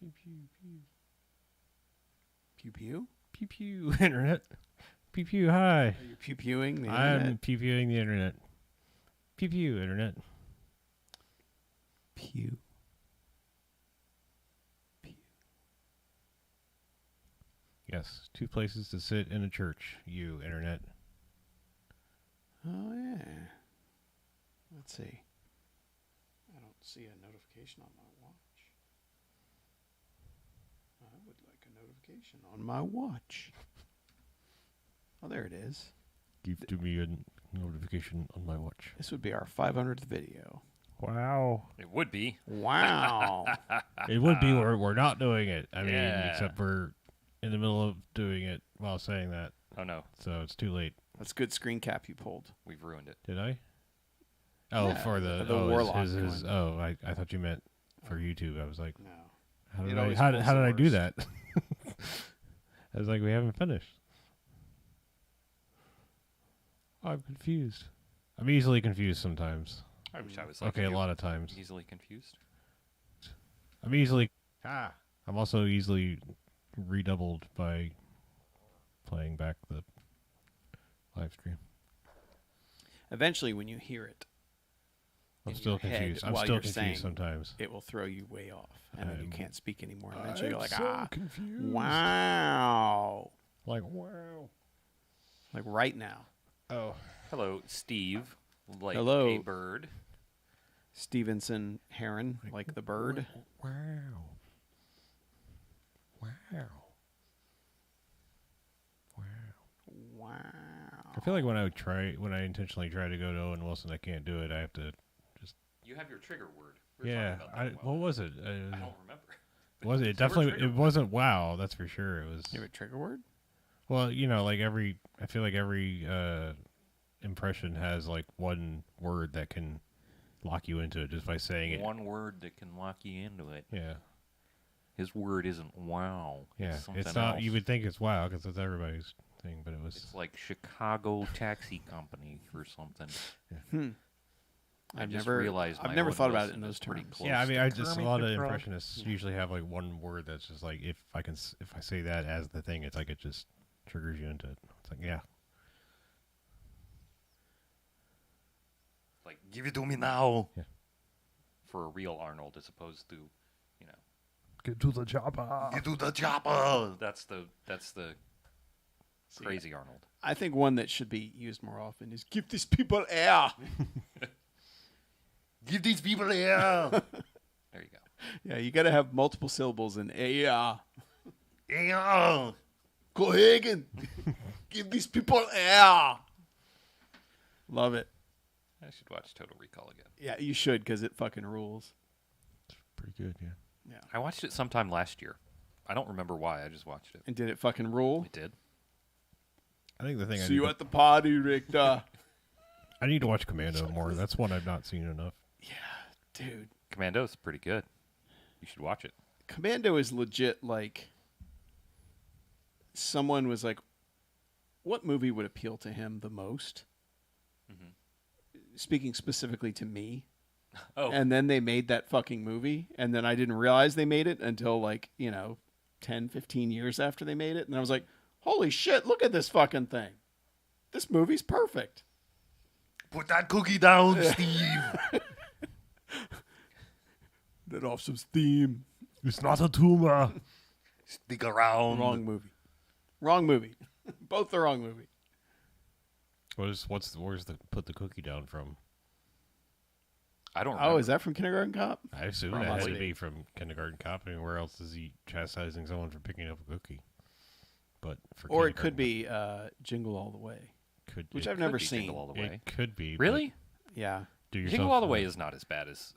Pew pew pew. Pew pew? Pew pew internet. Pew pew hi. Are you pew pewing the I'm internet? pew pewing the internet. Pew pew internet. Pew. Pew. Yes, 2 places to sit in a church. You internet. Oh yeah. Let's see. I don't see a notification on my watch. I would like a notification on my watch. Oh, there it is. Give to me a notification on my watch. This would be our 500th video. Wow. It would be. Wow. It would be. We're not doing it. I mean, Yeah. except we're in the middle of doing it while saying that. Oh, no. So it's too late. That's a good screen cap you pulled. We've ruined it. Did I? Oh, Yeah, for the Warlock Warlock. I thought you meant for YouTube. I was like, No. how It did always how pulls did the I do worst. that? I was like, we haven't finished. I'm confused. I'm easily confused sometimes. I wish I was like Okay, a you. lot of times. Easily confused. I'm also easily redoubled by playing back the live stream. Eventually, when you hear it, I'm in still your head confused. I'm while still you're confused saying- sometimes. it will throw you way off, and then you I'm- can't speak anymore. And eventually, you're like, confused. wow. Like, wow. Like right now. Oh. Hello, Steve. Like Hello. a bird. Stevenson Heron, like the bird. Wow. Wow. Wow. Wow. I feel like when I intentionally try to go to Owen Wilson, I can't do it. I have to. You have your trigger word. We were Yeah. talking about that a while What was it? ago. I don't remember. Was it? It What's the word definitely. trigger It word? wasn't wow. That's for sure. It was. You have a trigger word? Well, like I feel like every impression has like one word that can lock you into it just by saying it. One word that can lock you into it. Yeah. His word isn't wow. Yeah. Something It's not. else. You would think it's wow because it's everybody's thing, but it was. It's like Chicago Taxi Company or something. I just realized I've my never Owen thought about it Wilson in is those pretty terms. close Yeah, I mean, to I just a Kermit lot the of Frog. impressionists usually have like one word that's just like if I say that as the thing, it's like it just triggers you into it. It's like yeah. Like, give it to me now. Yeah. For a real Arnold, as opposed to, Get to the chopper. get to the chopper. That's the crazy Arnold. I think one that should be used more often is give these people air. Give these people air. There you go. Yeah, you got to have multiple syllables in air. Air. Cohagen, give these people air. Love it. I should watch Total Recall again. Yeah, you should because it fucking rules. It's pretty good, yeah. Yeah. I watched it sometime last year. I don't remember why. I just watched it. And did it fucking rule? It did. I think the thing See you at the party, Richter. I need to watch Commando more. That's one I've not seen enough. Dude, Commando's pretty good. You should watch it. Commando is legit like someone was like, what movie would appeal to him the most? Speaking specifically to me. Oh, And then they made that fucking movie. And then I didn't realize they made it until 10, 15 years after they made it. And I was like, holy shit, look at this fucking thing. This movie's perfect. put that cookie down, Steve. Let off some steam. It's not a tumor. Stick around. Wrong movie. Wrong movie. Both the wrong movie. Where's the put the cookie down from? I don't remember. Oh, is that from Kindergarten Cop? I assume that had Probably. to be from Kindergarten Cop. I mean, where else is he chastising someone for picking up a cookie? But for Or it could Kindergarten be Jingle All the Way, could which it I've never Could be seen. Jingle All the Way. It could be. Really? Yeah. but Do yourself Jingle All the Way is not as bad as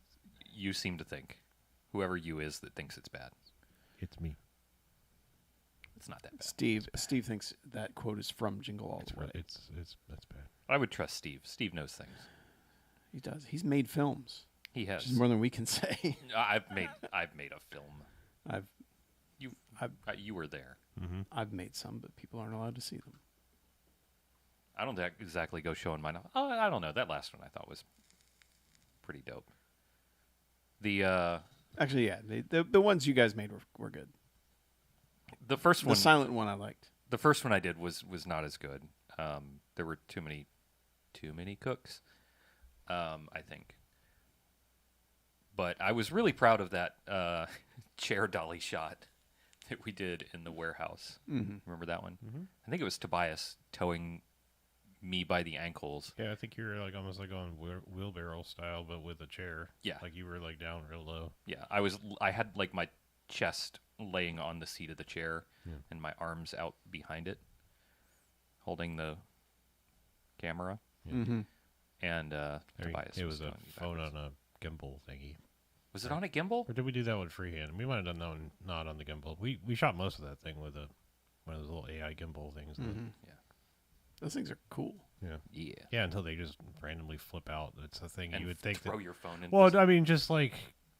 you seem to think. Whoever you is that thinks it's bad. It's me. It's not that bad. Steve thinks that quote is from Jingle All It's the Way. that's bad. I would trust Steve. Steve knows things. He does. He's made films, He which has. is more than we can say. I've made a film. I've You were there. Mm-hmm. I've made some, but people aren't allowed to see them. I don't exactly go showing mine off. Oh, I don't know. That last one I thought was pretty dope. The Actually, yeah, the ones you guys made were good. The first The one, silent one I liked. the first one I did was not as good. There were too many cooks, I think. But I was really proud of that chair dolly shot that we did in the warehouse. Mm-hmm. Remember that one? Mm-hmm. I think it was Tobias towing me by the ankles. Yeah, I think you were like almost like on wheelbarrow style, but with a chair. Yeah. Like you were like down real low. Yeah, I had like my chest laying on the seat of the chair and my arms out behind it, holding the camera. Yeah. Mm-hmm. And I mean, Tobias it was a towing me phone backwards. on a gimbal thingy. Was it on a gimbal? Or did we do that one freehand? We might have done that one not on the gimbal. We shot most of that thing with one of those little AI gimbal things. Mm-hmm. Yeah. Those things are cool. Yeah. Yeah. Yeah, until they just randomly flip out. That's a thing And you would think throw that. your phone in. Well, I mean, just like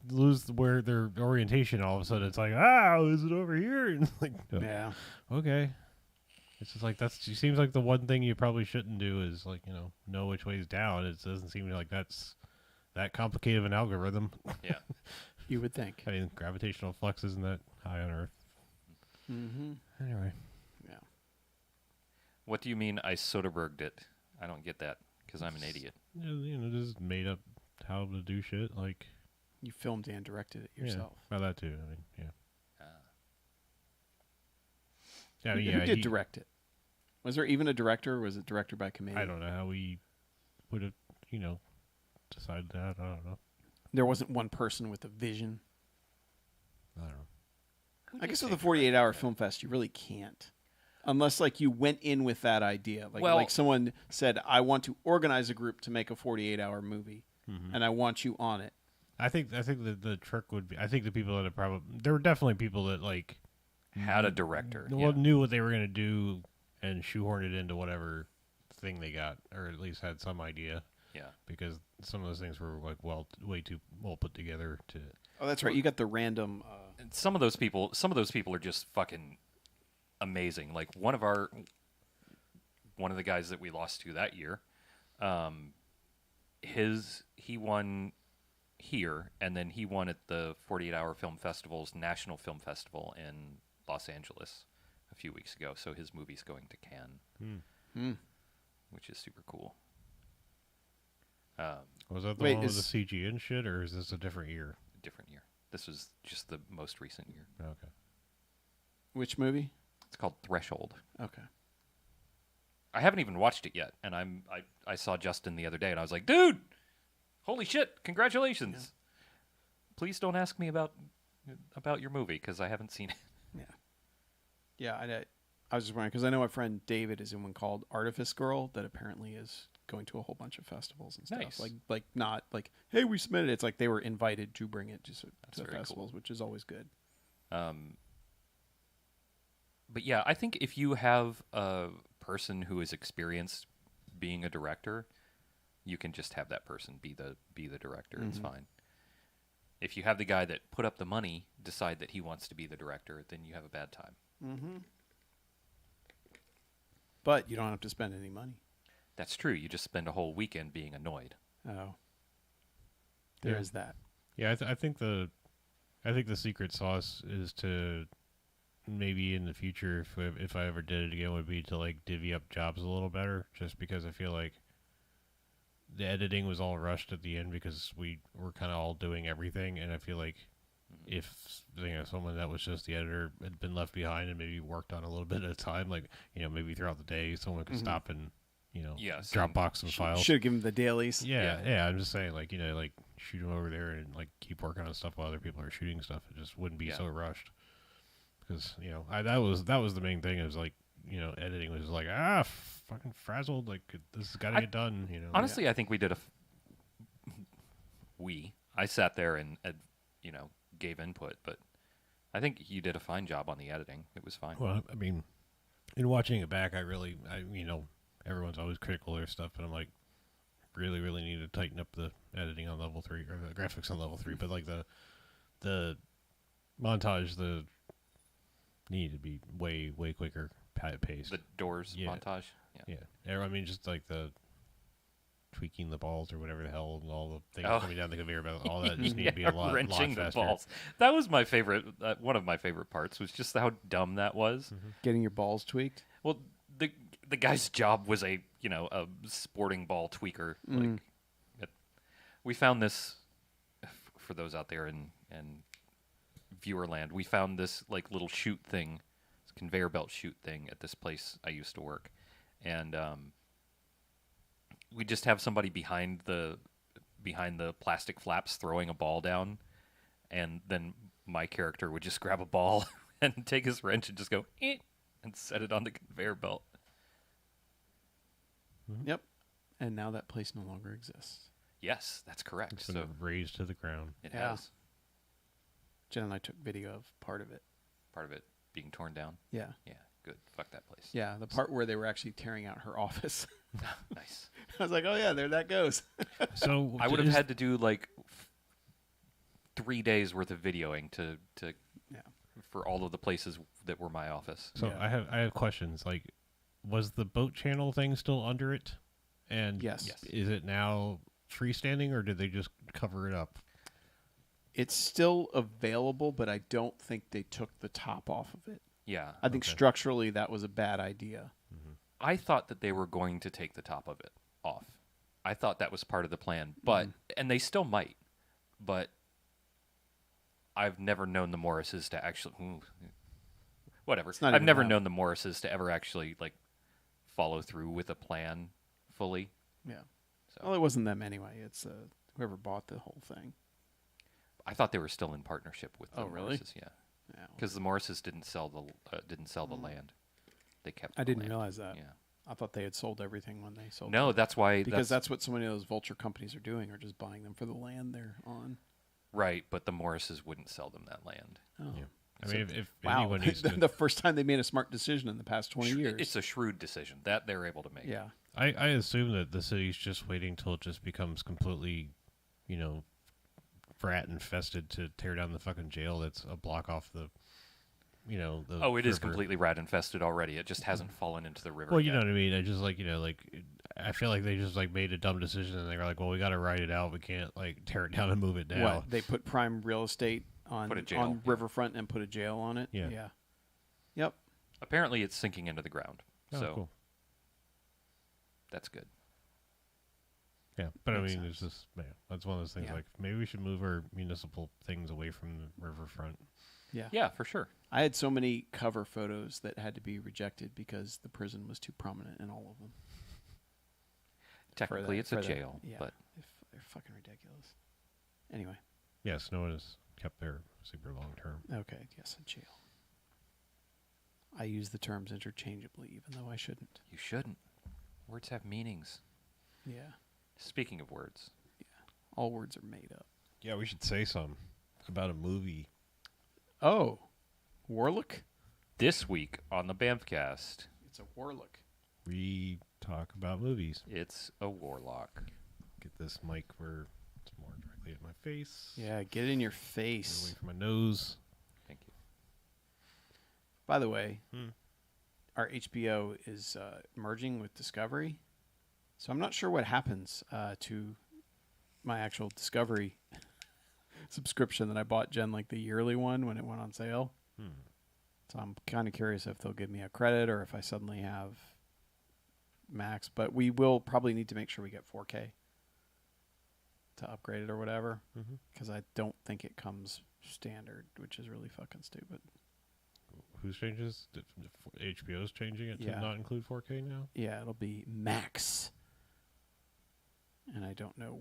lose where their orientation. All of a sudden, it's like, is it over here? And it's like, Yeah. okay. It's just like it seems like the one thing you probably shouldn't do is like know which way is down. It doesn't seem like that's that complicated of an algorithm. Yeah. You would think. I mean, gravitational flux isn't that high on Earth. Mm-hmm. Anyway, Yeah. What do you mean I Soderberghed it? I don't get that because I'm an idiot. just made up how to do shit. Like, You filmed and directed it yourself. Yeah, well, that too. I mean, yeah. Uh, Yeah, Who did direct it? Was there even a director, or was it director by committee? I don't know how we would have, decided that. I don't know. There wasn't one person with a vision. I don't know. I guess with a 48-hour film fest, you really can't. Unless, like, you went in with that idea. Like someone said, I want to organize a group to make a 48-hour movie, and I want you on it. I think the trick would be. I think the people that have probably there were definitely people that like had a director. Well, knew what they were going to do and shoehorned it into whatever thing they got, or at least had some idea. Yeah. Because some of those things were like way too well put together to. Oh, that's right. You got the random. And some of those people are just fucking amazing. Like one of the guys that we lost to that year, he won here, and then he won at the 48-Hour Film Festival's National Film Festival in Los Angeles a few weeks ago. So his movie's going to Cannes, which is super cool. Was that the one with the CG and shit, or is this a different year? Different year. This was just the most recent year. Okay. Which movie? It's called Threshold. Okay. I haven't even watched it yet, and I saw Justin the other day, and I was like, dude, holy shit, congratulations. Yeah. Please don't ask me about your movie, because I haven't seen it. Yeah, I was just wondering, because I know my friend David is in one called Artifice Girl that apparently is going to a whole bunch of festivals and stuff. Nice. Like not like, hey, we submitted it. It's like they were invited to bring it to very festivals, cool. which is always good. But yeah, I think if you have a person who is experienced being a director, you can just have that person be the director. It's fine. If you have the guy that put up the money decide that he wants to be the director, then you have a bad time. Mm-hmm. But you don't have to spend any money. That's true. You just spend a whole weekend being annoyed. Oh, there is that. Yeah, I think the secret sauce is to maybe in the future, if I ever did it again, would be to like divvy up jobs a little better. Just because I feel like the editing was all rushed at the end because we were kind of all doing everything, and I feel like if someone that was just the editor had been left behind and maybe worked on a little bit at a time, like maybe throughout the day, someone could stop and Dropbox some files. Should have given the dailies. Yeah. I'm just saying, like like shoot them over there and like keep working on stuff while other people are shooting stuff. It just wouldn't be so rushed. Because that was the main thing. It was like editing was like fucking frazzled. Like this has got to get done. Honestly, I think we did I sat there and gave input, but I think you did a fine job on the editing. It was fine. Well, I mean, in watching it back, everyone's always critical of their stuff, but I'm like, really, really need to tighten up the editing on level 3 or the graphics on level 3. But like the montage, need to be way, way quicker paced. The doors montage. Yeah. I mean, just like the tweaking the balls or whatever the hell, and all the things Oh. coming down the conveyor belt. All that just need to be a lot wrenching the faster. balls. That was my favorite. One of my favorite parts was just how dumb that was. Getting your balls tweaked. Well, the guy's job was a sporting ball tweaker. Like, we found this for those out there in viewerland. We found this like little chute thing, this conveyor belt chute thing at this place I used to work, and we just have somebody behind the plastic flaps throwing a ball down, and then my character would just grab a ball and take his wrench and just go and set it on the conveyor belt. Yep. And now that place no longer exists. Yes, that's correct. It's been So razed to the ground. it Yeah. has Jen and I took video of part of it. part of it being torn down. Yeah. Yeah, good. Fuck that place. Yeah, the part where they were actually tearing out her office. Nice. I was like, oh yeah, there that goes. So I would have is- had to do like 3 days worth of videoing to Yeah. for all of the places that were my office. So Yeah. I have questions. Like, was the boat channel thing still under it? And Yes. Yes. is it now freestanding, or did they just cover it up? It's still available, but I don't think they took the top off of it. Yeah. I think Okay. structurally that was a bad idea. I thought that they were going to take the top of it off. I thought that was part of the plan, but and they still might. But I've never known the Morrises to actually whatever. It's not I've even never that. known the Morrises to ever actually like follow through with a plan fully. Yeah. So Well, it wasn't them anyway. It's whoever bought the whole thing. I thought they were still in partnership with the Oh, really? Morrises, yeah. Yeah. Because the Morrises didn't sell the land. They kept. I the didn't land. realize that. Yeah. I thought they had sold everything when they sold. No, it. that's why. Because that's what so many of those vulture companies are doing, are just buying them for the land they're on. right. But the Morrises wouldn't sell them that land. Oh. Yeah. I So- mean, if Wow. anyone needs to, The first time they made a smart decision in the past 20 years. It's a shrewd decision that they're able to make. Yeah. I assume that the city's just waiting till it just becomes completely, rat infested to tear down the fucking jail that's a block off the, the Oh, it is river. completely rat infested already. It just hasn't fallen into the river. Well, you yet. know what I mean. I just I feel like they just made a dumb decision, and they were like, well, we got to ride it out. We can't tear it down and move it now. What? They put prime real estate on Put a jail, on yeah. riverfront and put a jail on it? Yeah. Yeah. Yep. Apparently, it's sinking into the ground. Oh, so cool. that's good. Yeah, but I Makes mean, it's just that's one of those things. Yeah. Like maybe we should move our municipal things away from the riverfront. Yeah. Yeah, for sure. I had so many cover photos that had to be rejected because the prison was too prominent in all of them. Technically, it's a for that- jail, yeah, but they're fucking ridiculous. Anyway, Yes, no one has kept there super long term. okay, yes, a jail. I use the terms interchangeably, even though I shouldn't. you shouldn't. Words have meanings. Yeah, Speaking of words, all words are made up. Yeah, we should say some about a movie. Oh, Warlock? this week on the BMFcast, It's a Warlock. We talk about movies. it's a Warlock. Get this mic where it's more directly at my face. Yeah, get it in your Get face. away from my nose. Thank you. By the way, Hmm. our HBO is merging with Discovery, so I'm not sure what happens to my actual Discovery subscription that I bought Jen, like the yearly one when it went on sale. So I'm kind of curious if they'll give me a credit or if I suddenly have Max. But we will probably need to make sure we get 4K to upgrade it or whatever, because I don't think it comes standard, which is really fucking stupid. Who's changes? HBO's changing it to Yeah. not include 4K now. Yeah, it'll be Max, and I don't know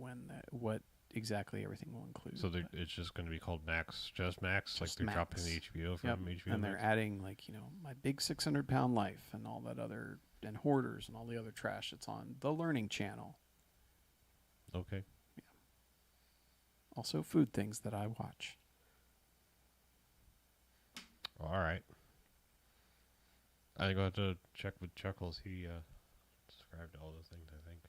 what exactly everything will include. So but- it's just going to be called Max, just Max. Just they're dropping the Max. HBO Yep, from HBO. and they're Max? adding My Big 600-Pound Life and all that other, and Hoarders and all the other trash that's on the Learning Channel. Okay. Also, food things that I watch. All right. I think I'll have to check with Chuckles. He described all those things, I think.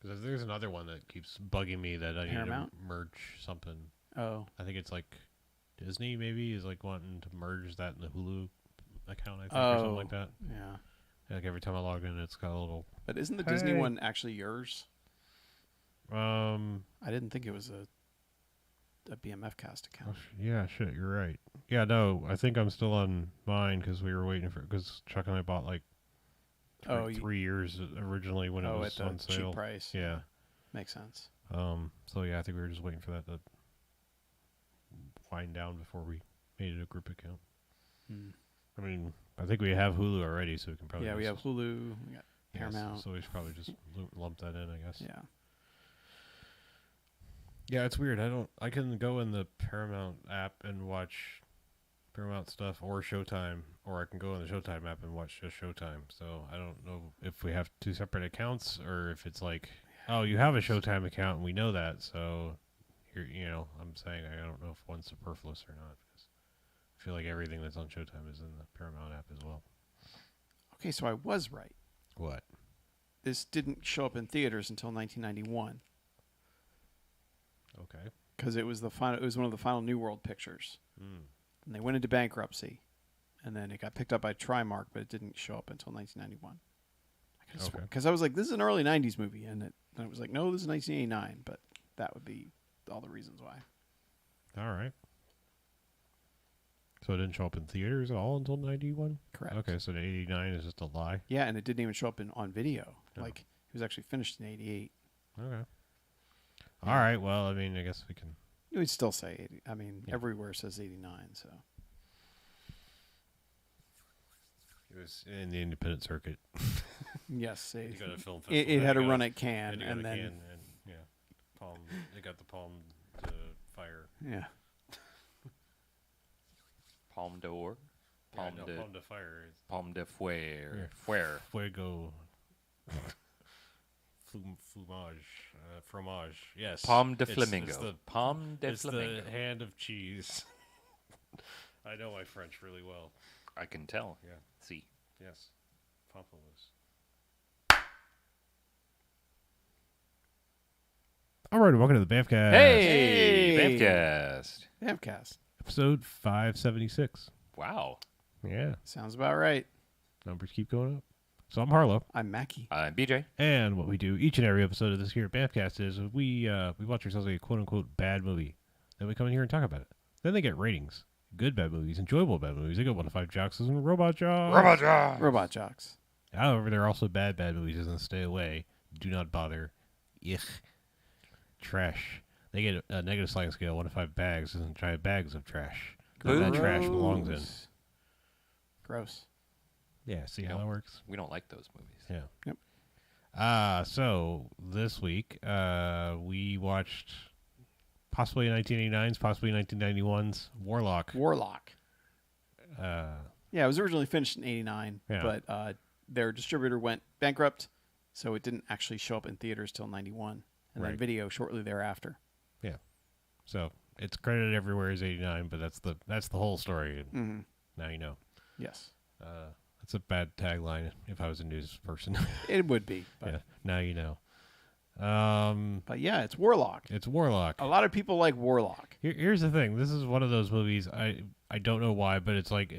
Because there's another one that keeps bugging me that I need to Paramount? merge something. Oh, I think it's like Disney maybe is wanting to merge that in the Hulu account, I think, or Oh. something like that. yeah. Like every time I log in, it's got a little... But isn't the Disney Hey. one actually yours? I didn't think it was a BMFcast account. Yeah, shit, you're right. Yeah, no, I think I'm still on mine because we were waiting for because Chuck and I bought like 3 years originally when it was at on the sale. cheap price. Yeah. Makes sense. So yeah, I think we were just waiting for that to wind down before we made it a group account. I mean, I think we have Hulu already, so we can probably we have Hulu. We got yeah, Paramount. so we should probably just lump that in, I guess. Yeah. Yeah, it's weird. I can go in the Paramount app and watch Paramount stuff or Showtime, or I can go in the Showtime app and watch just Showtime. So I don't know if we have two separate accounts or if it's like, oh, you have a Showtime account and we know that. So here, I'm saying I don't know if one's superfluous or not because I feel like everything that's on Showtime is in the Paramount app as well. Okay, so I was right. What? This didn't show up in theaters until 1991 Okay. because it was one of the final New World pictures, and they went into bankruptcy, and then it got picked up by Trimark, but it didn't show up until 1991. Because I was like, this is an early 90s movie, and it was like, no, this is 1989, but that would be all the reasons why. All right. So it didn't show up in theaters at all until 91? Correct. Okay, so the 89 is just a lie? Yeah, and it didn't even show up on video. Oh. Like, it was actually finished in 88. Okay. All right, well, I mean, I guess we can... You would still say 80. I mean, Yeah. everywhere says 89, so. It was in the independent circuit. Yes, You got a film festival. it had a You run got- at Cannes, you got and a then... can and, yeah, palm. They got the palm to fire. Yeah. Palme d'Or. Palme de palm to fire. It's Palme de Fuere. Yeah. Fuere. fuego. Fromage. Yes. Palme de It's- Flamingo. It's the, Palme de it's Flamingo. the hand of cheese. I know my French really well. I can tell. Yeah. See. Yes. Pamplemousse. All right, welcome to the BMFcast. Hey! Hey! BMFcast. Amcast. Episode 576. Wow. Yeah, Sounds about right. numbers keep going up. So I'm Harlow, I'm Mackie. I'm BJ. and what we do each and every episode of this here at BMFcast is we watch ourselves like a quote-unquote bad movie. Then we come in here and talk about it. Then they get ratings. Good bad movies, enjoyable bad movies. They go 1 to 5 jocks and robot jocks. Robot Jocks. However, there are also bad movies, and stay away. Do not bother. Yuck. Trash. They get a negative sliding scale, 1 to 5 bags, and try bags of trash. That trash belongs in. Gross. Yeah, see how that works? We don't like those movies. Yeah. Yep. So this week, we watched possibly 1989's, possibly 1991's Warlock. Warlock. Uh, Yeah, it was originally finished in 89, Yeah. but their distributor went bankrupt, so it didn't actually show up in theaters till 91, and then Right. video shortly thereafter. so it's credited everywhere as 89, but that's the whole story. And Mm-hmm. now you know. Yes. That's a bad tagline if I was a news person. It would be. But Yeah, now you know. but yeah, it's Warlock. It's Warlock. A lot of people like Warlock. Here's the thing. This is one of those movies. I don't know why, but it's like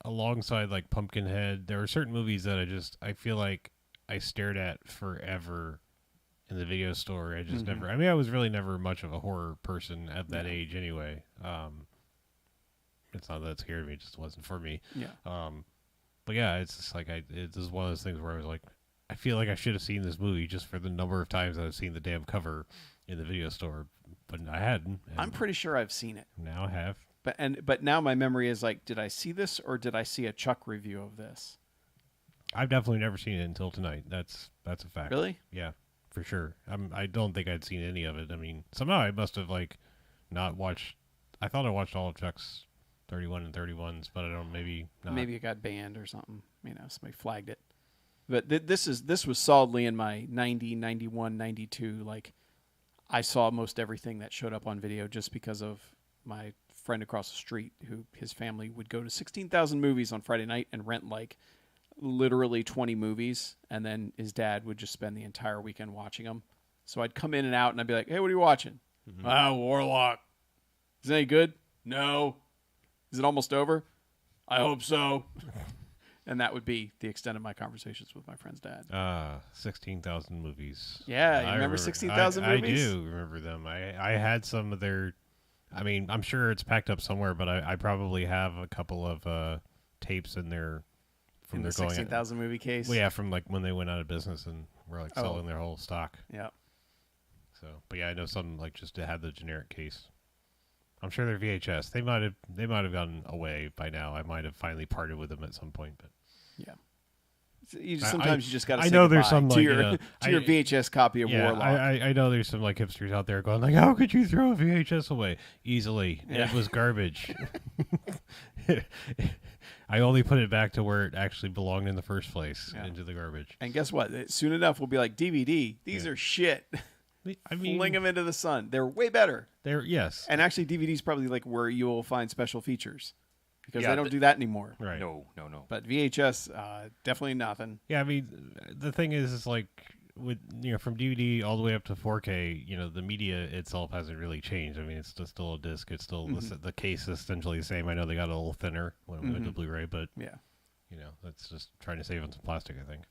alongside like Pumpkinhead. There are certain movies that I feel like I stared at forever in the video store. I just never. I mean, I was really never much of a horror person at that age anyway. It's not that it scared me; it just wasn't for me. Yeah. But yeah, it's just like this is one of those things where I was like, I feel like I should have seen this movie just for the number of times I've seen the damn cover in the video store, but I hadn't. And I'm pretty sure I've seen it. now I have. But now my memory is like, did I see this or did I see a Chuck review of this? I've definitely never seen it until tonight. That's a fact. Really? Yeah, for sure. I don't think I'd seen any of it. I mean, somehow I must have like not watched. I thought I watched all of Chuck's 31 and 31s, but I don't. Maybe not. Maybe it got banned or something. Somebody flagged it. But this was solidly in my 90, 91, 92. Like, I saw most everything that showed up on video just because of my friend across the street, who his family would go to 16,000 movies on Friday night and rent like literally 20 movies, and then his dad would just spend the entire weekend watching them. So I'd come in and out, and I'd be like, "Hey, what are you watching?" Warlock. Is it any good? No. Is it almost over? I hope so. And that would be the extent of my conversations with my friend's dad. 16,000 movies. Yeah, you I remember 16,000 movies? I do remember them. I had some of their. I mean, I'm sure it's packed up somewhere, but I probably have a couple of tapes in there from In their the 16,000 movie case. Well, yeah, from like when they went out of business and were like Oh. selling their whole stock. Yeah. So, but yeah, I know some like just had the generic case. I'm sure they're VHS. They might have gone away by now. I might have finally parted with them at some point, but Yeah. Sometimes you just got to I say know there's goodbye some, to like, your you know, to your VHS copy of yeah, Warlock. I know there's some like hipsters out there going like, how could you throw a VHS away easily? Yeah. It was garbage. I only put it back to where it actually belonged in the first place, Yeah. into the garbage. And guess what? Soon enough, we'll be like, DVD, these are shit. I mean, Fling them into the sun. They're way better. yes, And actually, DVD is probably like where you will find special features because Yeah, they don't do that anymore. right. No. But VHS, definitely nothing. Yeah, I mean, the thing is like with from DVD all the way up to 4K, the media itself hasn't really changed. I mean, it's just still a disc. It's still the case is essentially the same. I know they got a little thinner when we went to Blu-ray, but Yeah. that's just trying to save on some plastic, I think.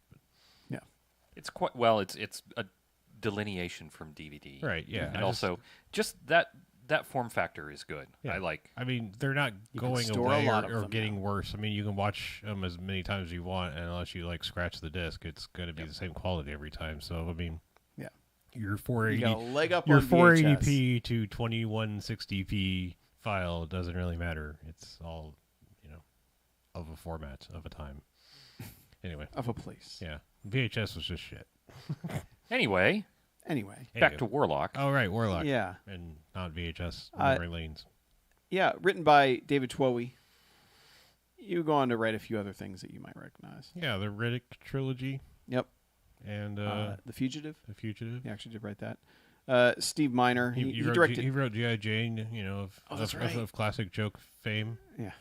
Yeah. It's quite well. It's a delineation from DVD. Right. Yeah. And also, just that form factor is good. Yeah. I like. I mean, they're not You can going store a away lot of or them getting now. worse. I mean, you can watch them as many times as you want, and unless you like scratch the disc, it's going to be the same quality every time. So I mean, Yeah. your You 480, got a leg up your on VHS. 480p to 2160p file doesn't really matter. It's all of a format of a time. Anyway, Of a place. yeah, VHS was just shit. Anyway. Back to Warlock. Oh right, Warlock. Yeah. And not VHS memory lanes. Yeah. Written by David Twohy. You go on to write a few other things that you might recognize. Yeah, the Riddick trilogy Yep. and The Fugitive. The Fugitive. He actually did write that. Steve Miner. He wrote, directed. He wrote G.I. Jane, that's right. of classic joke fame. Yeah.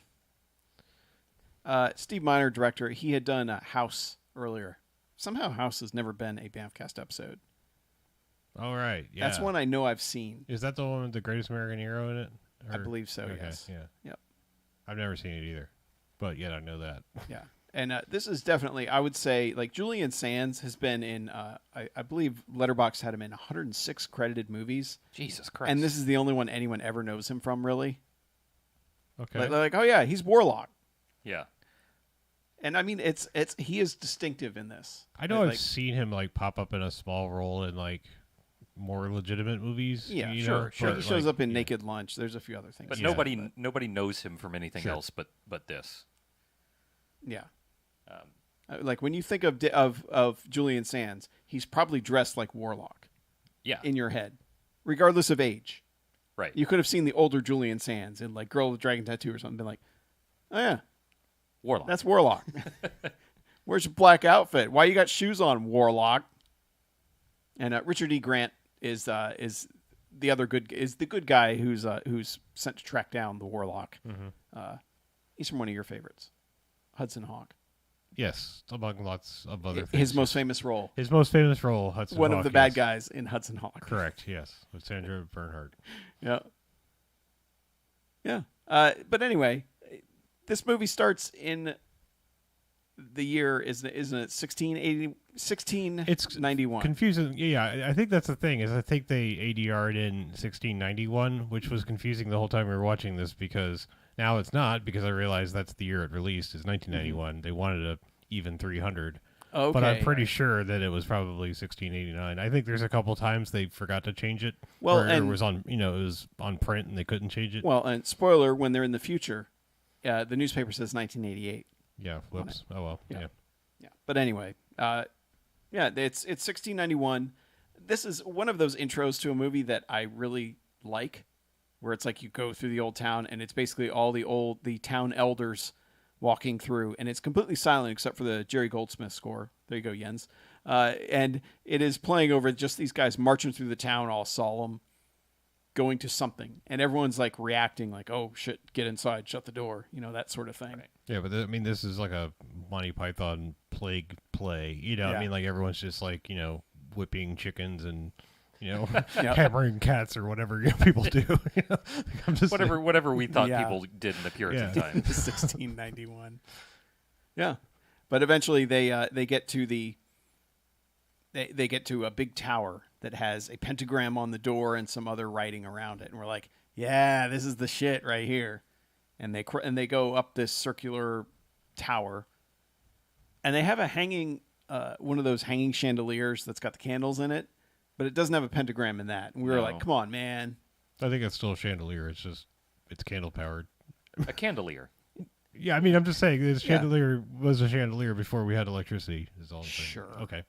Steve Miner, director. He had done House earlier. Somehow House has never been a BMFcast episode. All right, yeah. That's one I know I've seen. Is that the one with the Greatest American Hero in it? I believe so, Okay, yes. yeah. Yep. I've never seen it either, but yet I know that. Yeah. And this is definitely, I would say, like Julian Sands has been in, I believe Letterboxd had him in 106 credited movies. Jesus Christ. And this is the only one anyone ever knows him from, really. Okay. Like, oh yeah, he's Warlock. Yeah. And I mean, he is distinctive in this. I know I've Like, seen him like pop up in a small role in like more legitimate movies. yeah, sure. He shows up in Naked Lunch. There's a few other things. But he's in, nobody knows him from anything Sure. else but this. Yeah. Um, Like when you think of Julian Sands, he's probably dressed like Warlock yeah. in your head, regardless of age. Right. You could have seen the older Julian Sands in like Girl with Dragon Tattoo or something, been like, oh yeah, Warlock. that's Warlock. Where's your black outfit? Why you got shoes on, Warlock? And Richard E. Grant is the good guy who's sent to track down the Warlock. He's from one of your favorites, Hudson Hawk. Yes, among lots of other things. His most famous role. His most famous role, Hudson One Hawk, of the bad yes. guys in Hudson Hawk. Correct, yes, with Sandra Bernhard. Yeah. Yeah. But anyway, this movie starts in the year, isn't it 1691? It's confusing. Yeah, I think that's the thing. Is I think they ADR'd in 1691, which was confusing the whole time we were watching this because now it's not because I realized that's the year it released is 1991. They wanted a even 300. Okay. But I'm pretty sure that it was probably 1689. I think there's a couple times they forgot to change it. Well, or it and- was on, it was on print and they couldn't change it. Well, and spoiler, when they're in the future, the newspaper says 1988. Yeah, whoops. Oh well. Yeah. Yeah. Yeah. But anyway, it's 1691. This is one of those intros to a movie that I really like, where it's like you go through the old town and it's basically all the town elders walking through, and it's completely silent except for the Jerry Goldsmith score. There you go, Jens. And it is playing over just these guys marching through the town all solemn, going to something, and everyone's like reacting like, oh shit, get inside, shut the door, that sort of thing. Right. Yeah, but I mean, this is like a Monty Python plague play. Yeah. I mean, like everyone's just like, whipping chickens and, Yep. hammering cats or whatever people do. I'm just whatever we thought Yeah. people did in the Puritan Yeah. times. 1691. Yeah. But eventually they get to they get to a big tower that has a pentagram on the door and some other writing around it, and we're like, yeah, this is the shit right here. And they go up this circular tower, and they have a hanging one of those hanging chandeliers that's got the candles in it, but it doesn't have a pentagram in that. And we were like, come on, man. I think it's still a chandelier. It's candle powered. A candelier. Yeah, I mean, I'm just saying this chandelier was a chandelier before we had electricity. Is all I'm saying. Sure. Okay.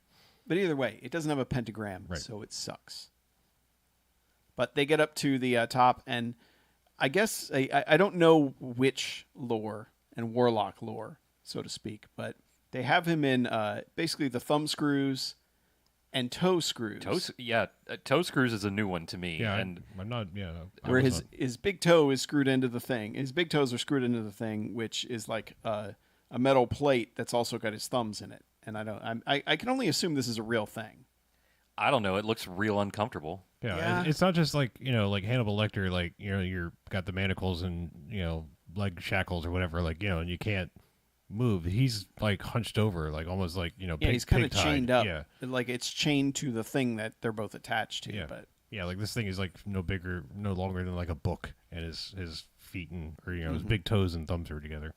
But either way, it doesn't have a pentagram, right. So it sucks. But they get up to the top, and I guess I don't know which lore and Warlock lore, so to speak, but they have him in basically the thumb screws and toe screws. Toe screws is a new one to me. Yeah, and I'm not. Yeah, where his big toe is screwed into the thing. His big toes are screwed into the thing, which is like a metal plate that's also got his thumbs in it. And I can only assume this is a real thing. I don't know. It looks real uncomfortable. Yeah. It's not just like like Hannibal Lecter, like you're got the manacles and leg shackles or whatever, like and you can't move. He's like hunched over, like almost like he's kind of chained up. Yeah, like it's chained to the thing that they're both attached to. Yeah, but like this thing is like no longer than like a book, and his feet and his big toes and thumbs are together.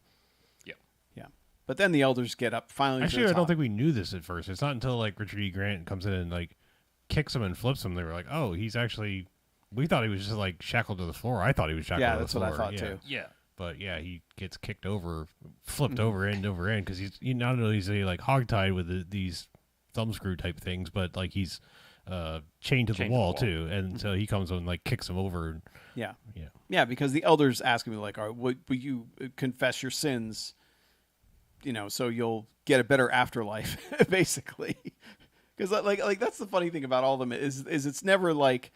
Yeah. But then the elders get up finally. Actually, I don't think we knew this at first. It's not until like Richard E. Grant comes in and like kicks him and flips him. They were like, oh, he's actually. We thought he was just like shackled to the floor. I thought he was shackled to the floor. Yeah, that's what I thought too. Yeah. But yeah, he gets kicked over, flipped over end because he's not only is he like hogtied with these thumb screw type things, but like he's chained to the wall too, and so he comes and like kicks him over. Yeah, because the elders ask him like, "All right, will you confess your sins? So you'll get a better afterlife, basically." Because like that's the funny thing about all of them is it's never like,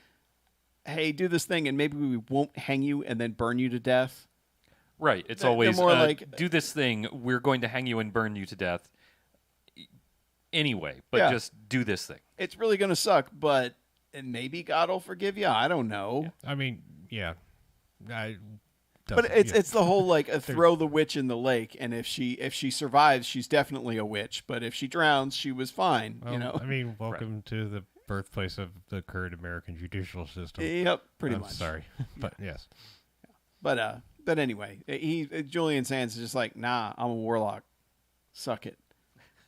"Hey, do this thing, and maybe we won't hang you and then burn you to death." Right. It's always more like, do this thing. We're going to hang you and burn you to death anyway, but just do this thing. It's really going to suck, but maybe God will forgive you. I don't know. I mean, yeah. But it's the whole like throw the witch in the lake, and if she survives, she's definitely a witch. But if she drowns, she was fine. Well, I mean, welcome to the birthplace of the current American judicial system. Yep, pretty much. Sorry, but yes. But anyway, Julian Sands is just like, nah, I'm a warlock. Suck it.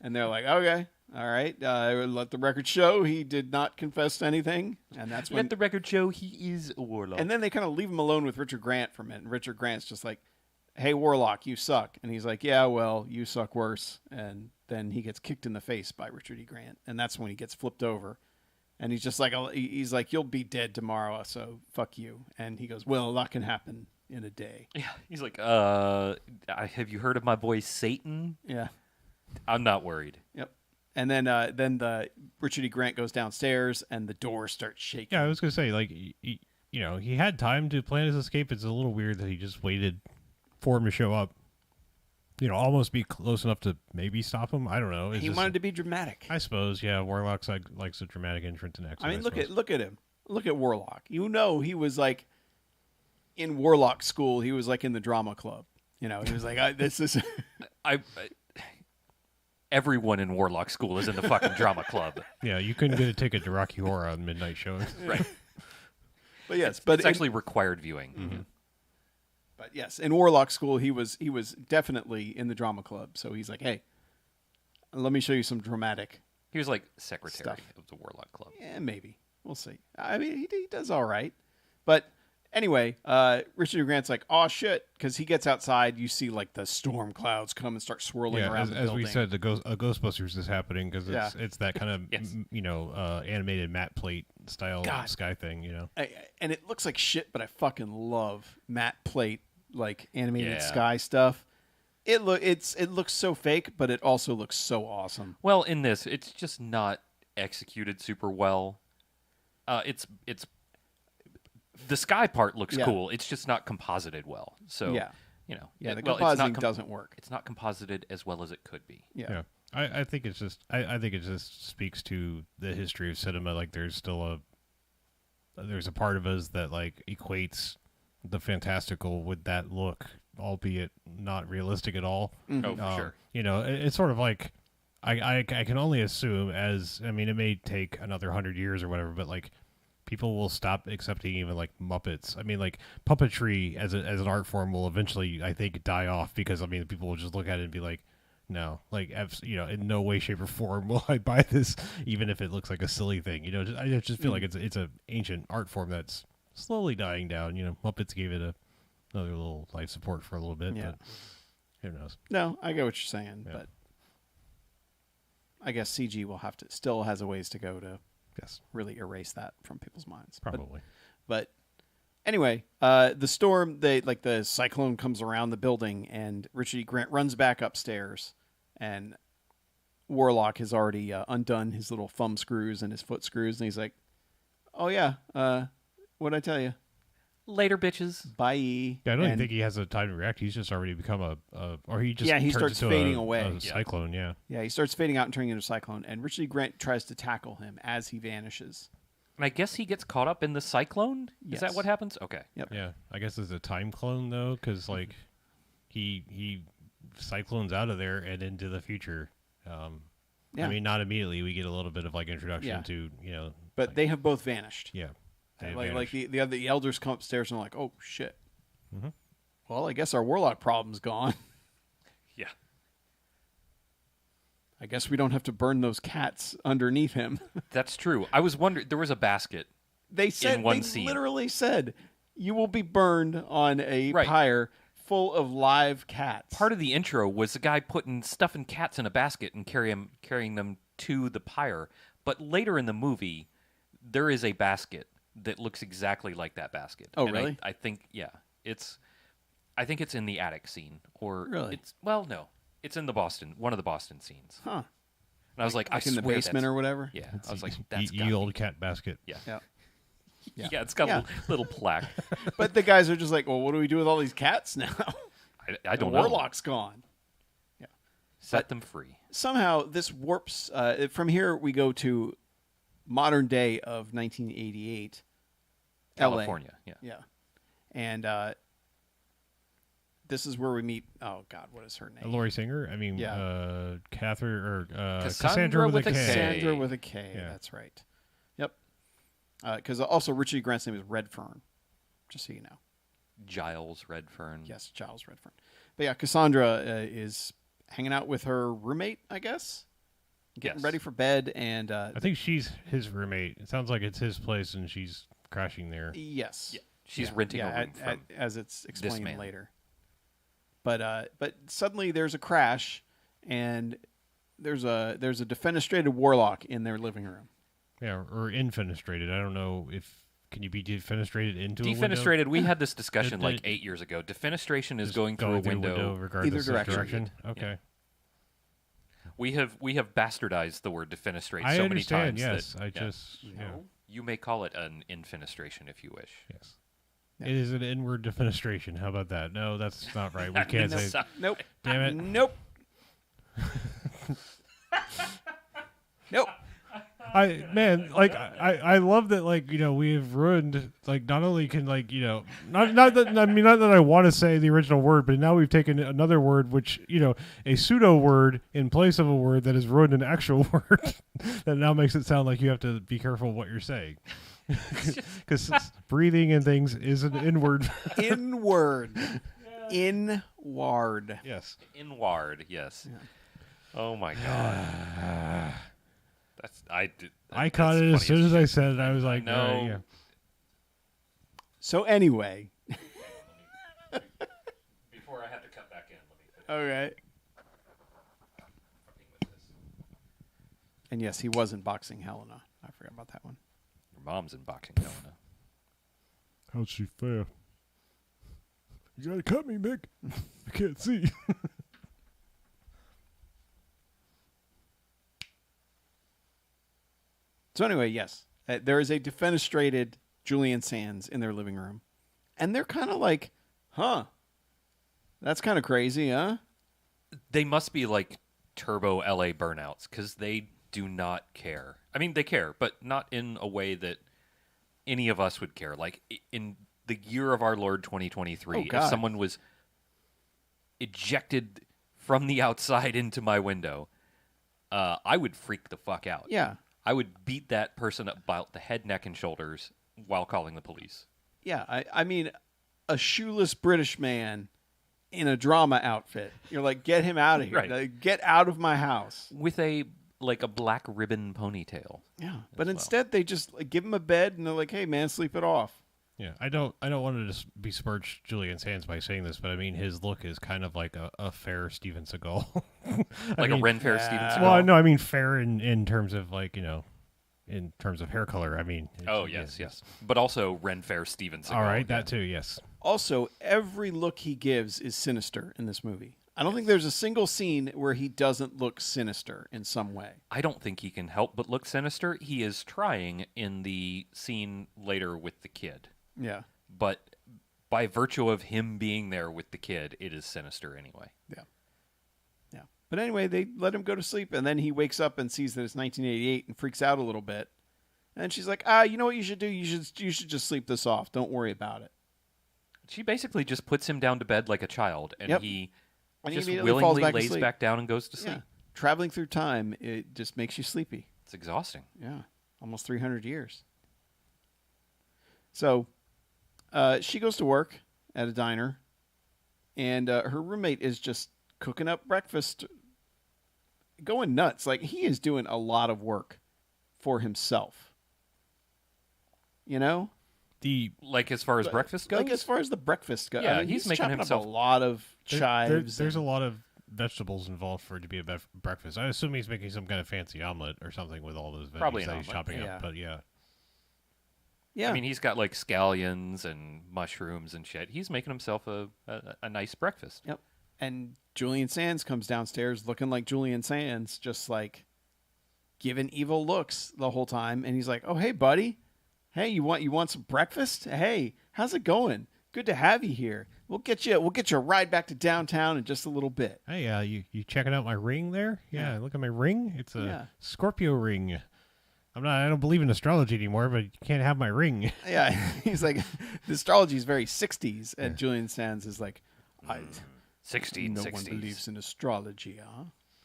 And they're like, okay, all right. Let the record show he did not confess to anything. And that's when let the record show he is a warlock. And then they kind of leave him alone with Richard Grant for a minute. And Richard Grant's just like, hey, warlock, you suck. And he's like, yeah, well, you suck worse. And then he gets kicked in the face by Richard E. Grant. And that's when he gets flipped over. And he's just like, you'll be dead tomorrow, so fuck you. And he goes, well, a lot can happen in a day. Yeah, he's like, have you heard of my boy Satan? Yeah. I'm not worried. Yep. And then the Richard E. Grant goes downstairs and the door starts shaking. Yeah, I was gonna say like he had time to plan his escape. It's a little weird that he just waited for him to show up. Almost be close enough to maybe stop him. I don't know. He wanted to be dramatic. I suppose. Yeah, Warlock's likes a dramatic entrance and exit. I mean, look at him. Look at Warlock. He was like in Warlock school. He was like in the drama club. He was like, this is. Everyone in Warlock school is in the fucking drama club. Yeah, you couldn't get a ticket to Rocky Horror on midnight showing. Right. But yes, it's actually required viewing. Mm-hmm. But yes, in Warlock school, he was definitely in the drama club. So he's like, hey, let me show you some dramatic. He was like secretary stuff of the Warlock club. Yeah, maybe. We'll see. I mean, he does all right. But anyway, Richard E. Grant's like, oh, shit. Because he gets outside. You see, like, the storm clouds come and start swirling around the building. As we said, Ghostbusters is happening because it's that kind of, yes. Animated matte plate style sky thing, And it looks like shit, but I fucking love matte plate, like, animated sky stuff. It looks so fake, but it also looks so awesome. Well, in this, it's just not executed super well. It's the sky part looks cool. It's just not composited well. So the compositing doesn't work. It's not composited as well as it could be. Yeah. I think it's just I think it just speaks to the history of cinema. Like there's a part of us that like equates the fantastical with that look albeit not realistic at all. Oh, for sure. You know, it's sort of like I can only assume I mean, it may take another 100 years or whatever, but like people will stop accepting even like Muppets. I mean, like puppetry as an art form will eventually, I think, die off because I mean, people will just look at it and be like, no, like you know, in no way, shape, or form will I buy this, even if it looks like a silly thing. You know, I just feel like it's a ancient art form that's slowly dying down. You know, Muppets gave it another little life support for a little bit, Yeah. but who knows? No, I get what you're saying, Yeah. but I guess CG will have to still has a ways to go to Yes, really erase that from people's minds. But- probably. But anyway, the storm, the cyclone comes around the building, and Richard E. Grant runs back upstairs, and Warlock has already undone his little thumb screws and his foot screws, and he's like, "Oh yeah, what'd I tell you? Later, bitches. Bye." Yeah, I don't even think he has a time to react. He's just already become or he just he turns starts into fading a away. a cyclone. Yeah, Yeah, he starts fading out and turning into a cyclone, and Richard E. Grant tries to tackle him as he vanishes. And I guess he gets caught up in the cyclone? Is that Yes. what happens? Okay. yeah. I guess it's a time clone though, because like he cyclones out of there and into the future. Yeah, I mean, not immediately. We get a little bit of like introduction Yeah. to but they have both vanished. yeah. They Like vanish. the elders come upstairs and are like, "Oh shit." Mhm. Well, I guess our Warlock problem's gone. Yeah. I guess we don't have to burn those cats underneath him. That's true. I was wondering, there was a basket. They said one they scene. literally said you will be burned on a Right. pyre full of live cats. Part of the intro was the guy stuffing cats in a basket and carrying them to the pyre. But later in the movie, there is a basket that looks exactly like that basket. Oh, And really? I think I think it's in the attic scene, or Really? no, it's in one of the Boston scenes. Huh? And I was like, I Like in the swear basement that's- or whatever. yeah. I was like, that's ye gotta old be- cat basket. yeah. Yeah. Yeah, it's got Yeah. a little plaque. But the guys are just like, well, what do we do with all these cats now? I don't The know. Warlock's gone. Set them free. Somehow this warps. From here we go to modern day of 1988, LA. California. Yeah. Yeah, and this is where we meet. Oh God, what is her name? Lori Singer. I mean, Yeah. Catherine or Cassandra with a K. Cassandra with a K. Yeah. That's right. Yep. Because also Richard Grant's name is Redfern, just so you know. Giles Redfern. Yes, Giles Redfern. But yeah, Cassandra is hanging out with her roommate, I guess, getting Yes. ready for bed, and I think she's his roommate. It sounds like it's his place, and she's crashing there. yes, Yeah. She's Yeah, renting yeah, a room from as it's explained man. later. But suddenly there's a crash, and there's a defenestrated Warlock in their living room. Yeah, or infenestrated. I don't know if can you be defenestrated into a window? Defenestrated. We had this discussion The- like 8 years ago. Defenestration is Just going through a window. regardless Either of direction. Okay, We have bastardized the word defenestrate I so many understand. times. Yes, that, I yeah. just yeah. You may call it an infenestration if you wish. Yes. Yeah. It is an inward defenestration. How about that? No, that's not right. We can't say. So- Nope. Damn it. Nope. Nope. I love that, like, you know, we've ruined, like, not only can, like, you know, not that I want to say the original word, but now we've taken another word, which, you know, a pseudo word in place of a word that has ruined an actual word that now makes it sound like you have to be careful what you're saying. Because breathing and things is an inward. Inward. Inward. Yes. Inward, yes. Yeah. Oh my god. I caught it as soon as I said it. I was like, No. all right, yeah. So anyway. Before I had to cut back in, let me Okay. And yes, he was in boxing Helena. I forgot about that one. Your mom's in boxing, Helena. How's she fare? You gotta cut me, Mick. I can't see. So anyway, yes, there is a defenestrated Julian Sands in their living room, and they're kind of like, "Huh, that's kind of crazy, huh?" They must be like turbo LA burnouts because they do not care. I mean, they care, but not in a way that any of us would care. Like in the year of our Lord 2023, Oh, God. if someone was ejected from the outside into my window, I would freak the fuck out. Yeah. I would beat that person about the head, neck, and shoulders while calling the police. Yeah. I mean, a shoeless British man in a drama outfit. You're like, get him out of here. Right. Like, get out of my house. With a black ribbon ponytail. Yeah. But well. instead, they just give him a bed and they're like, hey, man, sleep it off. Yeah, I don't want to besmirch Julian Sands by saying this, but I mean his look is kind of like a fair Steven Seagal, Like a Ren Fair yeah. Steven Seagal. Well, no, I mean fair in terms of like in terms of hair color. I mean. Oh yes. But also Ren Fair Steven Seagal. All right, that too. Yes. Also, every look he gives is sinister in this movie. I don't think there's a single scene where he doesn't look sinister in some way. I don't think he can help but look sinister. He is trying in the scene later with the kid. Yeah. But by virtue of him being there with the kid, it is sinister anyway. Yeah. Yeah. But anyway, they let him go to sleep, and then he wakes up and sees that it's 1988 and freaks out a little bit. And she's like, you know what you should do? You should just sleep this off. Don't worry about it. She basically just puts him down to bed like a child, and Yep. he And he just immediately falls willingly back lays asleep. back down and goes to sleep. Yeah. Traveling through time, it just makes you sleepy. It's exhausting. Yeah. Almost 300 years. So she goes to work at a diner, and her roommate is just cooking up breakfast, going nuts. Like, he is doing a lot of work for himself. You know? Like as far as breakfast goes? Like, as far as the breakfast goes. Yeah, I mean, he's making chopping himself- up a lot of chives. There's a lot of vegetables involved for it to be a breakfast. I assume he's making some kind of fancy omelet or something with all those veggies Probably an that he's omelet, chopping yeah. up. But yeah. Yeah. I mean, he's got like scallions and mushrooms and shit. He's making himself a nice breakfast. Yep. And Julian Sands comes downstairs looking like Julian Sands, just like giving evil looks the whole time. And he's like, "Oh, hey, buddy. Hey, you want some breakfast? Hey, how's it going? Good to have you here. We'll get you a ride back to downtown in just a little bit." Hey, you checking out my ring there? Yeah, look at my ring. It's a Scorpio ring. I don't believe in astrology anymore, but you can't have my ring. Yeah. He's like, the astrology is very 60s. And Julian Sands is like, no one 1660s. believes in astrology, huh?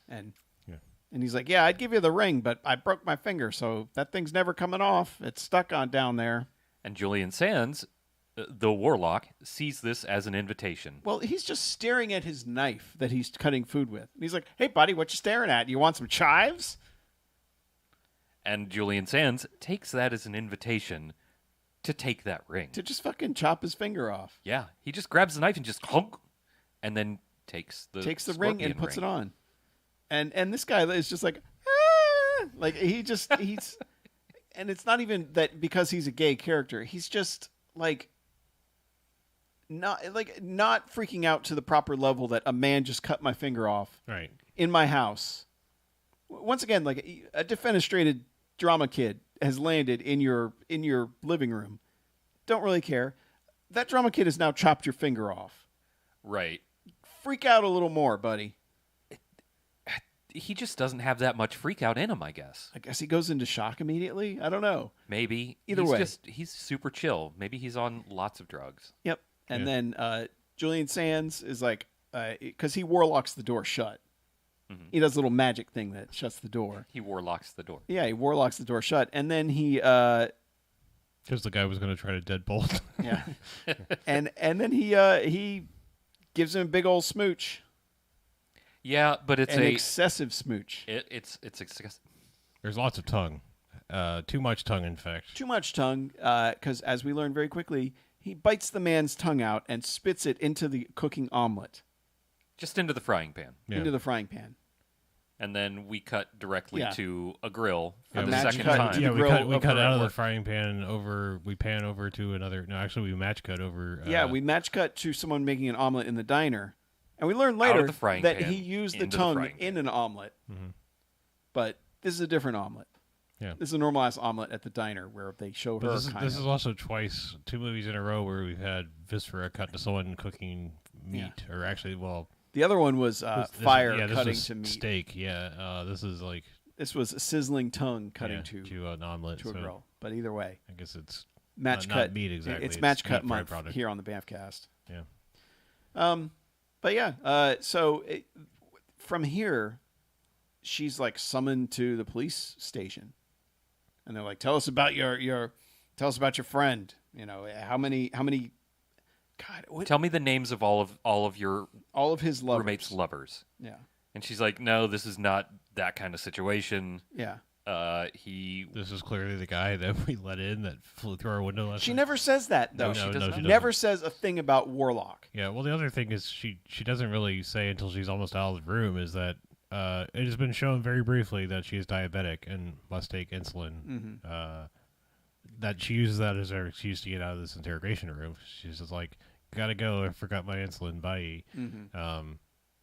And Yeah. and he's like, "Yeah, I'd give you the ring, but I broke my finger, so that thing's never coming off. It's stuck on down there." And Julian Sands, the Warlock, sees this as an invitation. Well, he's just staring at his knife that he's cutting food with. And he's like, "Hey, buddy, what you staring at? You want some chives?" And Julian Sands takes that as an invitation to take that ring. To just fucking chop his finger off. Yeah, he just grabs the knife and just honk, and then takes the ring and puts it on. And this guy is just like, like he's and it's not even that because he's a gay character. He's just like not freaking out to the proper level that a man just cut my finger off Right. in my house. Once again, like a defenestrated drama kid has landed in your living room. Don't really care. That drama kid has now chopped your finger off. Right. Freak out a little more, buddy. He just doesn't have that much freak out in him, I guess. I guess he goes into shock immediately. I don't know. Maybe. Either way. He's super chill. Maybe he's on lots of drugs. Yep. And Yeah. then Julian Sands is like, because he warlocks the door shut. Mhm. He does a little magic thing that shuts the door. He warlocks the door. Yeah, he warlocks the door shut. And then he, Because the guy was going to try to deadbolt. yeah. and then he gives him a big old smooch. Yeah, but it's An excessive smooch. it's excessive. There's lots of tongue. Too much tongue, in fact. Too much tongue, because as we learn very quickly, he bites the man's tongue out and spits it into the cooking omelet, Just into the frying pan. Yeah. into the frying pan. And then we cut directly Yeah. to a grill for Yeah, the match second cut time. to Yeah, the we grill cut over out at of the work. frying pan over. We pan over to another. No, actually, we match cut over. Yeah, we match cut to someone making an omelet in the diner. And we learn Out later of the frying that pan he used the into the tongue frying in pan. an omelet. Mhm. But this is a different omelet. Yeah. This is a normalized omelet at the diner where they show her But this kind is of. also two movies in a row where we've had viscera cut to someone cooking meat, or actually, well, The other one was this- fire yeah, this cutting was to meat. steak. Yeah, this is like This was a sizzling tongue cutting yeah, to an omelet. a so grill. But either way, I guess it's match not cut meat exactly. It's match cut meat month product. here on the BMFcast. Yeah. But yeah, from here, she's like summoned to the police station, and they're like, "Tell us about your friend. You know, how many? God, Tell me the names of all of your all of his lovers. roommates' lovers." Yeah, And she's like, "No, this is not that kind of situation. yeah. This is clearly the guy that we let in that flew through our window last She night. never says that though. No, she does not. she Never doesn't. says a thing about Warlock. Yeah, well, the other thing is she doesn't really say until she's almost out of the room is that it has been shown very briefly that she is diabetic and must take insulin. That she uses that as her excuse to get out of this interrogation room. She's just like, "Gotta go. I forgot my insulin. Bye."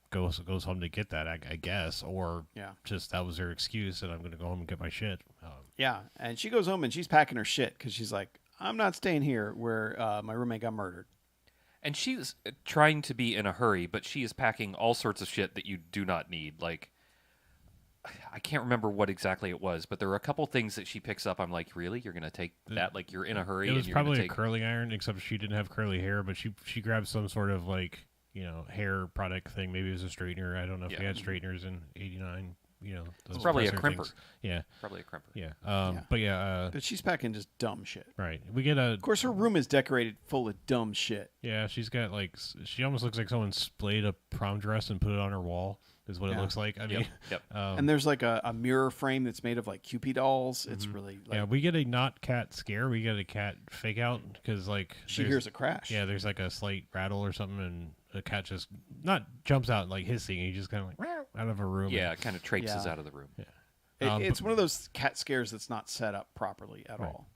Goes home to get that, I guess, or Yeah. just that was her excuse, and I'm gonna go home and get my shit. Yeah, and she goes home and she's packing her shit because she's like, I'm not staying here where my roommate got murdered. And she's trying to be in a hurry, but she is packing all sorts of shit that you do not need. Like, I can't remember what exactly it was, but there are a couple things that she picks up. I'm like, really? You're going to take that? Like, you're in a hurry? It was and you're probably gonna a take... curling iron, except she didn't have curly hair, but she grabbed some sort of like hair product thing. Maybe it was a straightener. I don't know if we had straighteners in '89. It's probably a compressor crimper. things. Yeah, Probably a crimper. yeah. But yeah, But she's packing just dumb shit. right. We get a Of course, her room is decorated full of dumb shit. yeah. She's got like she almost looks like someone splayed a prom dress and put it on her wall. Is what it Yeah. looks like. I mean, Yep. And there's like a mirror frame that's made of like Cupid dolls. It's really like yeah. We get a not cat scare. We get a cat fake out because like she there's- hears a crash. Yeah, there's like a slight rattle or something, and the cat just not jumps out like hissing. He just kind of like "Meow," out of a room. Yeah, it kind of traipses Yeah. out of the room. It's one of those cat scares that's not set up properly at Right. all.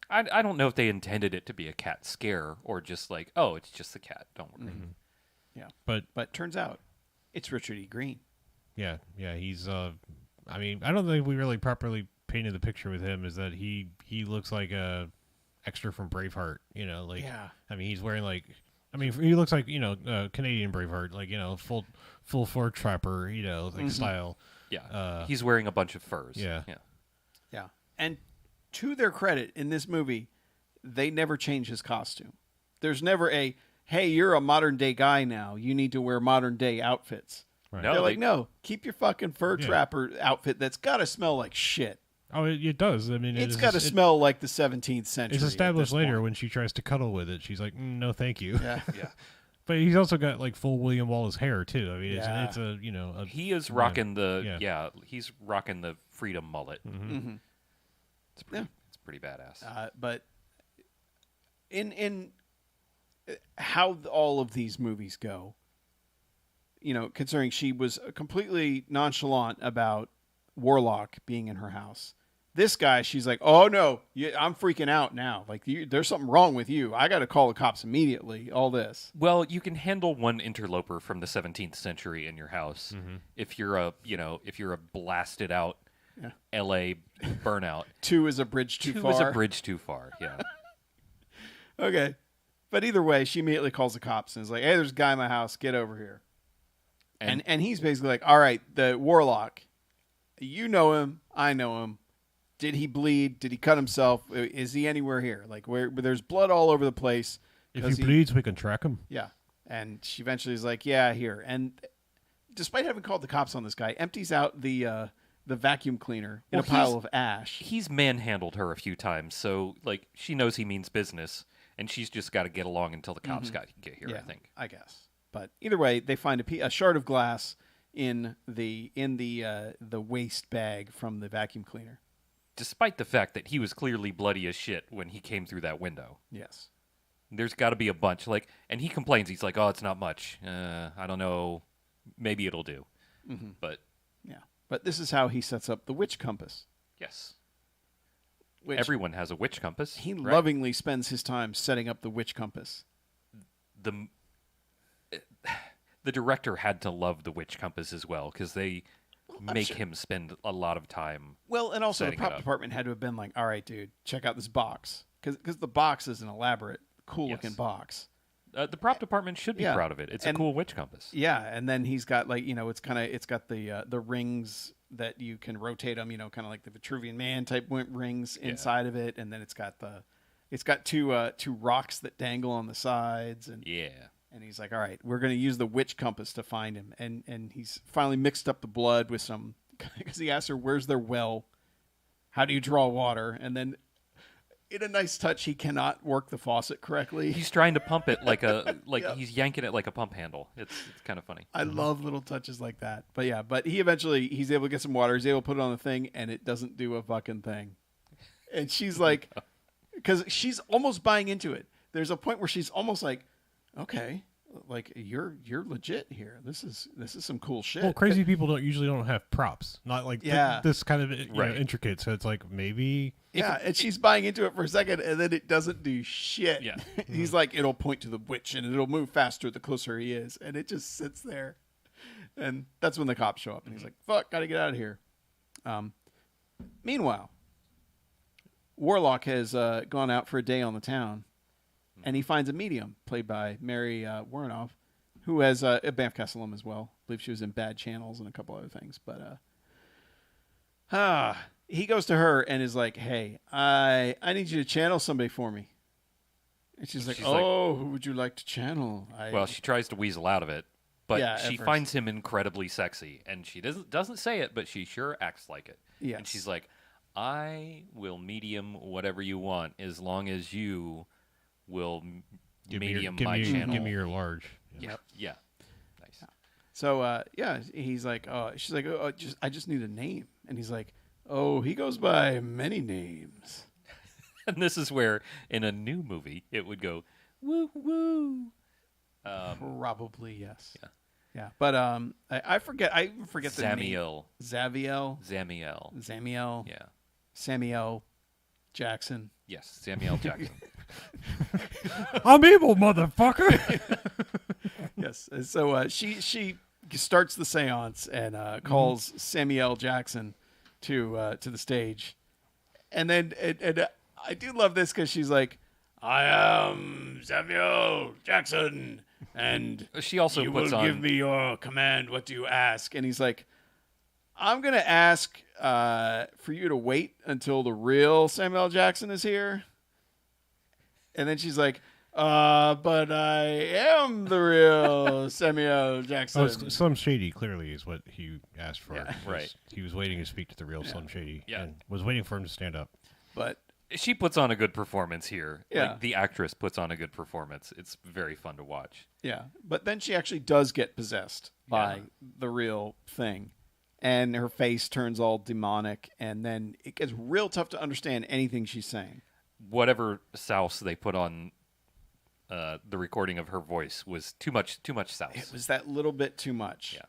I don't know if they intended it to be a cat scare or just like, oh, it's just the cat. Don't worry. Yeah, But turns out it's Richard E. Green. yeah, he's. I mean, I don't think we really properly painted the picture with him. Is that he looks like a extra from Braveheart? Like Yeah. I mean, he's wearing like. I mean, he looks like Canadian Braveheart, like full fur trapper, like style. Yeah. He's wearing a bunch of furs. Yeah. Yeah, and to their credit, in this movie, they never change his costume. There's never a, hey, you're a modern day guy now. You need to wear modern day outfits. Right. No, They're like, they- no, keep your fucking fur Yeah. trapper outfit that's got to smell like shit. Oh, it does. I mean, It's got to smell like the 17th century. It's at established this later point. when she tries to cuddle with it. She's like, no, thank you. Yeah. Yeah. But he's also got like full William Wallace hair too. I mean, Yeah. it's a He is rocking Yeah. he's rocking the freedom mullet. Mhm. It's pretty badass. But in how all of these movies go, considering she was completely nonchalant about Warlock being in her house. This guy, she's like, oh no, I'm freaking out now. Like, there's something wrong with you. I got to call the cops immediately. All this. Well, you can handle one interloper from the 17th century in your house if you're a blasted out Yeah. LA burnout. 2 is a bridge too Two far. is a bridge too far. Yeah. Okay. But either way, she immediately calls the cops and is like, hey, there's a guy in my house. Get over here. And he's basically like, all right, the Warlock, you know him. I know him. Did he bleed? Did he cut himself? Is he anywhere here? Like, where there's blood all over the place. if 'Cause he bleeds, we can track him. Yeah. And she eventually is like, yeah, here. And despite having called the cops on this guy, empties out the vacuum cleaner in Well, a pile he's- of ash. He's manhandled her a few times, so like she knows he means business, and she's just got to get along until the cops get here. I think. I guess. But either way, they find a shard of glass in the waste bag from the vacuum cleaner. Despite the fact that he was clearly bloody as shit when he came through that window. Yes. There's got to be a bunch. And he complains. He's like, "Oh, it's not much. I don't know. Maybe it'll do." But Yeah. But this is how he sets up the witch compass. yes, Which everyone has a witch compass. he right? lovingly spends his time setting up the witch compass. The director had to love the witch compass as well because they make him spend a lot of time. Well, and also the setting it prop up. department had to have been like, all right, dude, check out this box. Because the box is an elaborate, cool-looking Yes. box. The prop department should be Yeah. proud of it. It's a And- cool witch compass. Yeah, and then he's got like it's got the rings that you can rotate them, kind of like the Vitruvian Man type rings inside of it, and then it's got two rocks that dangle on the sides, and Yeah. And he's like, all right, we're going to use the witch compass to find him. And he's finally mixed up the blood with some, because he asks her, where's their well? How do you draw water? And then in a nice touch, he cannot work the faucet correctly. He's trying to pump it like Yep. he's yanking it like a pump handle. It's kind of funny. I love little touches like that. But yeah, but he's able to get some water. He's able to put it on the thing, and it doesn't do a fucking thing. And she's like, because she's almost buying into it. There's a point where she's almost like, okay, like you're legit here. This is some cool shit. Well, crazy people usually don't have props, not like this kind of Right. intricate. So it's like maybe Yeah, and she's buying into it for a second, and then it doesn't do shit. Yeah. He's like, it'll point to the witch, and it'll move faster the closer he is, and it just sits there. And that's when the cops show up, and he's like, fuck, gotta get out of here. Meanwhile, Warlock has gone out for a day on the town, and he finds a medium, played by Mary Warnoff, who has a BMFcast alum as well. I believe she was in Bad Channels and a couple other things. But he goes to her and is like, hey, I need you to channel somebody for me. And she's like, who would you like to channel? Well, she tries to weasel out of it, but Yeah, at she first. finds him incredibly sexy, and she doesn't say it, but she sure acts like it. Yes. And she's like, I will medium whatever you want as long as you will medium my channel. give me your large. Yeah. Yeah. Nice. So he's like, she's like, I just need a name, and he's like, he goes by many names. And this is where, in a new movie, it would go, woo woo. Probably yes. Yeah. Yeah, but I forget. I even forget the name. Zamiel. Zamiel. Yeah. Samuel Jackson. Yes, Samuel Jackson. I'm evil, motherfucker. Yes. And so she starts the seance and calls Samuel Jackson to the stage, and then I do love this because she's like, "I am Samuel Jackson, and She also you puts will on. give me your command. What do you ask?" And he's like, "I'm gonna ask for you to wait until the real Samuel Jackson is here." And then she's like, but I am the real Samuel Jackson. Oh, Slim Shady clearly is what he asked for. Yeah. Right. He was waiting to speak to the real Slim Shady. Yeah. And was waiting for him to stand up. But She puts on a good performance here. Yeah. Like, the actress puts on a good performance. It's very fun to watch. yeah, but then she actually does get possessed by Yeah. the real thing. And her face turns all demonic, and then it gets real tough to understand anything she's saying. Whatever souse they put on the recording of her voice was too much souse. It was that little bit too much. Yeah.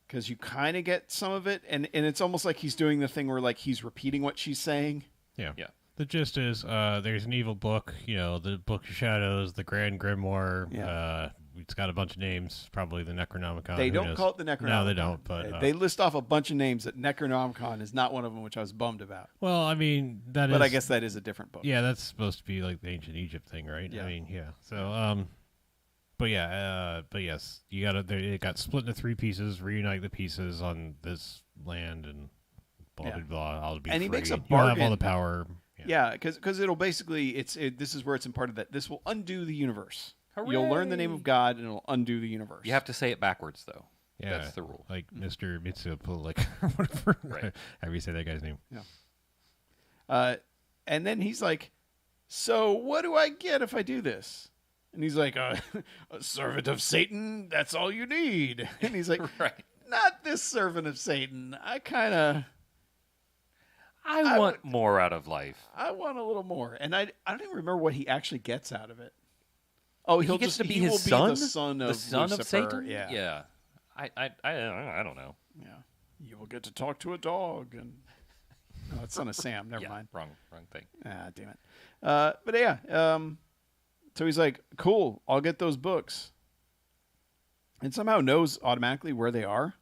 Because you kind of get some of it, and it's almost like he's doing the thing where like he's repeating what she's saying. Yeah. Yeah. The gist is there's an evil book, the Book of Shadows, the Grand Grimoire. Yeah. It's got a bunch of names, probably the Necronomicon. They who don't knows? call it the Necronomicon. No, they don't. But they list off a bunch of names that Necronomicon is not one of them, which I was bummed about. well, I mean that is. But I guess that is a different book. Yeah, that's supposed to be like the ancient Egypt thing, right? Yeah. I mean, yeah. So, but yes, you it got split into 3 pieces. Reunite the pieces on this land, and blah Yeah. blah blah. I'll be And he free. makes a You'll have all bargain. the power. Yeah, because it'll basically this is where it's imparted that this will undo the universe. You'll learn the name of God, and it'll undo the universe. You have to say it backwards, though. Yeah, That's the rule. Like Mr. Mitsuko, like whatever. Right. How do you say that guy's name? And then he's like, "So what do I get if I do this?" And he's like, "A servant of Satan. That's all you need." And he's like, Right. "Not this servant of Satan. I want more out of life. I want a little more." And I don't even remember what he actually gets out of it. Oh, He gets to be he his will son? Be the son of The son Lucifer. of Satan? Yeah. Yeah. I don't know. Yeah. You will get to talk to a dog, and no, it's son of Sam. Never Yeah, mind. wrong thing. Ah, damn it. But yeah. So he's like, "Cool. I'll get those books," and somehow knows automatically where they are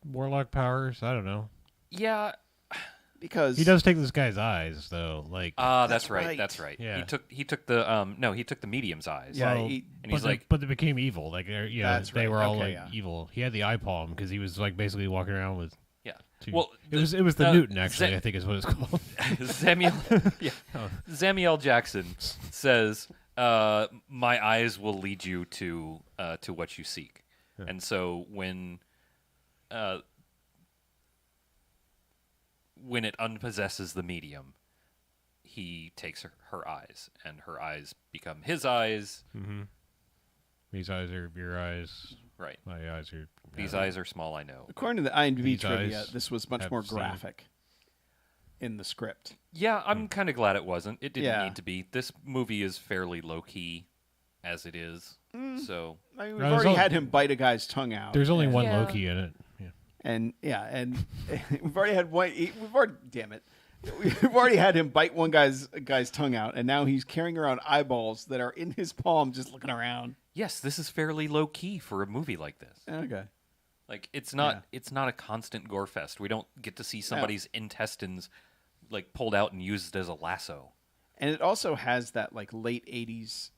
Warlock powers. I don't know. Yeah. because He does take this guy's eyes, though. Like, That's right. right. That's right. Yeah. He took the medium's eyes. Yeah, well, he- and he's but like- but they became evil. Like, That's they right. were all Okay, like yeah. evil. He had the eye palm because he was like basically walking around with. Yeah. Two. Well, it was the Newton actually. Za- I think is what it's called. Samuel Zamiel Jackson says, my eyes will lead you to what you seek. Yeah. And so when it unpossesses the medium, he takes her eyes, and her eyes become his eyes. Mm-hmm. These eyes are your eyes. Right. My eyes are. These eyes are small, I know. According to the IMDb These trivia, eyes this was much have more seen. graphic in the script. Yeah, I'm kind of glad it wasn't. It didn't Yeah. need to be. This movie is fairly low-key as it is. So, I mean, we've No, there's already only- had him bite a guy's tongue out. There's only and- one Yeah. Loki in it. Yeah. and we've already had one. We've already, damn it, we've already had him bite one guy's tongue out, and now he's carrying around eyeballs that are in his palm, just looking around. yes, this is fairly low-key for a movie like this. Okay. Like it's not a constant gore fest. We don't get to see somebody's intestines like pulled out and used as a lasso. And it also has that like late '80s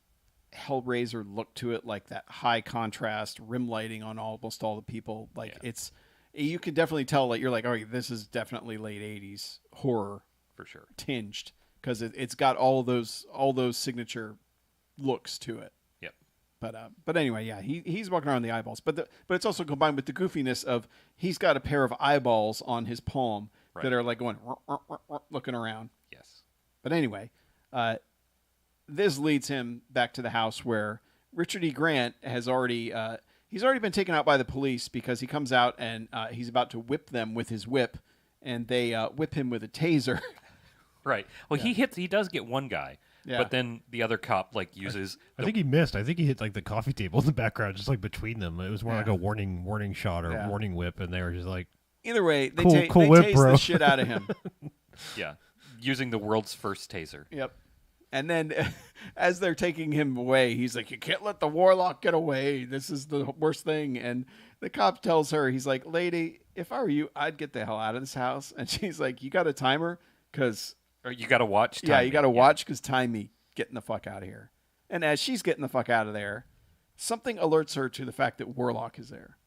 Hellraiser look to it, like that high contrast rim lighting on almost all the people. Like it's, you can definitely tell. Like you're like, oh, this is definitely late '80s horror For sure. tinged because it's got all those signature looks to it. Yep. But anyway, yeah, he's walking around the eyeballs, but it's also combined with the goofiness of he's got a pair of eyeballs on his palm that are like going looking around. Yes. But anyway, this leads him back to the house where Richard E. Grant has already he's already been taken out by the police because he comes out and he's about to whip them with his whip, and they whip him with a taser. Right. Well, he does get one guy, Yeah. but then the other cop like uses. I think he missed. I think he hit like the coffee table in the background, just like between them. It was more Yeah. like a warning shot or Yeah. warning whip, and they were just like, Either way, they, Cool they whip, tase bro. the shit out of him. yeah, using the world's first taser. Yep. And then as they're taking him away, he's like, you can't let the Warlock get away. This is the worst thing. And the cop tells her, he's like, lady, if I were you, I'd get the hell out of this house. And she's like, you got a timer? Because, Or you got to watch. yeah, you got to timing. watch because time me getting the fuck out of here. And as she's getting the fuck out of there, something alerts her to the fact that Warlock is there.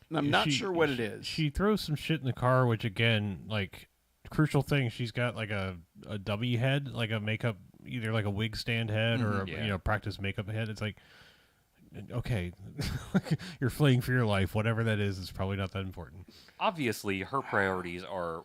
And I'm not sure what it is. She throws some shit in the car, which again, like, crucial thing. She's got like a dummy head, like a makeup, either like a wig stand head or Yeah. a practice makeup head. It's like, okay, you're fleeing for your life. Whatever that is probably not that important. Obviously, her priorities are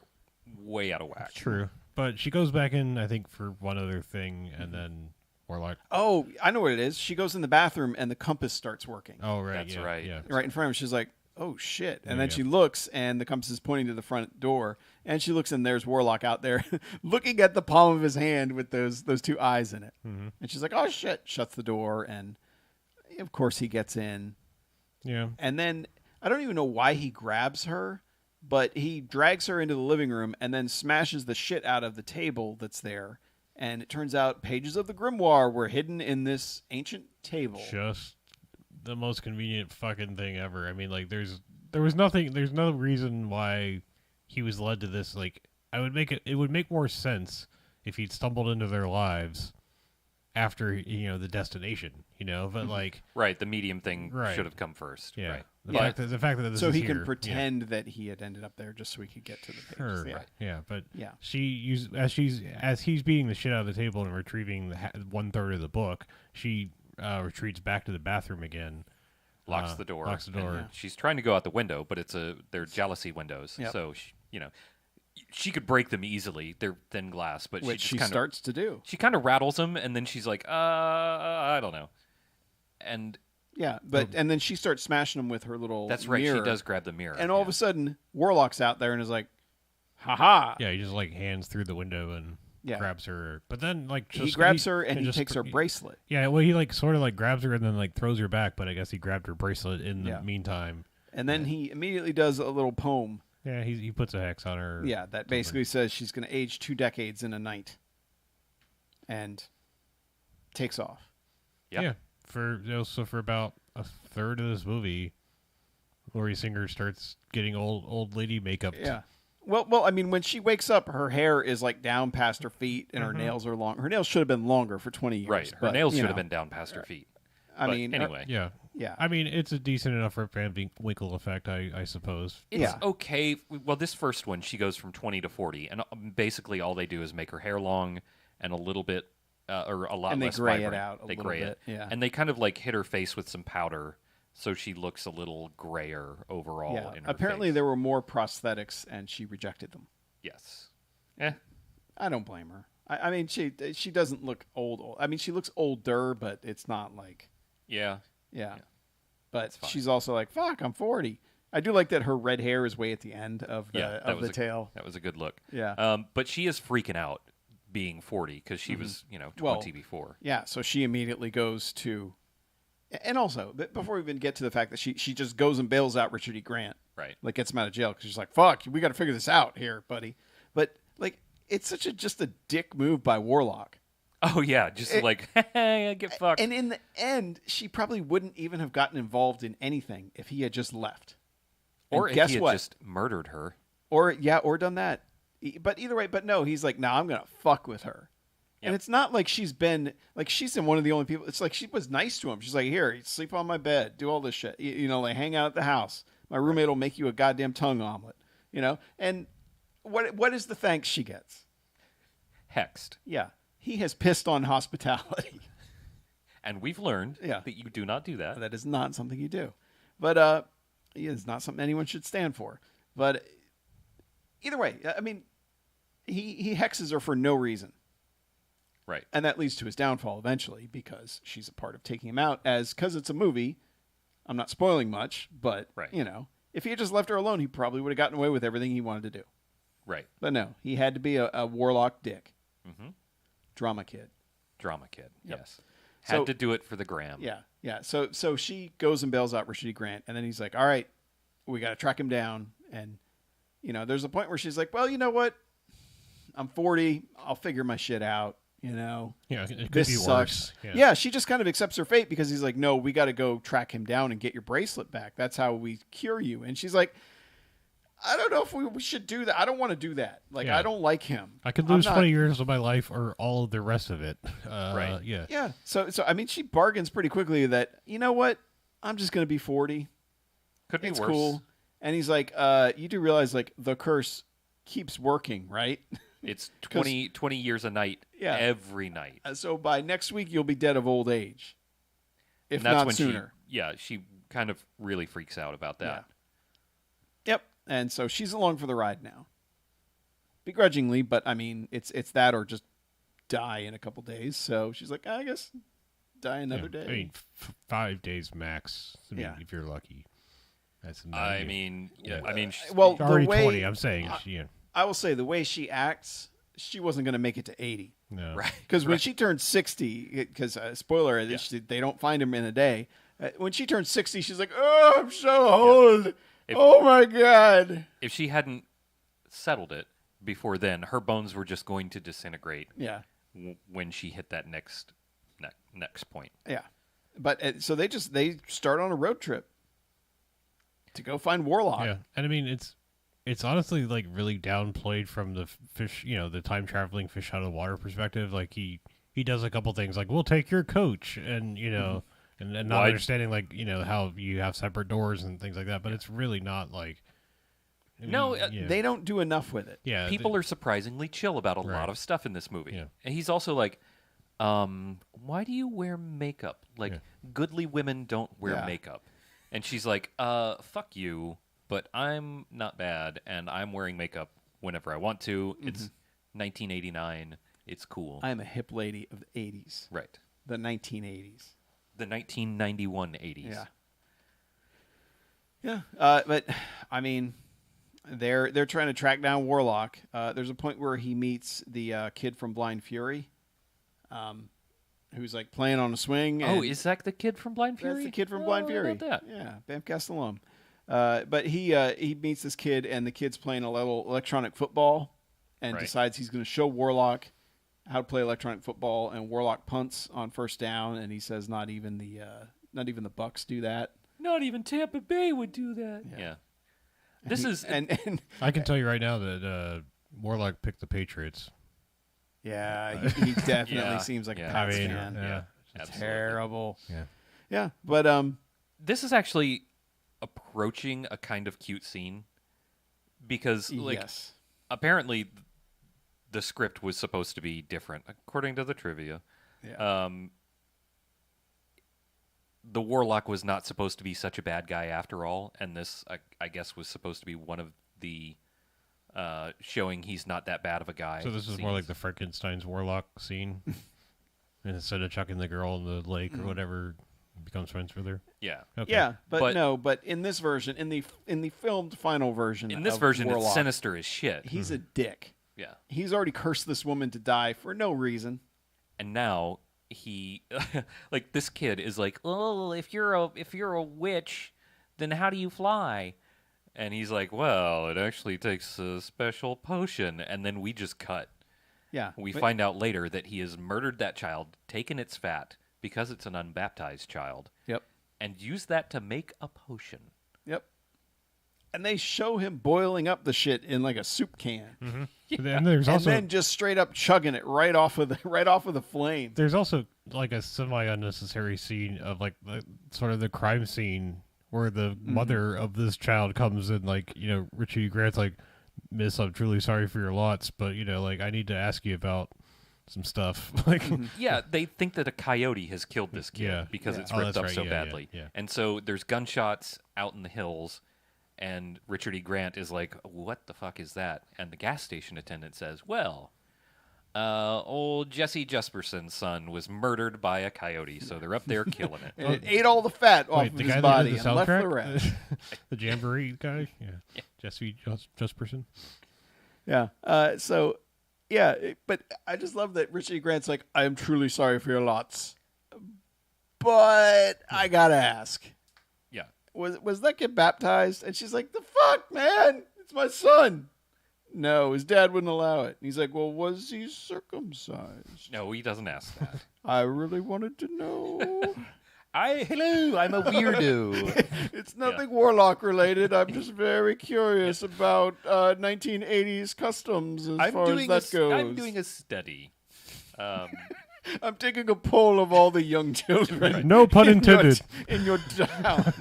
way out of whack. True, but she goes back in, I think, for one other thing, and then Warlock. Oh, I know what it is. She goes in the bathroom and the compass starts working. Oh, right, That's yeah, right. Yeah, Right in front of her. She's like, oh shit. And then Yeah. she looks and the compass is pointing to the front door. And she looks and there's Warlock out there looking at the palm of his hand with those two eyes in it. Mm-hmm. And she's like, oh shit. Shuts the door. And of course he gets in. yeah. And then I don't even know why he grabs her, but he drags her into the living room and then smashes the shit out of the table that's there. And it turns out pages of the grimoire were hidden in this ancient table. Just the most convenient fucking thing ever. I mean, like, there's no reason why he was led to this. Like, it would make more sense if he'd stumbled into their lives after, the destination, but like, Right, the medium thing Right. should have come first. yeah. Right. The fact that this So is he here, can pretend that he had ended up there just so he could get to the pages. Sure. Yeah. Yeah, but Yeah. as he's beating the shit out of the table and retrieving the 1/3 of the book, she retreats back to the bathroom again. Locks the door. Locks the door. and She's trying to go out the window, but they're jealousy windows. Yep. So she could break them easily. They're thin glass, but Which she she just starts to do. She kind of rattles them, and then she's like, I don't know. And Yeah, and then she starts smashing them with her little that's right. mirror. She does grab the mirror. And all of a sudden, Warlock's out there and is like, ha-ha. Yeah, he just like hands through the window and Yeah. grabs her. But then like He grabs her and he just takes her bracelet. Yeah, well, he like sort of like grabs her and then like throws her back. But I guess he grabbed her bracelet in the Yeah. meantime. And then he immediately does a little poem. Yeah, he puts a hex on her. Yeah, that basically says she's going to age 2 decades in a night. And takes off. Yep. Yeah. So for about a third of this movie, Laurie Singer starts getting old lady makeup. Yeah. Well, I mean, when she wakes up, her hair is like down past her feet, and her nails are long. Her nails should have been longer for 20 years. right. Her but, nails you should have know, been down past her feet. I But mean, anyway, Yeah. yeah. I mean, it's a decent enough Rip Van Winkle effect, I suppose. it's yeah. okay. Well, this first one, she goes from 20 to 40, and basically all they do is make her hair long and a little bit or a lot And they less gray it vibrant. out a They little gray bit, it, yeah. and they kind of like hit her face with some powder, so she looks a little grayer overall. Yeah. In her Apparently, face. there were more prosthetics, and she rejected them. Yes. I don't blame her. I mean, she doesn't look old. I mean, she looks older, but it's not like Yeah. yeah. But fine. she's also like, "Fuck, I'm 40." I do like that her red hair is way at the end of the tail. That was a good look. Yeah. But she is freaking out being 40 because she was 20 Well, before. Yeah, so she immediately goes to, and also before we even get to the fact that she just goes and bails out Richard E. Grant, Right. like gets him out of jail because she's like, "Fuck, we got to figure this out here, buddy." But like, it's such just a dick move by Warlock. Oh yeah, just like get fucked. And in the end, she probably wouldn't even have gotten involved in anything if he had just left. Or And if guess he had what? just murdered her. Or done that. But either way, but no, he's like, "No, I'm gonna fuck with her." Yep. And it's not like she's been like she's been one of the only people. It's like she was nice to him. She's like, "Here, sleep on my bed, do all this shit. Like hang out at the house. My roommate will make you a goddamn tongue omelet." And what is the thanks she gets? Hexed. Yeah, he has pissed on hospitality. And we've learned Yeah. that you do not do that. That is not something you do. But it's not something anyone should stand for. But either way, I mean, he hexes her for no reason. Right. And that leads to his downfall eventually because she's a part of taking him out. Because it's a movie, I'm not spoiling much, but, Right. If he had just left her alone, he probably would have gotten away with everything he wanted to do. Right. But no, he had to be a Warlock dick. Mm-hmm. Drama kid. Drama kid. Yep. Yes. Had So- to do it for the gram. Yeah. So she goes and bails out Richard E. Grant, and then he's like, "All right, we got to track him down." And there's a point where she's like, "Well, you know what? I'm 40. I'll figure my shit out. Yeah, it could This be sucks." worse. Yeah, she just kind of accepts her fate because he's like, "No, we got to go track him down and get your bracelet back. That's how we cure you." And she's like, "I don't know if we should do that. I don't want to do that. Like, Yeah. I don't like him. I could I'm lose not- 20 years of my life or all of the rest of it. Right. Yeah. Yeah. So I mean, she bargains pretty quickly that you know what? I'm just gonna be 40. Could be It's worse. cool. And he's like, you do realize like the curse keeps working, right? It's 20 years a night. Yeah. Every night. So by next week you'll be dead of old age, if And that's not when sooner. she kind of really freaks out about that. Yep. And so she's along for the ride now, begrudgingly, but I mean, it's that or just die in a couple days. So she's like, I guess die another day. I mean, 5 days max. I mean, Yeah. if you're lucky. That's I mean, well, already the way 20. I'm saying. I will say the way she acts, she wasn't going to make it to 80. No. right. Because when she turned 60, because spoiler, they don't find him in a day. When she turned 60, she's like, "Oh, I'm so old. Oh my god." If she hadn't settled it before then, her bones were just going to disintegrate Yeah, when she hit that next point. yeah. But so they start on a road trip to go find Warlock. Yeah. And I mean, it's honestly like really downplayed from the fish, the time traveling fish out of the water perspective. Like he does a couple things like, "We'll take your coach," and and not Why- understanding like how you have separate doors and things like that. But it's really not like. No, They don't do enough with it. Yeah. People are surprisingly chill about a Right. lot of stuff in this movie. Yeah. And he's also like, why do you wear makeup? Like, Yeah. goodly women don't wear Yeah. makeup. And she's like, fuck you, but I'm not bad, and I'm wearing makeup whenever I want to. It's 1989. It's cool. I am a hip lady of the 80s, Right. the 1980s. The 1991 80s. Yeah. Yeah, but I mean, they're trying to track down Warlock. There's a point where he meets the kid from Blind Fury, who's like playing on a swing. Oh, and is that the kid from Blind Fury? that's the kid from Oh, Blind how Fury. about that? Yeah, BMFcast alum. But he meets this kid, and the kid's playing a little electronic football, and Right. decides he's going to show Warlock how to play electronic football. And Warlock punts on first down, and he says, "Not even the Bucks do that." Not even Tampa Bay would do that. Yeah. Yeah. This is and I can tell you right now that Warlock picked the Patriots. yeah, he definitely Yeah, seems like yeah. a Pats I mean, fan. yeah. absolutely. Terrible. Yeah. Yeah, but This is actually approaching a kind of cute scene because, like, yes, apparently the script was supposed to be different, according to the trivia. Yeah. The Warlock was not supposed to be such a bad guy after all, and this, I guess, was supposed to be one of the showing he's not that bad of a guy. So this is more like the Frankenstein's Warlock scene, and instead of chucking the girl in the lake or whatever, becomes friends with her. Yeah. Okay. Yeah, but in this version, in the filmed final version, In this of version, Warlock, it's sinister as shit. he's a dick. Yeah. He's already cursed this woman to die for no reason. And now he, like, this kid is like, oh, if you're a witch, then how do you fly? And he's like, well, it actually takes a special potion. And then we just cut. Yeah, We find out later that he has murdered that child, taken its fat because it's an unbaptized child, Yep. and used that to make a potion. Yep. And they show him boiling up the shit in like a soup can, And there's and also then just straight up chugging it right off of the flame. there's also like a semi unnecessary scene of like sort of the crime scene where the mother of this child comes in, like, Richie Grant's like, Miss, I'm truly sorry for your lots, but like I need to ask you about some stuff. Like, Yeah, they think that a coyote has killed this kid Yeah. because Yeah. it's Oh, ripped that's up right. so Yeah, badly. yeah. And so there's gunshots out in the hills, and Richard E. Grant is like, what the fuck is that? And the gas station attendant says, well, old Jesse Jesperson's son was murdered by a coyote, so they're up there killing it. And it ate all the fat off wait, of the his guy body that did the and left the soundtrack, rest. the Jamboree guy, yeah, Jesse Jesperson. Yeah. But I just love that Richie Grant's like, I am truly sorry for your lots, but I gotta ask, Yeah. was that kid baptized? And she's like, the fuck, man, it's my son. No, his dad wouldn't allow it. And he's like, well, was he circumcised? No, he doesn't ask that. I really wanted to know. Hello, I'm a weirdo. It's nothing Warlock related. I'm just very curious about 1980s customs as far as that goes. I'm doing a study. I'm taking a poll of all the young children. No pun intended. In your town.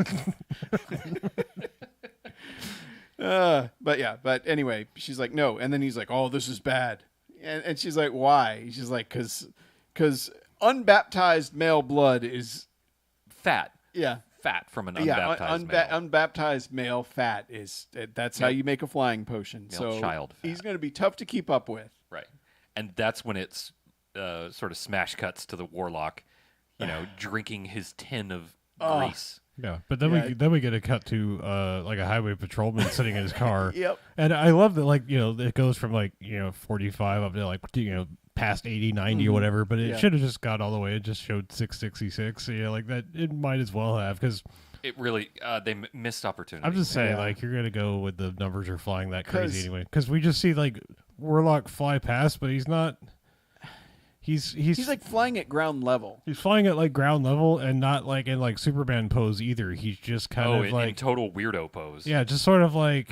But anyway, she's like, no. And then he's like, oh, this is bad. And she's like, why? She's like, because unbaptized male blood is... Fat. Yeah. Fat from an unbaptized male. Unbaptized male fat is... That's how you make a flying potion. Male So child fat. he's going to be tough to keep up with. Right. And that's when it's sort of smash cuts to the Warlock, drinking his tin of grease. Yeah, but then we get a cut to like a highway patrolman sitting in his car. Yep. And I love that, like, it goes from like 45 up to like past 80, 90 or whatever, but it should have just got all the way. It just showed 666. Like that, it might as well have, because It really, they missed opportunity. I'm just saying, like, you're gonna go with the numbers are flying that crazy anyway, because we just see like Warlock fly past, but he's not. He's like flying at ground level. He's flying at like ground level and not like in like Superman pose either. He's just kind of like in total weirdo pose. Yeah, just sort of like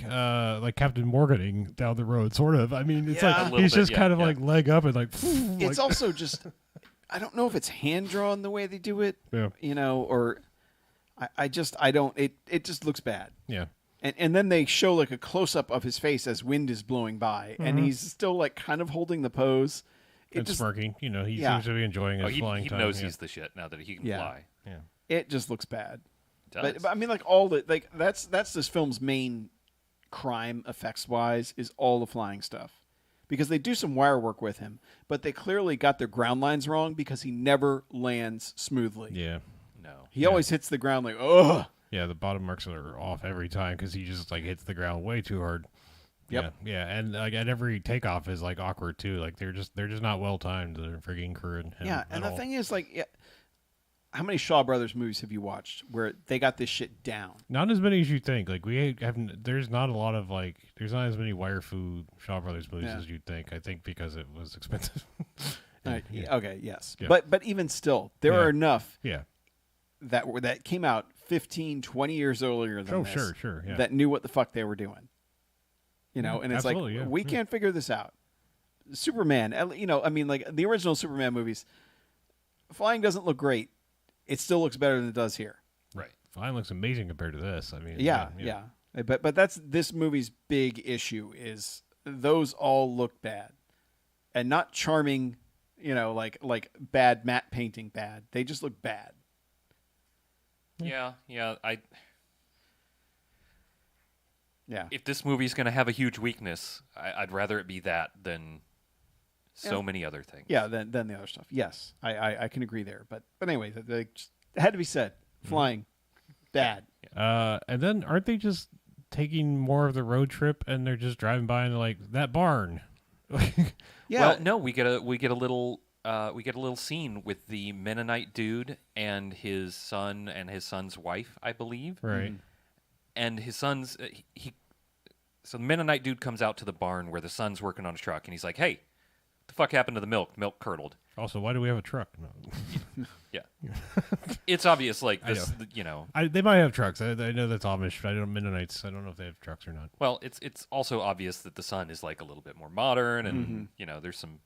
Captain Morganing down the road, sort of. I mean, it's Yeah. like he's just kind of like leg up and like. It's also just, I don't know if it's hand drawn the way they do it, or I don't. It just looks bad. Yeah. And then they show like a close up of his face as wind is blowing by, and he's still like kind of holding the pose. And smirking, he seems to be enjoying his flying he time. knows he's the shit now that he can fly. Yeah. It just looks bad. It does. But I mean, like all the that's this film's main crime effects wise is all the flying stuff, because they do some wire work with him, but they clearly got their ground lines wrong because he never lands smoothly. Yeah. No. He always hits the ground like, ugh. Yeah, the bottom marks are off every time because he just like hits the ground way too hard. Yep. Yeah, and like at every takeoff is like awkward too. Like they're just not well timed. The frigging crew and him. Yeah, and the thing is, like, how many Shaw Brothers movies have you watched where they got this shit down? Not as many as you think. Like we haven't. There's not a lot of like. There's not as many wire food Shaw Brothers movies as you'd think. I think because it was expensive. Okay, yes, Yeah. but even still, there are enough. Yeah. That came out 15, 20 years earlier than this. Sure. Yeah. That knew what the fuck they were doing. And it's like, we can't figure this out. Superman, I mean, like the original Superman movies, flying doesn't look great. It still looks better than it does here. Right. Flying looks amazing compared to this. I mean, Yeah. But that's this movie's big issue is those all look bad. and not charming, like bad matte painting bad. They just look bad. Yeah. Yeah. If this movie's going to have a huge weakness, I'd rather it be that than so many other things. Yeah, than the other stuff. Yes, I can agree there. But anyway, it had to be said. Flying, bad. And then aren't they just taking more of the road trip and they're just driving by and they're like, that barn? Yeah. Well, no, we get a little scene with the Mennonite dude and his son and his son's wife, I believe. Right. And his son's so the Mennonite dude comes out to the barn where the son's working on his truck, and he's like, "Hey, what the fuck happened to the milk? Milk curdled." Also, why do we have a truck? No. Yeah, it's obvious. Like I this, know. They might have trucks. I know that's Amish. I don't Mennonites. I don't know if they have trucks or not. Well, it's also obvious that the son is like a little bit more modern, and there's some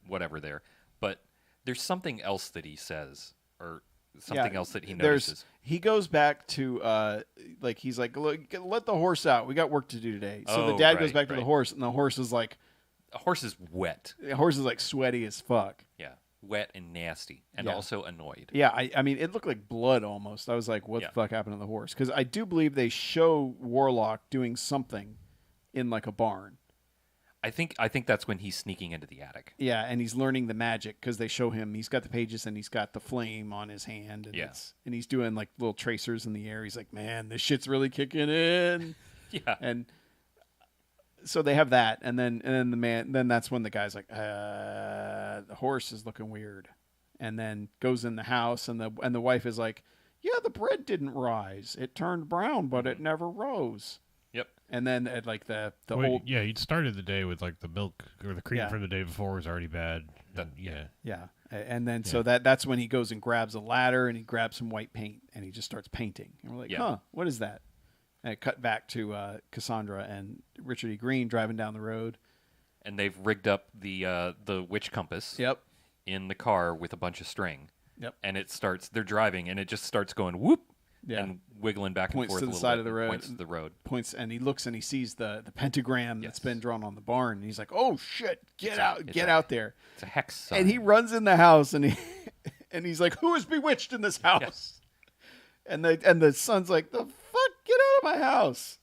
whatever there. But there's something else that he says, or something else that he notices. He goes back to he's like, "Look, let the horse out. We got work to do today." So the Oh, dad goes right, back to the right. horse, and the horse is like sweaty as fuck. Yeah, wet and nasty, and Yeah. also annoyed. Yeah, I mean, it looked like blood almost. I was like, what the fuck happened to the horse? Because I do believe they show Warlock doing something in like a barn. I think that's when he's sneaking into the attic. Yeah, and he's learning the magic because they show him. He's got the pages and he's got the flame on his hand. And and he's doing like little tracers in the air. He's like, man, this shit's really kicking in. Yeah. And so they have that, and then that's when the guy's like, the horse is looking weird, and then goes in the house, and the wife is like, yeah, the bread didn't rise. It turned brown, but it never rose. Yep. And then at like the Wait, old yeah, he'd started the day with like the milk or the cream from the day before was already bad. yeah, and then so that's when he goes and grabs a ladder and he grabs some white paint and he just starts painting, and we're like, huh, what is that? And it cut back to Cassandra and Richard E. Green driving down the road. And they've rigged up the witch compass. Yep. In the car with a bunch of string. Yep. And they're driving, and it just starts going whoop. Yeah. And wiggling back Points and forth to a the little side bit, of the road. Points to the road. Points, and he looks and he sees the pentagram that's been drawn on the barn. And he's like, "Oh shit, get out there!" It's a hex sign. And he runs in the house and he's like, "Who is bewitched in this house?" And the son's like, "The fuck, get out of my house!"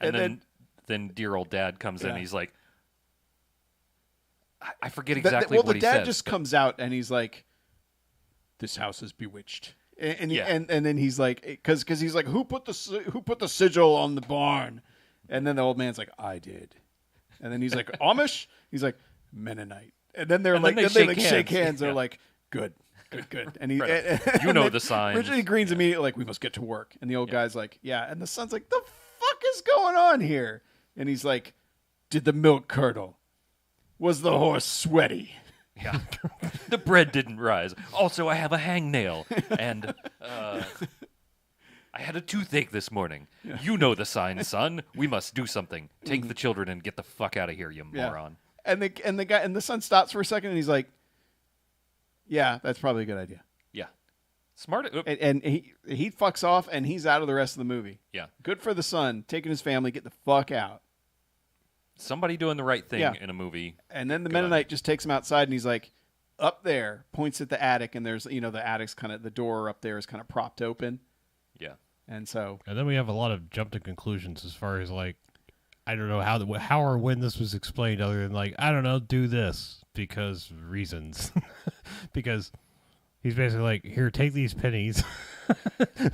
And then dear old dad comes in. And he's like, I forget exactly what he says. Well, the dad just comes out and he's like, "This house is bewitched." And then he's like, because he's like, who put the sigil on the barn? And then the old man's like, I did. And then he's like, Amish? He's like, Mennonite. And then they're like, they shake hands. They're like, good. And he, you know the signs. Richard E. Green's immediately like, we must get to work. And the old guy's like, yeah. And the son's like, the fuck is going on here? And he's like, did the milk curdle? Was the horse sweaty? Yeah. The bread didn't rise. Also, I have a hangnail. And I had a toothache this morning. Yeah. You know the sign, son. We must do something. Take the children and get the fuck out of here, you moron. And the son stops for a second and he's like, yeah, that's probably a good idea. Yeah. Smart. And he fucks off and he's out of the rest of the movie. Yeah. Good for the son, taking his family, get the fuck out. Somebody doing the right thing in a movie. And then the Mennonite just takes him outside and he's like, up there, points at the attic, and there's, the attic's kind of, the door up there is kind of propped open. Yeah. And so. And then we have a lot of jump to conclusions as far as like, I don't know how or when this was explained other than like, I don't know, do this because reasons. Because he's basically like, here, take these pennies.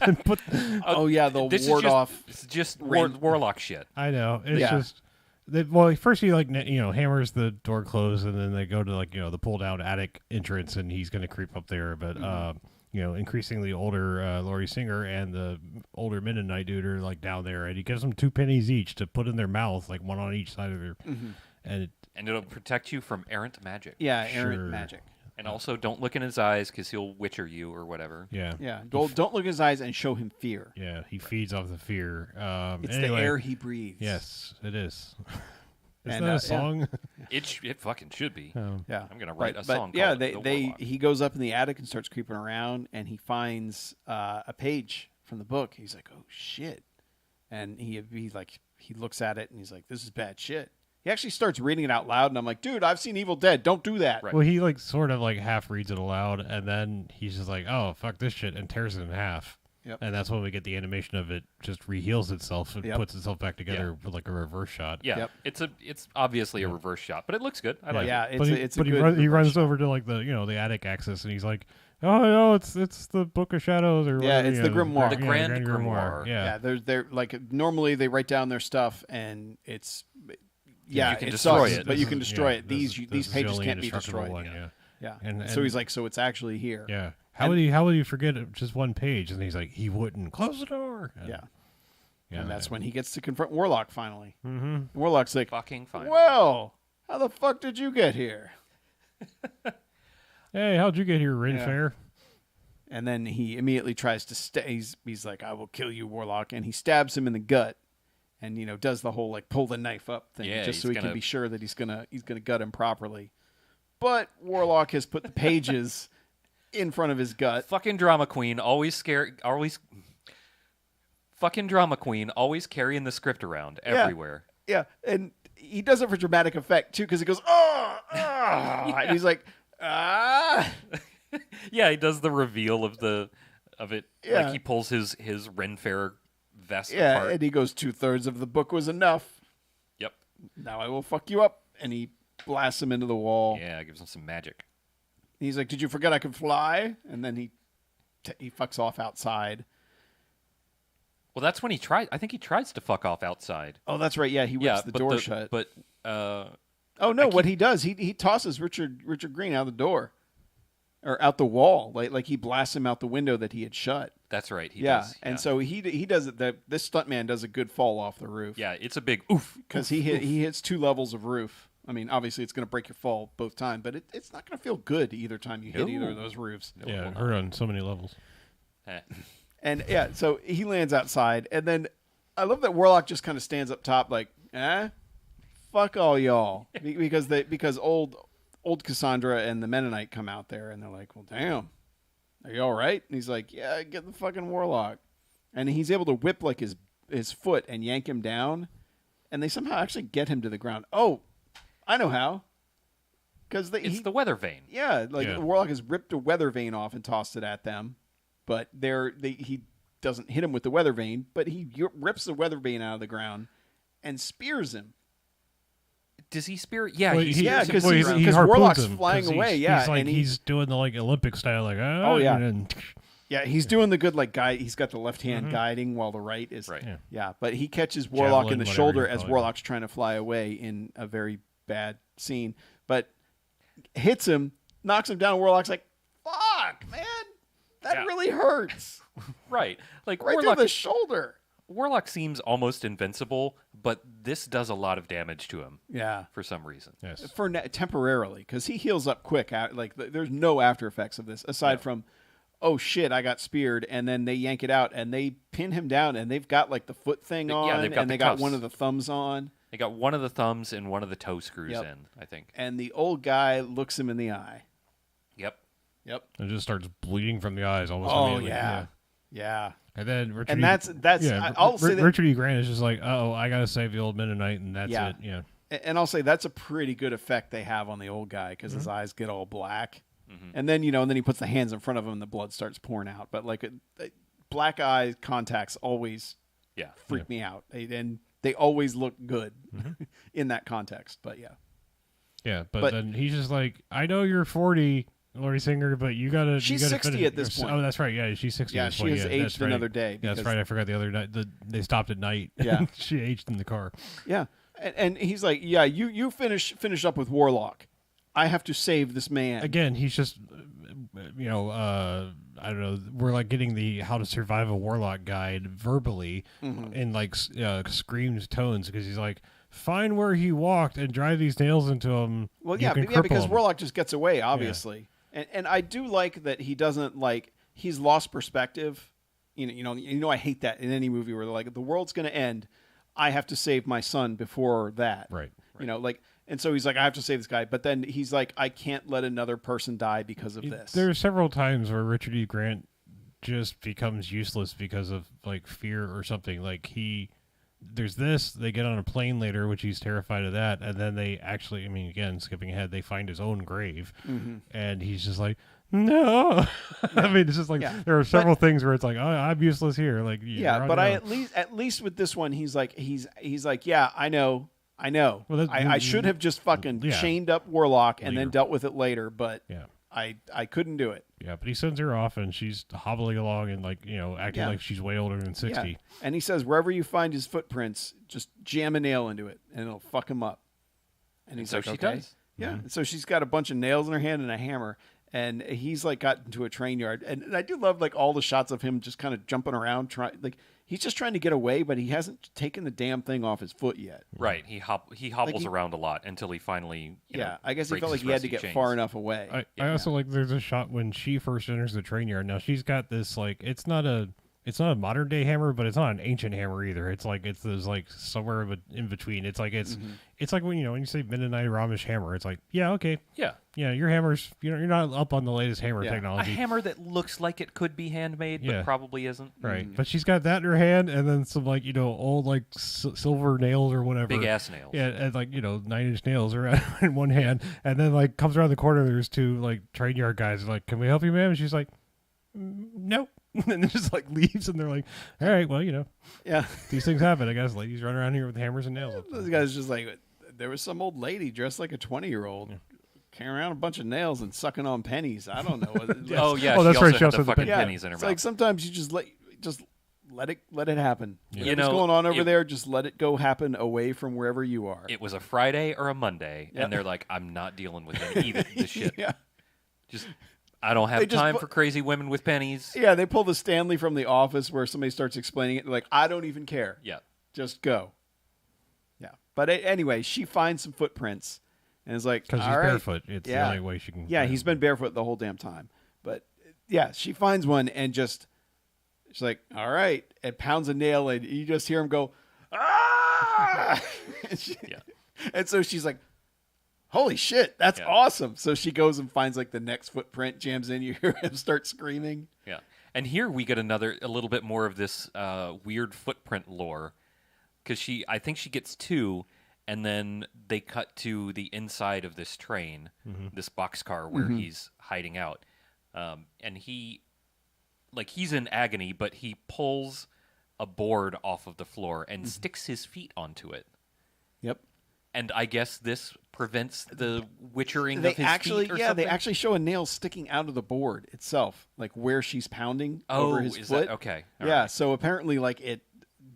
And put. They'll ward off. It's just Warlock shit. I know. It's just. First he hammers the door closed, and then they go to the pull down attic entrance, and he's going to creep up there. But increasingly older Laurie Singer and the older Mennonite dude are like down there, and he gives them 2 pennies each to put in their mouth, like one on each side of their, and it'll protect you from errant magic. Yeah, errant magic. And also, don't look in his eyes because he'll witcher you or whatever. Yeah. Yeah. Don't look in his eyes and show him fear. Yeah, he feeds off the fear. It's the air he breathes. Yes, it is. Isn't that a song? It fucking should be. Yeah. I'm gonna write a song. Yeah, called he goes up in the attic and starts creeping around, and he finds a page from the book. He's like, oh shit, and he looks at it and he's like, this is bad shit. He actually starts reading it out loud, and I'm like, dude, I've seen Evil Dead. Don't do that. Right. Well, he like sort of like half reads it aloud, and then he's just like, "Oh, fuck this shit," and tears it in half. Yep. And that's when we get the animation of it just reheals itself and Yep. puts itself back together with like a reverse shot. Yeah, Yep. it's obviously a reverse shot, but it looks good. I like Yeah, it. it's a he good he reverse runs shot. over to like the the attic access, and he's like, "Oh no, it's the Book of Shadows or Yeah, whatever, it's the Grimoire. The Grand Grimoire. Yeah, they're like normally they write down their stuff, and it's You can it destroy sucks, it. but you can destroy it. This These is the pages only can't be indestructible destroyed. one, Yeah. And So he's like, so it's actually here. yeah. How would he forget just one page? And he's like, he wouldn't close the door. Yeah. Yeah, And that's when he gets to confront Warlock finally. Mm-hmm. Warlock's like, Fucking fine. well, how the fuck did you get here? Hey, how'd you get here, Rin Yeah. Fair? And then he immediately tries to he's like, I will kill you, Warlock. And he stabs him in the gut and, does the whole like pull the knife up thing Yeah, just so he's he can gonna- be sure that he's gonna gut him properly. But Warlock has put the pages in front of his gut. Fucking drama queen, fucking drama queen, always carrying the script around everywhere. Yeah, and he does it for dramatic effect too, because he goes, oh, and he's like, ah. Yeah, he does the reveal of it. Yeah. Like he pulls his Ren Fair vest Yeah, apart. and he goes, 2/3 of the book was enough. Yep. Now I will fuck you up. And he blasts him into the wall. Yeah, gives him some magic. He's like, did you forget I could fly? And then he fucks off outside. Well, that's when I think he tries to fuck off outside. Oh, that's right. Yeah, he rips the but door shut. But Oh no! What he does, he tosses Richard Green out the door, or out the wall, like he blasts him out the window that he had shut. that's right. He Yeah, does. and so he does it. This stuntman does a good fall off the roof. Yeah, it's a big oof. because he hits 2 levels of roof. I mean, obviously it's going to break your fall both times, but it's not going to feel good either time you hit either of those roofs. Yeah, it hurt on so many levels. Eh. And yeah, so he lands outside, and then I love that Warlock just kind of stands up top, like, fuck all y'all, because old Cassandra and the Mennonite come out there, and they're like, well, damn, are you all right? And he's like, yeah, get the fucking Warlock, and he's able to whip like his foot and yank him down, and they somehow actually get him to the ground. Oh, I know how, because It's the weather vane. yeah, Warlock has ripped a weather vane off and tossed it at them, but he doesn't hit him with the weather vane, but he rips the weather vane out of the ground and spears him. Does he spear? Yeah, Well, he yeah, spears because him he around. harpoons Warlock's him, flying 'cause away. he's, Yeah, he's like and he's doing the like Olympic style, like Oh, yeah. and then, Yeah, he's doing the good like guide. He's got the left hand guiding while the right is Right. Yeah. But he catches Warlock Javelin, in the whatever shoulder you as call it. Warlock's trying to fly away in a very bad scene, but hits him, knocks him down. Warlock's like, "Fuck, man, that Yeah. really hurts Right, like right Warlock. through the shoulder." Warlock seems almost invincible, but this does a lot of damage to him Yeah, for some reason. yes, for temporarily, because he heals up quick. Like there's no after effects of this aside from, oh shit, I got speared, and then they yank it out and they pin him down, and they've got like the foot thing on, Yeah, they've got and the they got cuffs. one of the thumbs on, They got one of the thumbs and one of the toe screws Yep. in, I think. and the old guy looks him in the eye. Yep. Yep. it just starts bleeding from the eyes almost. Oh immediately. yeah. And then Richard, And that's yeah, I'll say that, Richard E. Grant is just like, oh, I gotta save the old Mennonite, and that's Yeah. it. Yeah, and I'll say that's a pretty good effect they have on the old guy because his eyes get all black, and then and then he puts the hands in front of him and the blood starts pouring out. But like black eye contacts always Yeah. freak me out, and they always look good in that context. But yeah. yeah. But But- then he's just like, I know you're 40, Lori Singer, but you gotta. She's you gotta 60 finish- at this point. Oh, that's right. Yeah, she's 60. Yeah, at this she point. has Yeah, aged that's right. another day Yeah, that's because- right. I forgot the other night. They stopped at night. Yeah. she aged in the car. Yeah, and he's like, yeah, you finish up with Warlock. I have to save this man. Again, he's just, I don't know. We're like getting the how to survive a warlock guide verbally in like screamed tones because he's like, find where he walked and drive these nails into him. Well, You yeah, can because cripple him." Warlock just gets away, obviously, and I do like that he doesn't he's lost perspective. You know, I hate that in any movie where they're like, the world's going to end. I have to save my son before that. Right. You know, and so he's like, I have to save this guy, but then he's like, I can't let another person die because of this. There are several times where Richard E. Grant just becomes useless because of like fear or something. Like he there's this. They get on a plane later, which he's terrified of that, and then they actually, I mean, again, skipping ahead, they find his own grave, and he's just like, no. I mean, it's just like there are several things where it's like, oh, I'm useless here. Like, yeah, but at least with this one, he's like, yeah, I know. Well, I should have just fucking chained up Warlock and then dealt with it later, but I couldn't do it. Yeah, but he sends her off, and she's hobbling along and, like, acting like she's way older than 60. Yeah. And he says, wherever you find his footprints, just jam a nail into it, and it'll fuck him up. And he's like, so she okay. does. Yeah. And so she's got a bunch of nails in her hand and a hammer, and he's, like, got into a train yard. And I do love, like, all the shots of him just kind of jumping around, he's just trying to get away, but he hasn't taken the damn thing off his foot yet. Right. He hobbles around a lot until he finally. I guess he felt like he had to get far enough away. I also like there's a shot when she first enters the train yard. Now she's got this, like, it's not a modern day hammer, but it's not an ancient hammer either. It's like there's like somewhere in between. It's like it's like when when you say Mennonite Amish hammer, it's like okay, your hammer's you're not up on the latest hammer a technology. hammer that looks like it could be handmade, but probably isn't. Right, but she's got that in her hand, and then some like old like silver nails or whatever, big ass nails. Yeah, and like 9-inch nails are in one hand, and then like comes around the corner. There's two like train yard guys like, "Can we help you, ma'am?" And she's like, "Nope." And then just like leaves, and they're like, all right, well, these things happen. I guess ladies run around here with hammers and nails. Those guys just like, there was some old lady dressed like a 20-year-old carrying around a bunch of nails and sucking on pennies. I don't know. Oh yeah, that's she right. also She had also the fucking had pennies in her it's mouth. like sometimes you just let it happen. Yeah. What's going on over there? Just let it go happen away from wherever you are. It was a Friday or a Monday, and they're like, I'm not dealing with any of this shit. Just. I don't have time for crazy women with pennies. Yeah, they pull the Stanley from The Office where somebody starts explaining it. They're like, I don't even care. Yeah. Just go. Yeah. But anyway, she finds some footprints and is like, because he's barefoot. It's the only way she can. Yeah, he's been barefoot the whole damn time. But yeah, she finds one and she's like, all right, and pounds a nail, and you just hear him go, ah! And so she's like, holy shit, that's awesome. So she goes and finds like the next footprint, jams in, you hear him start screaming. Yeah. And here we get a little bit more of this weird footprint lore. Because I think she gets two, and then they cut to the inside of this train, this boxcar where he's hiding out. And he's in agony, but he pulls a board off of the floor and sticks his feet onto it. Yep. And I guess this prevents the witchering of his feet or something? They actually show a nail sticking out of the board itself, like where she's pounding over his foot. Okay. All right. So apparently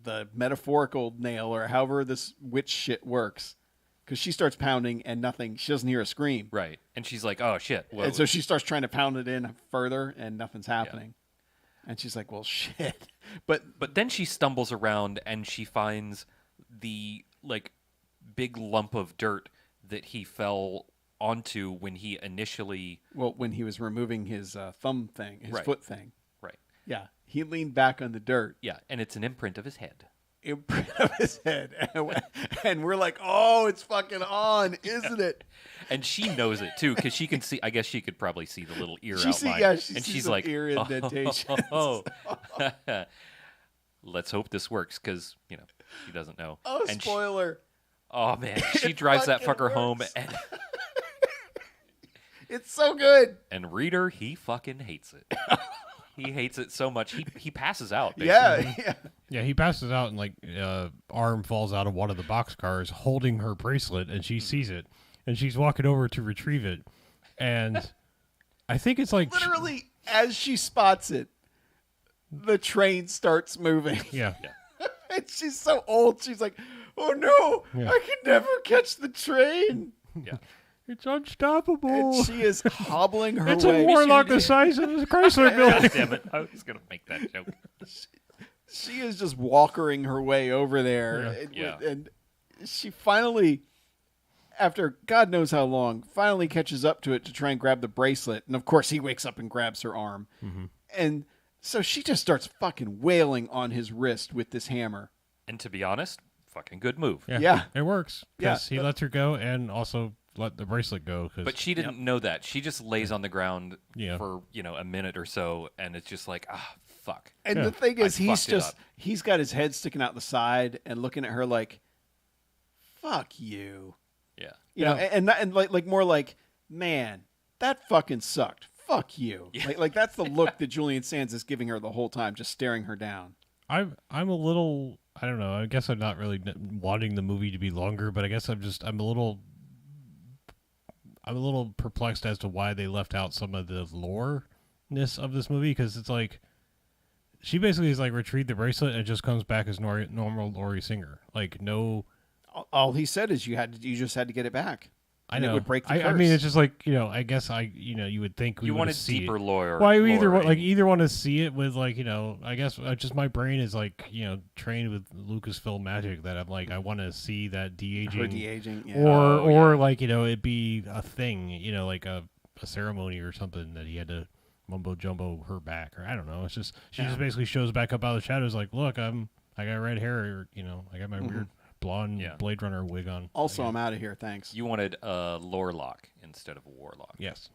the metaphorical nail or however this witch shit works, because she starts pounding and nothing, she doesn't hear a scream. Right. And she's like, oh, shit. And so she starts trying to pound it in further and nothing's happening. Yeah. And she's like, well, shit. But then she stumbles around and she finds the, big lump of dirt that he fell onto when he initially... Well, when he was removing his thumb thing, his foot thing. Right. Yeah. He leaned back on the dirt. Yeah, and it's an imprint of his head. Imprint of his head. And we're like, oh, it's fucking on, isn't it? And she knows it, too, because she can see... I guess she could probably see the little ear outline. Yeah, she and sees she's some like, ear indentations. Let's hope this works, because, she doesn't know. Oh, and spoiler. Oh, man. She drives that fucker home. And it's so good. And reader, he fucking hates it. He hates it so much. He passes out, basically. Yeah, he passes out and, arm falls out of one of the boxcars holding her bracelet, and she sees it. And she's walking over to retrieve it. And I think it's like... Literally, as she spots it, the train starts moving. Yeah. And she's so old. She's like... Oh no! Yeah. I can never catch the train. Yeah, it's unstoppable. And she is hobbling her it's way. It's a Warlock the size of the Chrysler building. God damn it! I was gonna make that joke. She is just walking her way over there, and she finally, after God knows how long, finally catches up to it to try and grab the bracelet. And of course, he wakes up and grabs her arm, and so she just starts fucking wailing on his wrist with this hammer. And to be honest, fucking good move. Yeah. It works. Because he lets her go and also let the bracelet go. But she didn't know that. She just lays on the ground for, a minute or so, and it's just like, fuck. And Yeah. the thing is, fucked it up. he's got his head sticking out the side and looking at her like, fuck you. Yeah. You know, and like more like, man, that fucking sucked. Fuck you. Yeah. Like that's the look that Julian Sands is giving her the whole time, just staring her down. I'm a little, I don't know. I guess I'm not really wanting the movie to be longer, but I guess I'm a little perplexed as to why they left out some of the lore-ness of this movie, because it's like she basically is like retrieved the bracelet and it just comes back as normal Laurie Singer. Like no. All he said is you just had to get it back. I And know. it would break the I mean, curse. it's just like, I guess you would think we You would wanted see deeper it. lore. Well, I lore either want to see it with like, I guess just my brain is like, trained with Lucasfilm magic that I'm like, I want to see that de-aging, Her de-aging, yeah. or like, it be a thing, like a ceremony or something that he had to mumbo jumbo her back, or I don't know. It's just she just basically shows back up out of the shadows, like, look, I got red hair, or, I got my weird blonde Blade Runner wig on. Also, I'm out of here. Thanks. You wanted a Lorelock instead of a Warlock. Yes.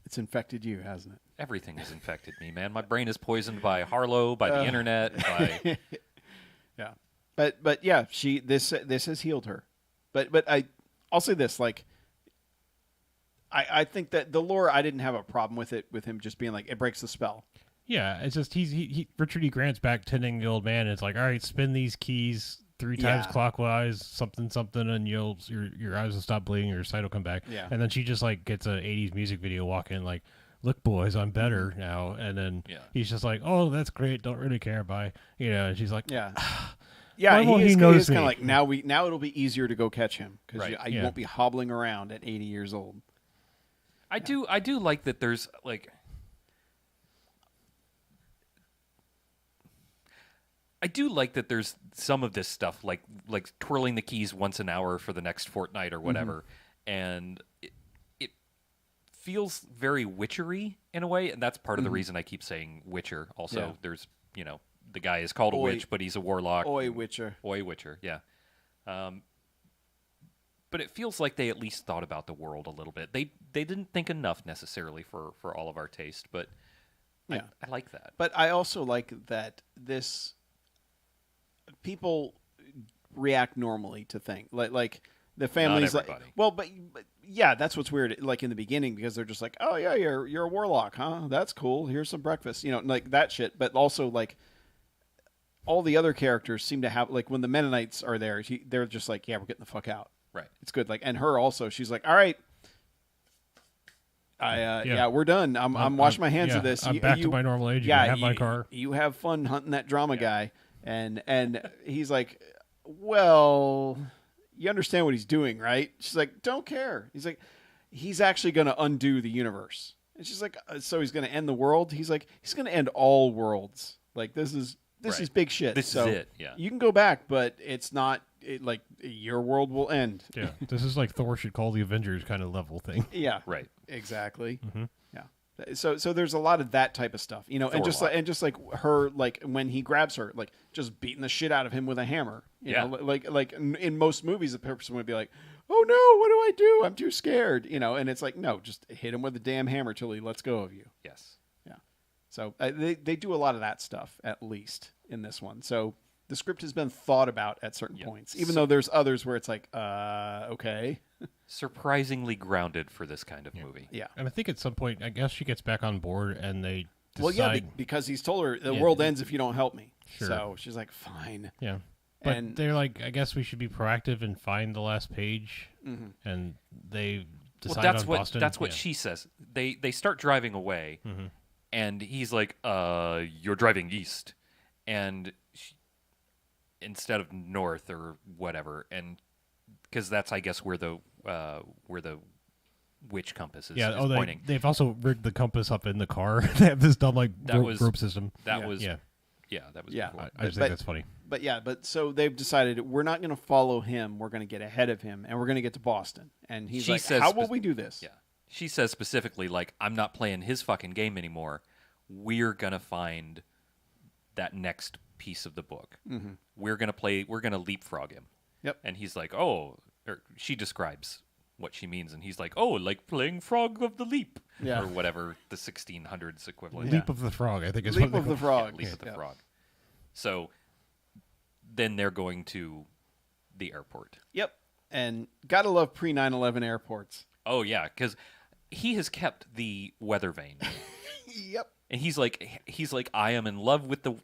It's infected you, hasn't it? Everything has infected me, man. My brain is poisoned by Harlow, by the internet, by Yeah. But yeah, this has healed her. But I'll say this, like, I think that the lore, I didn't have a problem with it, with him just being like, it breaks the spell. Yeah, it's just Richard E. Grant's back tending the old man. And it's like, all right, spin these keys 3 times Yeah. clockwise, something, and your eyes will stop bleeding, your sight will come back. Yeah. And then she just like gets a 80s music video walking like, look, boys, I'm better now. And then he's just like, oh, that's great. Don't really care. Bye. And she's like, Yeah. Yeah, why won't he he is notice kind of me? like, now it'll be easier to go catch him because Right. you won't be hobbling around at 80 years old. I do like that there's like I do like that there's some of this stuff like twirling the keys once an hour for the next fortnight or whatever, and it feels very witchery in a way, and that's part of the reason I keep saying Witcher. Also, there's the guy is called a witch, but he's a warlock. Oi, Witcher. Oi, Witcher, yeah. But it feels like they at least thought about the world a little bit. They didn't think enough necessarily for all of our taste, but Yeah. I like that. But I also like that people react normally to things like the family's like, everybody. well, but yeah, that's what's weird. Like in the beginning, because they're just like, oh yeah, you're a warlock, huh? That's cool. Here's some breakfast, like that shit. But also like all the other characters seem to have, like when the Mennonites are there, they're just like, yeah, we're getting the fuck out. Right. It's good. Like, and her also, she's like, all right. We're done. I'm washing my hands of this. I'm back to my normal age. Yeah, I have my car. You have fun hunting that drama guy, and he's like, well, you understand what he's doing, right? She's like, don't care. He's like, he's actually going to undo the universe. And she's like, so he's going to end the world. He's like, he's going to end all worlds. Like this is big shit. This so is it. Yeah. you can go back, but it's not like your world will end. Yeah, this is like Thor should call the Avengers kind of level thing. Yeah, Right. exactly. Mm-hmm. Yeah. So there's a lot of that type of stuff, and just like her, like when he grabs her, like just beating the shit out of him with a hammer. You know, like in most movies, the person would be like, "Oh no, what do I do? I'm too scared." And it's like, no, just hit him with a damn hammer till he lets go of you. Yes. Yeah. So they do a lot of that stuff, at least in this one. So the script has been thought about at certain points, even though there's others where it's like, okay. Surprisingly grounded for this kind of movie. Yeah. And I think at some point, I guess she gets back on board, and they decide. Well, yeah, because he's told her the world ends if you don't help me. Sure. So she's like, fine. Yeah. But And- they're like, I guess we should be proactive and find the last page. Mm-hmm. And they decide Well, that's on what Boston. that's what she says. They start driving away, and he's like, "You're driving east," and instead of north or whatever, and because that's I guess where the witch compass is, is pointing. They've also rigged the compass up in the car. They have this dumb rope system. That was Yeah. that was Yeah. cool. I just think that's funny. But so they've decided we're not going to follow him. We're going to get ahead of him, and we're going to get to Boston. And he's She like, says how will we do this? Yeah. She says specifically, like, I'm not playing his fucking game anymore. We're going to find that next piece of the book. We're going to leapfrog him. Yep. And he's like, oh, or she describes what she means, and he's like, "Oh, like playing Frog of the Leap," Yeah. or whatever the 1600s equivalent. Leap of the Frog, I think is Leap what of they the Frog. Leap of the Yeah. Frog. So then they're going to the airport. Yep. And gotta love pre 9/11 airports. Oh yeah, because he has kept the weather vane, Yep. and he's like, I am in love with the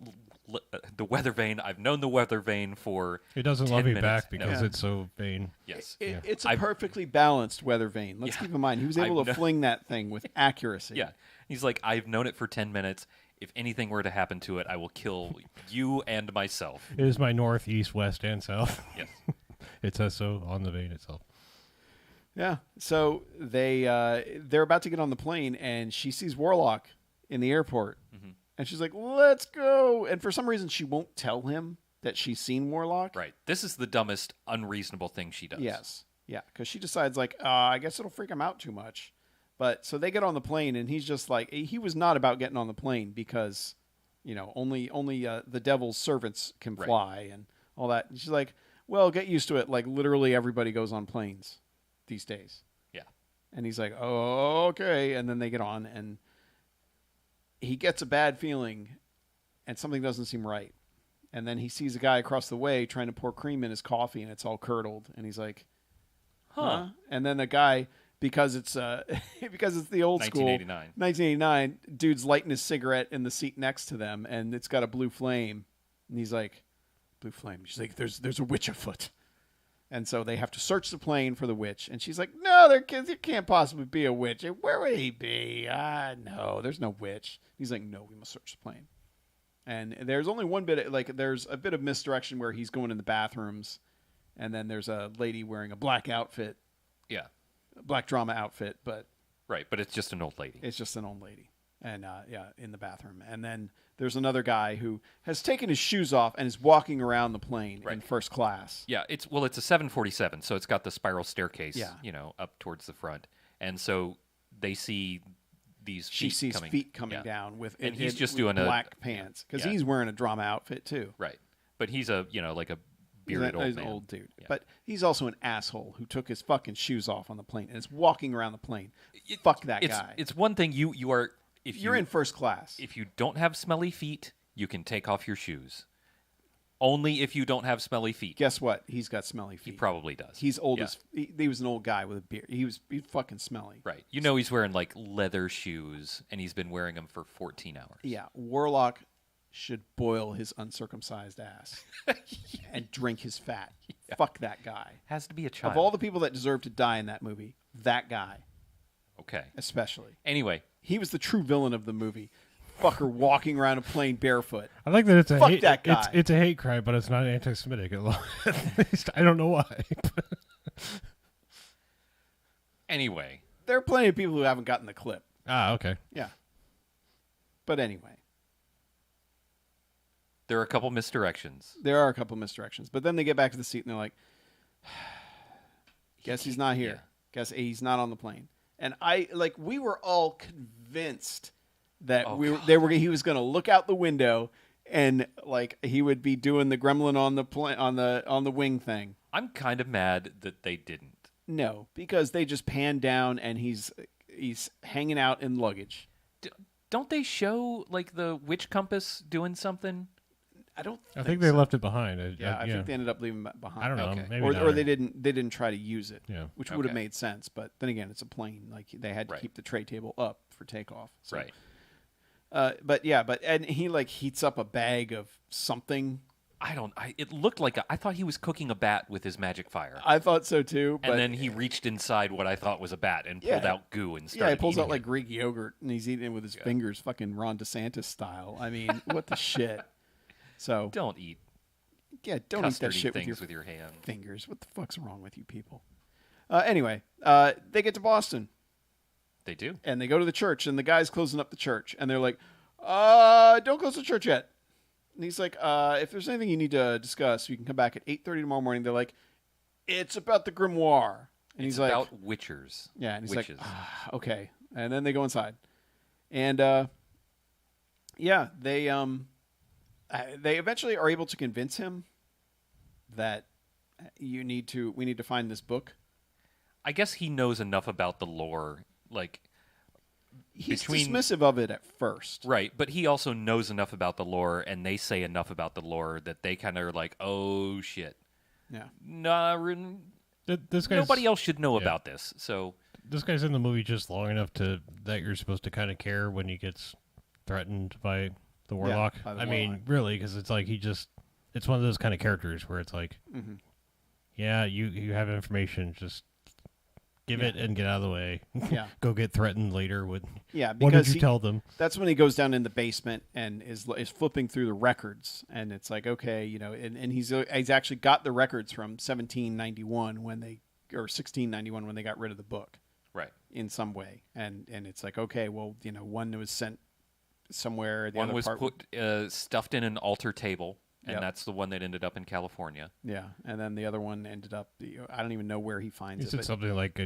weather vane. I've known the weather vane for It doesn't 10 love me minutes. back because No. it's so vain. Yes. It's a I've- perfectly balanced weather vane. Let's Yeah. keep in mind he was able I've to kno- fling that thing with accuracy. Yeah. He's like, I've known it for 10 minutes. If anything were to happen to it, I will kill you and myself. It is my north, east, west, and south. Yes. It says so on the vein itself. Yeah. So they're about to get on the plane, and she sees Warlock in the airport, and she's like, "Let's go!" And for some reason, she won't tell him that she's seen Warlock. Right. This is the dumbest, unreasonable thing she does. Yes. Yeah. Because she decides, like, I guess it'll freak him out too much. But so they get on the plane, and he's just like, he was not about getting on the plane because, only the devil's servants can Right. fly and all that. And she's like, well, get used to it. Like, literally everybody goes on planes these days. Yeah. And he's like, oh, okay. And then they get on, and he gets a bad feeling, and something doesn't seem right. And then he sees a guy across the way trying to pour cream in his coffee, and it's all curdled. And he's like, huh? And then the guy, because it's because it's the old school 1989, dude's lighting his cigarette in the seat next to them, and it's got a blue flame. And he's like, blue flame. She's like, there's a witch afoot. And so they have to search the plane for the witch. And she's like, no, there can't possibly be a witch. Where would he be? No, there's no witch. He's like, no, we must search the plane. And there's only one bit, there's a bit of misdirection where he's going in the bathrooms. And then there's a lady wearing a black outfit. Yeah. A black drama outfit, but Right. But it's just an old lady. it's just an old lady. And, in the bathroom. And then there's another guy who has taken his shoes off and is walking around the plane in Right. first class. Yeah, it's a 747, so it's got the spiral staircase, Yeah. up towards the front, and so they see these. She feet sees coming, feet coming yeah. down with And he's just with doing a- black pants because yeah. he's wearing a drama outfit too. Right, but he's a like a He's bearded old he's man. an old dude, Yeah. but he's also an asshole who took his fucking shoes off on the plane and is walking around the plane. It- Fuck that it's, guy. It's one thing you are if You're in first class. if you don't have smelly feet, you can take off your shoes. Only if you don't have smelly feet. Guess what? He's got smelly He feet. probably does. He's old Yeah. as he was an old guy with a beard. He's fucking smelly. Right. He's wearing like leather shoes, and he's been wearing them for 14 hours. Yeah, Warlock should boil his uncircumcised ass and drink his fat. Fuck that guy. Has to be a child. Of all the people that deserve to die in that movie, that guy Okay. especially. Anyway, He was the true villain of the movie. Fucker walking around a plane barefoot. I like that it's a Fuck hate, that guy. It's a hate crime, but it's not anti-Semitic at least. I don't know why. anyway, There are plenty of people who haven't gotten the clip. Okay. Yeah. But anyway, there are a couple misdirections. there are a couple misdirections. But then they get back to the seat and they're like, guess he's not here. Yeah. Guess he's not on the plane. And we were all convinced that Oh, he was going to look out the window and like he would be doing the gremlin on the on the wing thing. I'm kind of mad that they didn't. No, because they just pan down and he's hanging out in luggage. Don't they show like the witch compass doing something? I don't. I think they so. left it behind. I think they ended up leaving it behind. I don't know. Okay. Maybe or not. they didn't try to use it. Yeah. Which would have Okay. made sense, but then again, it's a plane. Like they had to Right. keep the tray table up for takeoff. So. Right. And he like heats up a bag of something. It looked like I thought he was cooking a bat with his magic fire. I thought so too. But And then he reached inside what I thought was a bat and pulled Yeah. out goo and started yeah, he pulls eating out like it. Greek yogurt and he's eating it with his fingers, fucking Ron DeSantis style. I mean, what the shit? So Don't eat yeah, don't eat that custardy shit with things your with your hand. fingers. What the fuck's wrong with you people? Anyway, they get to Boston. They do. And they go to the church, and the guy's closing up the church, and they're like, don't close the church yet. And he's like, if there's anything you need to discuss, you can come back at 8:30 tomorrow morning. They're like, it's about the grimoire. And It's he's like, about witchers. yeah, and he's witches. like, okay. And then they go inside. And, they eventually are able to convince him that we need to find this book. I guess he knows enough about the lore, like He's between dismissive of it at first. right, but he also knows enough about the lore, and they say enough about the lore that they kind of are like, oh shit, Yeah. nah, This guy's nobody else should know yeah. about this. So This guy's in the movie just long enough that you're supposed to kind of care when he gets threatened by the Warlock. by the I Warlock. mean, really, because it's like it's one of those kind of characters where it's like, Mm-hmm. yeah, you have information, just give it and get out of the way. Yeah. Go get threatened later with. Yeah, What because did you tell them? that's when he goes down in the basement and is flipping through the records, and it's like, okay, and he's actually got the records from 1791 or 1691 when they got rid of the book right, in some way, and it's like, okay, well, one was sent somewhere. The one other was part, put stuffed in an altar table, and Yep. that's the one that ended up in California. yeah, and then the other one ended up. I don't even know where he finds He it. said But something like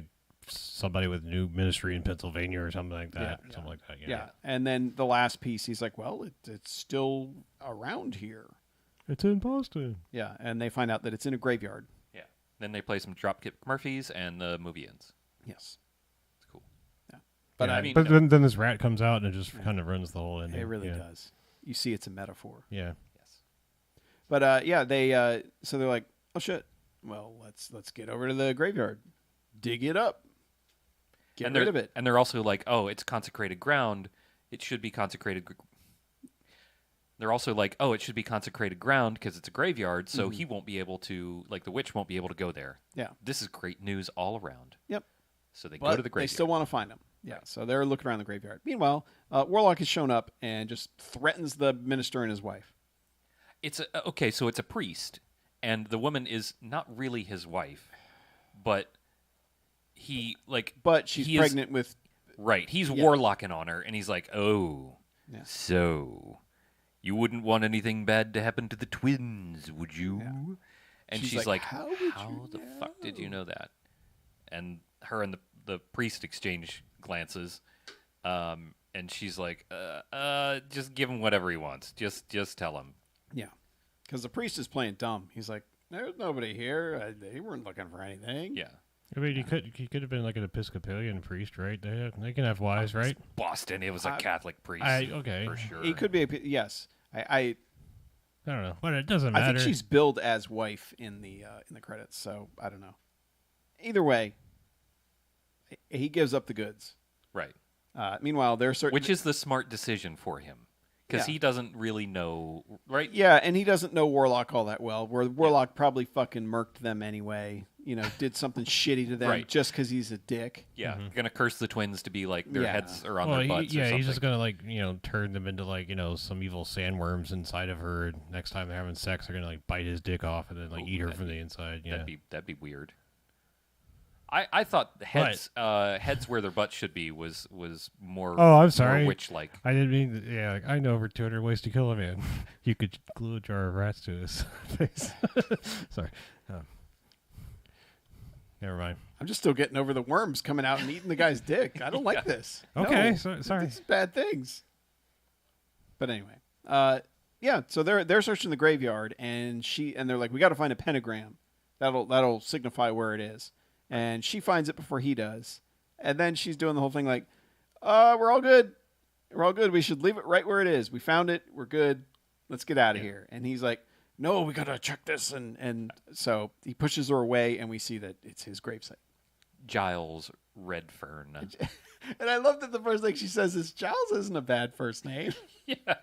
somebody with new ministry in Pennsylvania or something like that. Yeah. Something like that. yeah, and then the last piece, he's like, well, it's still around here. It's in Boston. Yeah, and they find out that it's in a graveyard. Yeah. Then they play some Dropkick Murphys, and the movie ends. Yes. It's cool. But Yeah, I mean, but then this rat comes out and it just kind of ruins the whole ending. it really yeah. does. You see, it's a metaphor. Yeah. Yes. But they so they're like, oh shit. Well, let's get over to the graveyard, dig it up, get rid of it. And they're also like, oh, it's consecrated ground. It should be consecrated. They're also like, oh, it should be consecrated ground because it's a graveyard, so he won't be able to, like, the witch won't be able to go there. Yeah. This is great news all around. Yep. So they But go to the graveyard. they still want to find him. Yeah. So they're looking around the graveyard. Meanwhile, Warlock has shown up and just threatens the minister and his wife. It's okay, so it's a priest, and the woman is not really his wife, but But she's he is- pregnant with. right. He's Yeah. warlocking on her, and he's like, oh, Yeah. so you wouldn't want anything bad to happen to the twins, would you? Yeah. And She's she's like, like, "How would you the fuck did you know that? And her and the priest exchange glances, and she's like, just give him whatever he wants. Just tell him. Yeah. Because the priest is playing dumb. He's like, there's nobody here. They weren't looking for anything. Yeah. I mean, he could have been like an Episcopalian priest, right? They can have wives, right? Boston, it was a Catholic priest. Okay. For sure. He could be yes. I I don't know, but it doesn't I matter. think she's billed as wife in the credits, so I don't know. Either way, he gives up the goods. Right. Meanwhile, they're certain. Which is the smart decision for him. Because Yeah. he doesn't really know, right? Yeah, and he doesn't know Warlock all that well. Where Warlock probably fucking murked them anyway. Did something shitty to them Right. just because he's a dick. Yeah. Gonna curse the twins to be like their Yeah. heads are on well, their butts or yeah, something. he's just gonna turn them into some evil sandworms inside of her. And next time they're having sex, they're gonna bite his dick off and then eat her from the inside. Yeah. That'd be weird. I thought heads where their butts should be was more. Oh, I'm sorry. More witch-like. I didn't mean. Yeah, I know over 200 ways to kill a man. You could glue a jar of rats to his face. Sorry. Never mind. I'm just still getting over the worms coming out and eating the guy's dick. I don't like this. Okay, No, sorry. It's bad things. But anyway, yeah. So they're searching the graveyard, and they're like, we got to find a pentagram. That'll signify where it is. And she finds it before he does, and then she's doing the whole thing like, we're all good. We're all good. We should leave it right where it is. We found it. We're good. Let's get out of here. And he's like, no, we gotta check this. And so he pushes her away, and we see that it's his gravesite. Giles Redfern. And I love that the first thing she says is, Giles isn't a bad first name. Yeah.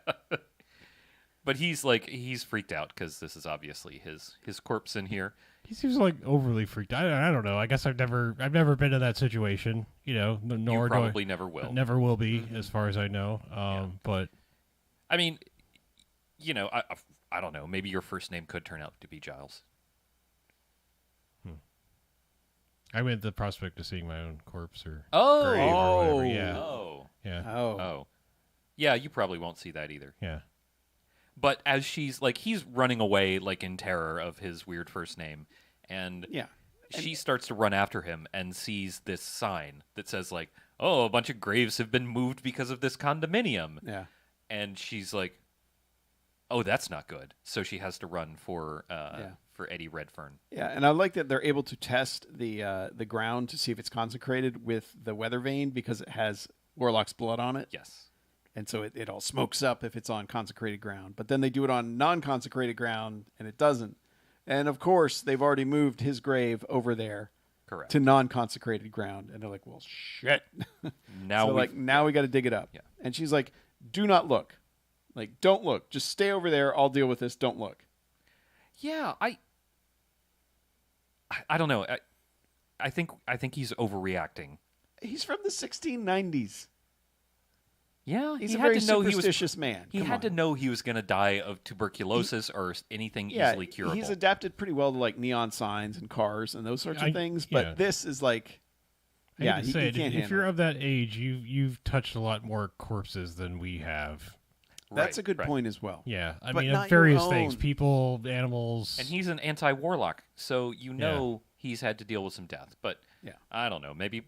But he's freaked out because this is obviously his corpse in here. He seems like overly freaked. I don't know. I guess I've never been in that situation. Nor You probably never will. Never will be, as far as I know. But I mean, I don't know. Maybe your first name could turn out to be Giles. I went the prospect of seeing my own corpse or Oh. grave or whatever. Yeah, Oh. yeah, Oh. Yeah, you probably won't see that either. yeah. But as he's running away in terror of his weird first name, and Yeah. she starts to run after him and sees this sign that says oh, a bunch of graves have been moved because of this condominium. Yeah. And she's like, oh, that's not good. So she has to run for for Eddie Redfern. Yeah, and I like that they're able to test the ground to see if it's consecrated with the weather vane because it has Warlock's blood on it. Yes. And so it all smokes up if it's on consecrated ground. But then they do it on non-consecrated ground, and it doesn't. And, of course, they've already moved his grave over there Correct. to non-consecrated ground. And they're like, well, shit. Now so, now we got to dig it up. Yeah. And she's like, do not look. Like, don't look. Just stay over there. I'll deal with this. Don't look. Yeah, I don't know. I think he's overreacting. He's from the 1690s. Yeah, He's he a had very to know superstitious man. He Come had on. to know he was going to die of tuberculosis or anything easily curable. He's adapted pretty well to like neon signs and cars and those sorts of things. But this is like, I hate to say he it, can't if handle you're it. of that age, you've touched a lot more corpses than we have. That's a good point as well. Yeah, I But mean, not of various your things, own. people, animals. And he's an anti-warlock, so he's had to deal with some death. But Yeah. I don't know. Maybe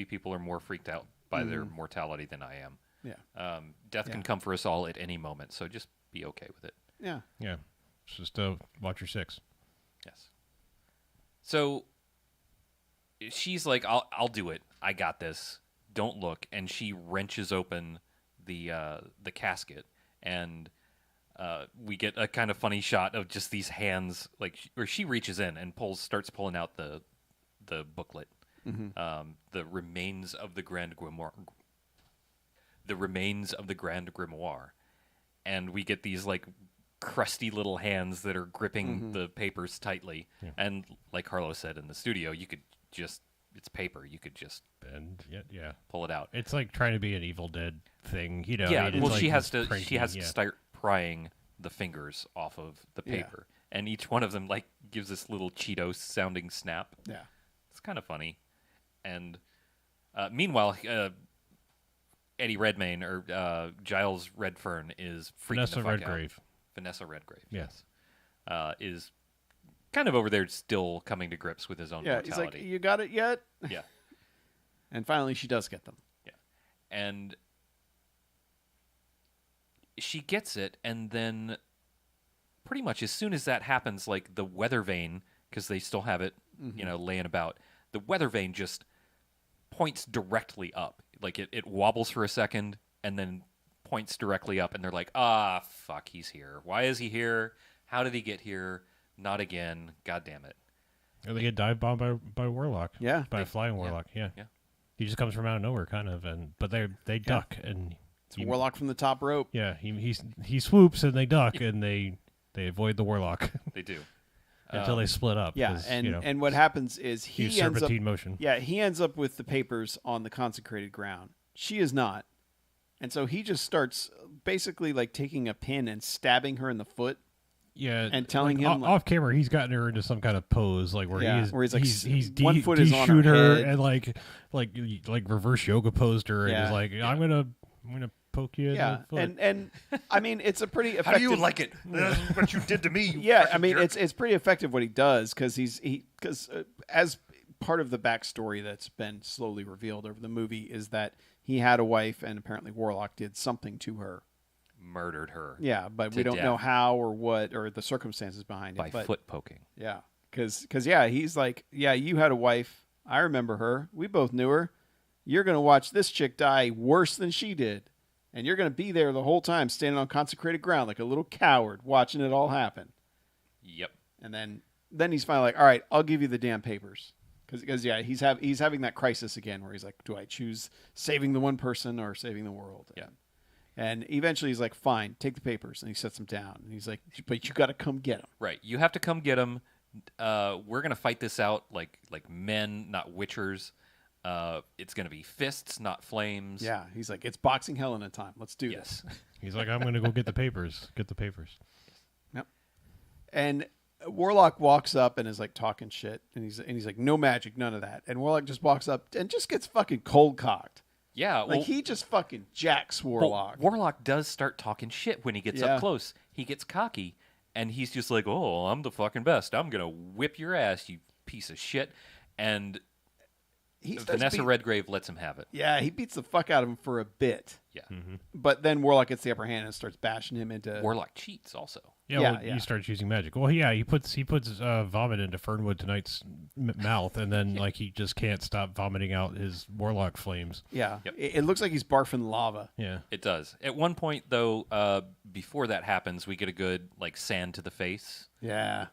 people are more freaked out by their mortality than I am. Yeah. Death can come for us all at any moment, so just be okay with it. Yeah. Yeah, it's just watch your six. Yes. So she's like, "I'll do it. I got this. Don't look." And she wrenches open the casket, and we get a kind of funny shot of just these hands, where she reaches in and starts pulling out the booklet, the remains of the Grand Grimoire. The remains of the Grand Grimoire, and we get these like crusty little hands that are gripping the papers tightly. Yeah. And like Carlos said in the studio, you could just it's paper. You could just And yeah, pull it out. it's like trying to be an Evil Dead thing, you know. Yeah, I mean, it's well, like she has this to pranky, start prying the fingers off of the Yeah. paper, and each one of them like gives this little Cheetos sounding snap. Yeah. It's kind of funny. And meanwhile, Eddie Redmayne or Giles Redfern is freaking Vanessa the fuck Redgrave. out. Vanessa Redgrave. Yes. Is kind of over there still coming to grips with his own Yeah. He's like, mortality. you got it yet? Yeah. And finally, she does get them. Yeah. And she gets it, and then pretty much as soon as that happens, like the weather vane, because they still have it, laying about, the weather vane just points directly up. Like it wobbles for a second and then points directly up, and they're like, ah, fuck, he's here. Why is he here? How did he get here? Not again. God damn it. Or they get dive bombed by Warlock. Yeah. By a flying Warlock. Yeah. Yeah. He just comes from out of nowhere, kind of, but they duck and It's Warlock from the top rope. yeah, he swoops and they duck and they avoid the Warlock They do. until they split up. Yeah. 'cause, And what happens is huge he ends up. serpentine motion. Yeah, he ends up with the papers on the consecrated ground. She is not. And so he just starts basically like taking a pin and stabbing her in the foot. Yeah, And telling like, him, like- off camera, he's gotten her into some kind of pose, like where Yeah, he's where he's, like, he's one foot is on her de-shoot her head. and like reverse yoga posed her and Yeah. is like, I'm gonna poke you Yeah. in the foot. And I mean, it's a pretty effective. How do you like it? That's what you did to me. You Yeah, I fucking mean, jerk. it's pretty effective what he does because as part of the backstory that's been slowly revealed over the movie is that he had a wife and apparently Warlock did something to her. Murdered her. Yeah, but we To don't know death. how or what or the circumstances behind By it. But foot poking. yeah, because he's like, yeah, you had a wife. I remember her. We both knew her. You're gonna watch this chick die worse than she did, and you're gonna be there the whole time, standing on consecrated ground like a little coward, watching it all happen. Yep. And then he's finally like, all right, I'll give you the damn papers. Because yeah, he's having that crisis again where he's like, do I choose saving the one person or saving the world? Yeah. And eventually he's like, fine, take the papers. And he sets them down. And he's like, but you got to come get them. Right. You have to come get him. We're gonna fight this out like men, not witchers. It's gonna be fists, not flames. Yeah. He's like, it's boxing hell in a time. Let's do Yes. this. He's like, I'm gonna go get the papers. Get the papers. Yep. And Warlock walks up and is like talking shit. And he's like, no magic, none of that. And Warlock just walks up and just gets fucking cold cocked. Yeah. Like Well, he just fucking jacks but Warlock. Warlock does start talking shit when he gets Yeah. up close. He gets cocky, and he's just like, "Oh, I'm the fucking best. I'm gonna whip your ass, you piece of shit." And Vanessa Redgrave lets him have it. Yeah, he beats the fuck out of him for a bit. Yeah. But then Warlock gets the upper hand and starts bashing him into... Warlock cheats also. Yeah, well, he starts using magic. Well, yeah, he puts vomit into Fernwood Tonight's mouth, and then like he just can't stop vomiting out his Warlock flames. Yeah, Yep. it looks like he's barfing lava. Yeah, It does. At one point, though, before that happens, we get a good like sand to the face. Yeah,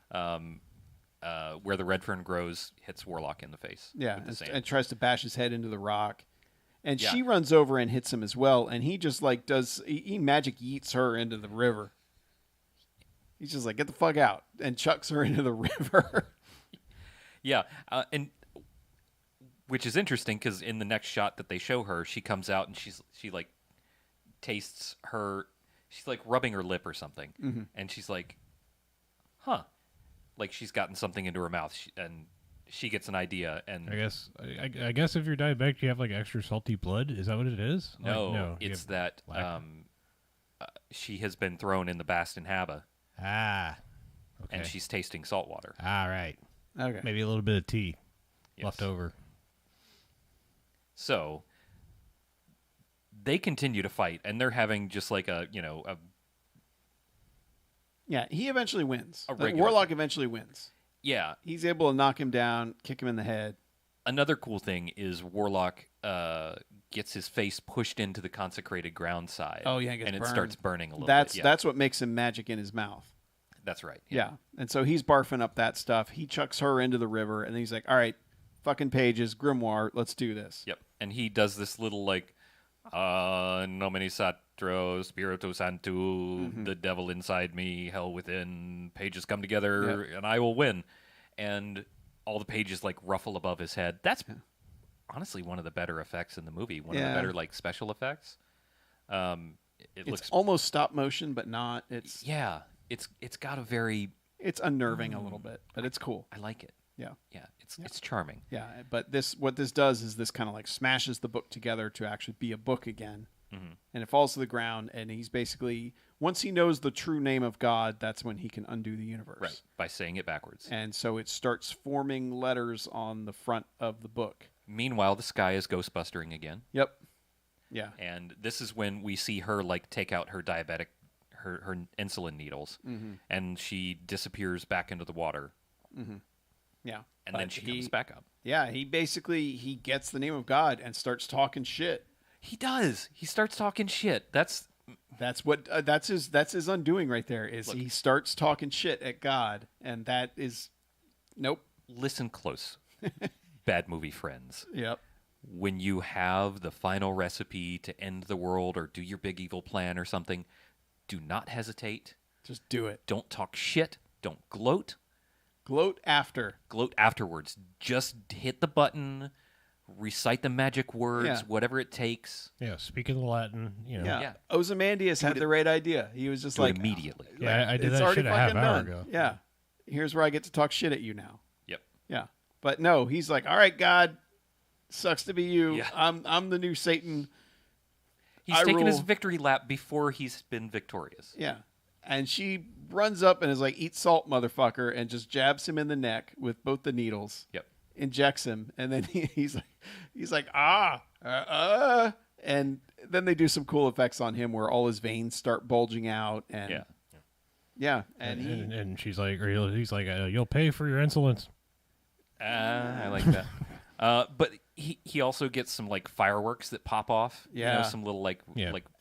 Where the red fern grows hits Warlock in the face. yeah, with the sand. and tries to bash his head into the rock. And Yeah. she runs over and hits him as well, and he just like he magic yeets her into the river. He's just like, get the fuck out, and chucks her into the river. Yeah, and which is interesting because in the next shot that they show her, she comes out and she like tastes her. She's like rubbing her lip or something, and she's like, "Huh," like she's gotten something into her mouth, and she gets an idea. And I guess if you're diabetic, you have like extra salty blood. Is that what it is? no, it's that she has been thrown in the Bastin Haba, okay. and she's tasting salt water. All right. Okay. Maybe a little bit of tea Yes. left over. So they continue to fight, and they're having just like a Yeah, he eventually wins. A regular Warlock eventually wins. yeah. He's able to knock him down, kick him in the head. Another cool thing is Warlock gets his face pushed into the consecrated ground side. Oh, yeah, it gets and it burned. starts burning a little That's bit. Yeah, that's what makes him magic in his mouth. that's right. Yeah. And so he's barfing up that stuff. He chucks her into the river, and then he's like, all right, fucking pages, grimoire, let's do this. Yep. And he does this little like nomine satro spiritu sanctu, the devil inside me, hell within, pages come together and I will win. And all the pages like ruffle above his head. That's honestly one of the better effects in the movie. One of the better like special effects. It looks almost stop motion, but not. It's got a very it's unnerving a little bit, but it's cool. I like it. Yeah. Yeah, it's charming. Yeah, but what this does is this kind of like smashes the book together to actually be a book again. And it falls to the ground, and he's basically, once he knows the true name of God, that's when he can undo the universe. Right, by saying it backwards. And so it starts forming letters on the front of the book. Meanwhile, the sky is ghostbustering again. Yep. Yeah. And this is when we see her like take out her diabetic her insulin needles, and she disappears back into the water. Yeah. And then she comes back up. Yeah, he gets the name of God and starts talking shit. He does. He starts talking shit. That's his undoing right there. He starts talking shit at God, and that is nope. Listen close, bad movie friends. Yep. When you have the final recipe to end the world or do your big evil plan or something, do not hesitate. Just do it. Don't talk shit. Don't gloat. Gloat after. Gloat afterwards. Just hit the button. Recite the magic words, whatever it takes. Yeah, speaking the Latin, Yeah. Ozymandias had the right idea. He was just Do like it immediately. Yeah, I did it's that already shit a half fucking hour done. ago. Yeah. Here's where I get to talk shit at you now. Yep. Yeah. But no, he's like, all right, God, sucks to be you. Yeah. I'm the new Satan. He's taken his victory lap before he's been victorious. Yeah. And she runs up and is like, eat salt, motherfucker, and just jabs him in the neck with both the needles. Yep. Injects him, and then he's like, and then they do some cool effects on him where all his veins start bulging out, and and she's like, or he's like, you'll pay for your insolence. I like that. But he also gets some like fireworks that pop off. Yeah. Some little like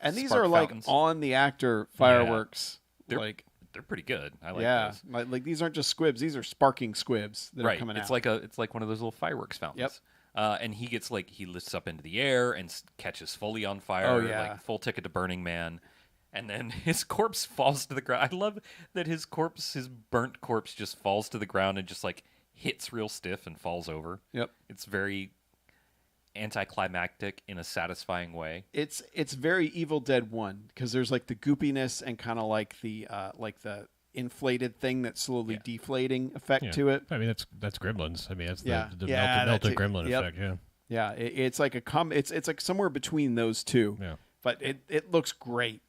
and these spark are like fountains. on the actor fireworks. They're pretty good. I like those. like these aren't just squibs; these are sparking squibs that are coming out. It's like one of those little fireworks fountains. Yep. And he gets he lifts up into the air and catches fully on fire. Oh, yeah. Like full ticket to Burning Man. And then his corpse falls to the ground. I love that his burnt corpse just falls to the ground and just like hits real stiff and falls over. Yep. It's very anticlimactic in a satisfying way. It's very Evil Dead 1 because there's like the goopiness and kind of like the inflated thing that's slowly deflating effect to it. I mean that's Gremlins. I mean that's the Yeah, melted gremlin yep. effect. Yeah. Yeah, it's like it's like somewhere between those two. Yeah. But it looks great.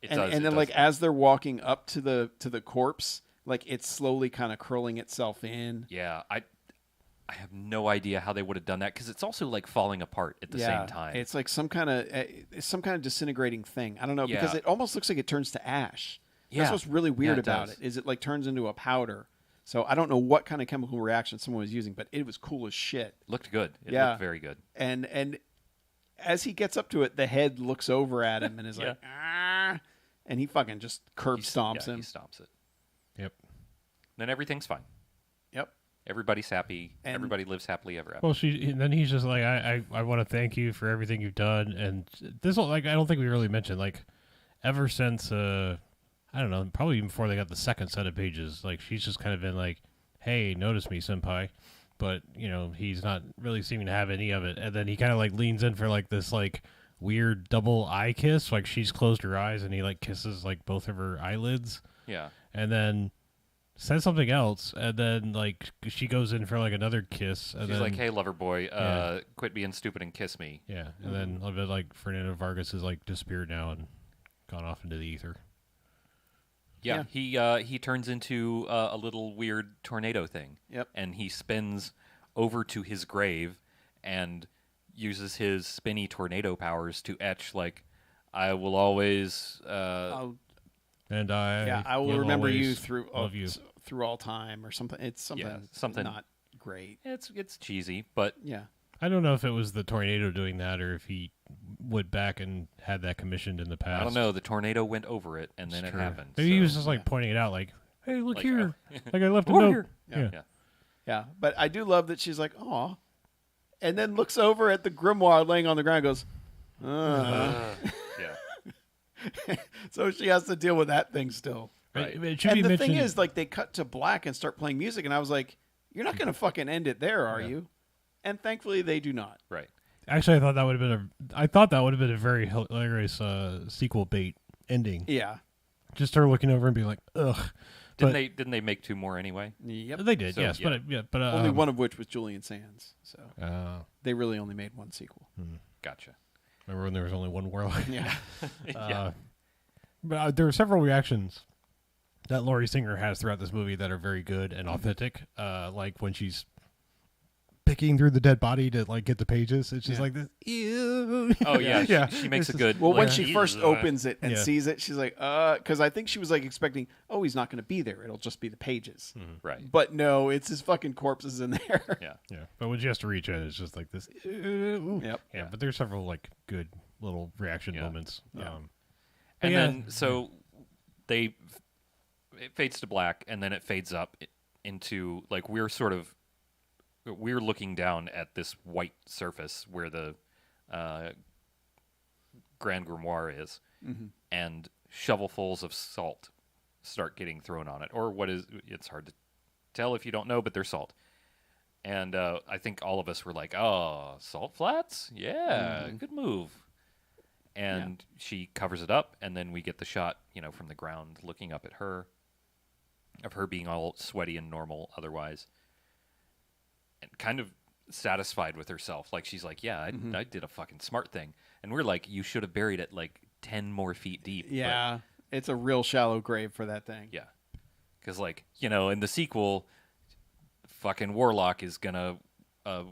It and does. And then like as they're walking up to the corpse, like it's slowly kind of curling itself in. Yeah, I have no idea how they would have done that because it's also like falling apart at the same time. It's like some kind of disintegrating thing. I don't know because Yeah. it almost looks like it turns to ash. That's Yeah. what's really weird it about does. it. Is it like turns into a powder? So I don't know what kind of chemical reaction someone was using, but it was cool as shit. Looked good. It Yeah. looked very good. And as he gets up to it, the head looks over at him and is Yeah. like, ah, and he fucking just curb stomps him. He stomps it. Yep. Then everything's fine. Yep. Everybody's happy. And- Everybody lives happily ever after. Well, and then he's just like, I want to thank you for everything you've done, and this whole, like, I don't think we really mentioned, like, ever since I don't know, probably even before they got the second set of pages, like, she's just kind of been like, hey, notice me, senpai, but you know, he's not really seeming to have any of it, and then he kind of like leans in for like this like weird double eye kiss, like she's closed her eyes and he like kisses like both of her eyelids, Yeah. and then says something else, and then like she goes in for like another kiss, and She's then, like, hey, lover boy, Yeah. quit being stupid and kiss me. yeah, and then a little bit like Fernando Vargas is like disappeared now and gone off into the ether. Yeah. He turns into a little weird tornado thing. Yep. And he spins over to his grave and uses his spinny tornado powers to etch like, I will always. And I will remember you always through love you. through all time or something. It's something, something- not great. It's cheesy, but Yeah. I don't know if it was the tornado doing that or if he went back and had that commissioned in the past. I don't know. The tornado went over it, and It's then it true. happened. Maybe he was so- just like pointing it out, like, "Hey, look Like, here! Like I left a Over note." here. Yeah. Yeah. Yeah, but I do love that she's like, "Aw," and then looks over at the grimoire laying on the ground, and goes, Yeah. so she has to deal with that thing still. Right. It should be And the mentioned. thing is, like, they cut to black and start playing music, and I was like, "You're not going to fucking end it there, are Yeah. you?" And thankfully, they do not. Right. actually, I thought that would have been a very hilarious sequel bait ending. Yeah. Just her looking over and being like, "Ugh." But- Didn't they make 2 more anyway? Yep. They did, So, yes, yeah. but Only one of which was Julian Sands, so they really only made one sequel. Gotcha. Remember when there was only one Warlock? Yeah. Yeah. But there were several reactions that Laurie Singer has throughout this movie that are very good and authentic. Like when she's picking through the dead body to like get the pages, it's just Yeah. like this. Ew. Oh yeah. Yeah. She makes a It's good. Well, when like, she first "Ew." opens it and Yeah. sees it, she's like, because I think she was like expecting, oh, he's not going to be there. It'll just be the pages. Right. But no, it's his fucking corpses in there. Yeah. Yeah, but when she has to reach in, it's just like this. Ew. Yep. Yeah, but there's several like good little reaction Yeah. moments. Yeah. And yeah. then so it fades to black, and then it fades up into like we're looking down at this white surface where the Grand Grimoire is, and shovelfuls of salt start getting thrown on it, or it's hard to tell if you don't know, but they're salt. And I think all of us were like, "Oh, salt flats? Yeah, good move." And she covers it up, and then we get the shot, from the ground, looking up at her, of her being all sweaty and normal otherwise, and kind of satisfied with herself. Like she's like, "Yeah, I did a fucking smart thing." And we're like, "You should have buried it like 10 more feet deep." But, Yeah. It's a real shallow grave for that thing. yeah, because in the sequel, fucking Warlock is gonna, I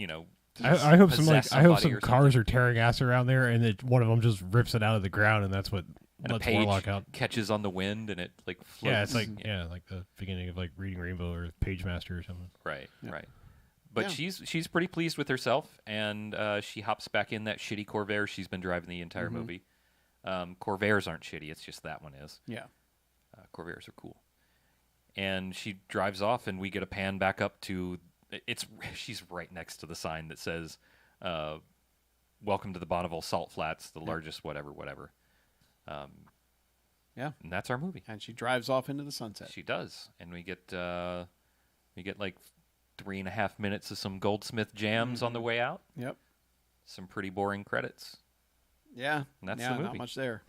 hope possess I hope somebody some or cars are tearing ass around there, and one of them just rips it out of the ground, and that's what and a lets page Warlock out. catches on the wind and it like floats. Yeah, it's like like the beginning of like Reading Rainbow or Page Master or something. Right, right. But Yeah. she's pretty pleased with herself, and she hops back in that shitty Corvair she's been driving the entire movie. Corvairs aren't shitty; it's just that one is. Yeah. Corvairs are cool. And she drives off, and we get a pan back up to she's right next to the sign that says, "Welcome to the Bonneville Salt Flats, the largest whatever." Yeah. And that's our movie. And she drives off into the sunset. She does, and we get like 3.5 minutes of some Goldsmith jams on the way out. Yep. Some pretty boring credits. Yeah. And that's yeah, the movie. not much there.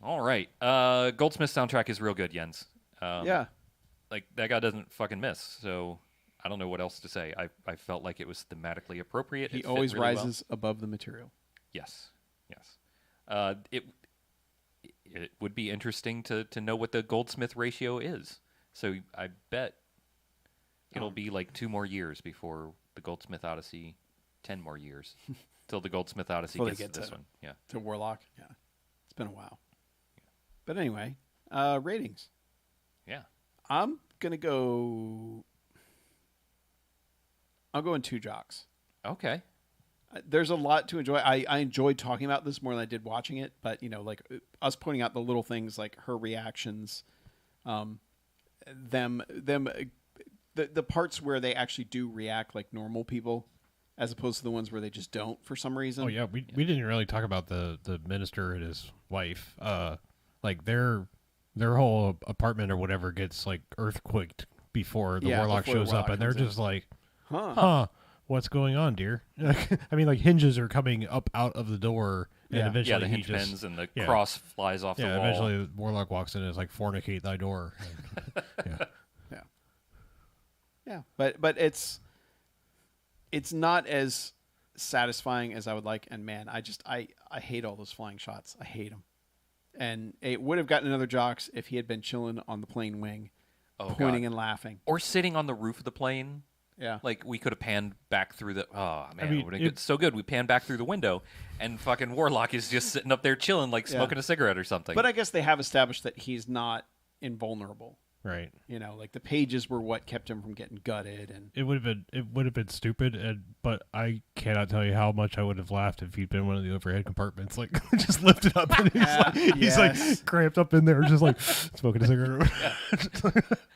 All right, Goldsmith soundtrack is real good, Jens. Yeah. Like that guy doesn't fucking miss. So I don't know what else to say. I felt like it was thematically appropriate. He It fit always really well. rises above the material. Yes, yes. It would be interesting to know what the Goldsmith ratio is. So I bet it'll be like 2 more years before the Goldsmith Odyssey, 10 more years till the Goldsmith Odyssey Before they gets get to this to- one. Yeah. To Warlock. Yeah. It's been a while. But anyway, ratings. Yeah. I'm going to go... I'll go in 2 jocks. Okay. There's a lot to enjoy. I enjoyed talking about this more than I did watching it, but like us pointing out the little things like her reactions, the parts where they actually do react like normal people, as opposed to the ones where they just don't for some reason. Oh yeah, we didn't really talk about the minister and his wife. Like their whole apartment or whatever gets like earthquaked before the Warlock before the shows up, Warlock and they're comes in. just like, Huh. what's going on, dear? I mean, like hinges are coming up out of the door, and Yeah. eventually Yeah, the he hinge just pins and the yeah. cross flies off the wall. eventually the Warlock walks in and is like, fornicate thy door. Yeah, but it's not as satisfying as I would like. And man, I hate all those flying shots. I hate them. And it would have gotten another jocks if he had been chilling on the plane wing, pointing God. and laughing. Or sitting on the roof of the plane. Yeah, Like, we could have panned back through the... Oh, man, mean, it would have been so good. We panned back through the window, and fucking Warlock is just sitting up there chilling, like Yeah. smoking a cigarette or something. but I guess they have established that he's not invulnerable. Right. Like the pages were what kept him from getting gutted, and It would have been stupid, but I cannot tell you how much I would have laughed if he'd been one of the overhead compartments, like just lifted up and he's yes. like cramped up in there, just like smoking a cigarette.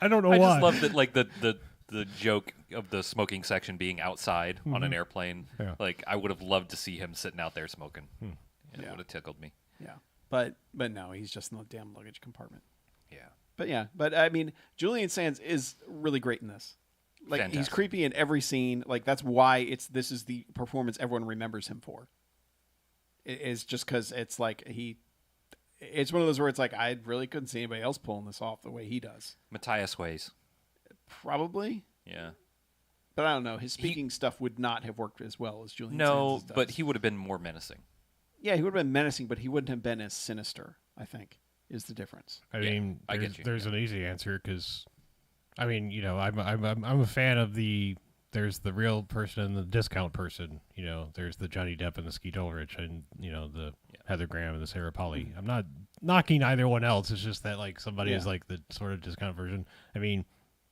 I don't know I why. just love that, like, the joke of the smoking section being outside on an airplane. Yeah. Like, I would have loved to see him sitting out there smoking. And It Yeah. would have tickled me. yeah. But no, he's just in the damn luggage compartment. Yeah. But I mean, Julian Sands is really great in this. Like he's Fantastic. creepy in every scene. Like that's why this is the performance everyone remembers him for. It's just because it's like it's one of those where it's like I really couldn't see anybody else pulling this off the way he does. Matthias Ways. Probably, Yeah. but I don't know. His speaking stuff would not have worked as well as Julian. No, Sands does. but he would have been more menacing. yeah, he would have been menacing, but he wouldn't have been as sinister. I think is the difference. I Yeah, mean, I there's, get you, there's yeah. an easy answer because, I mean, I'm a fan of there's the real person and the discount person. There's the Johnny Depp and the Skeet Ulrich and the Heather Graham and the Sarah Polley. I'm not knocking either one else. It's just that like somebody is like the sort of discount version. I mean,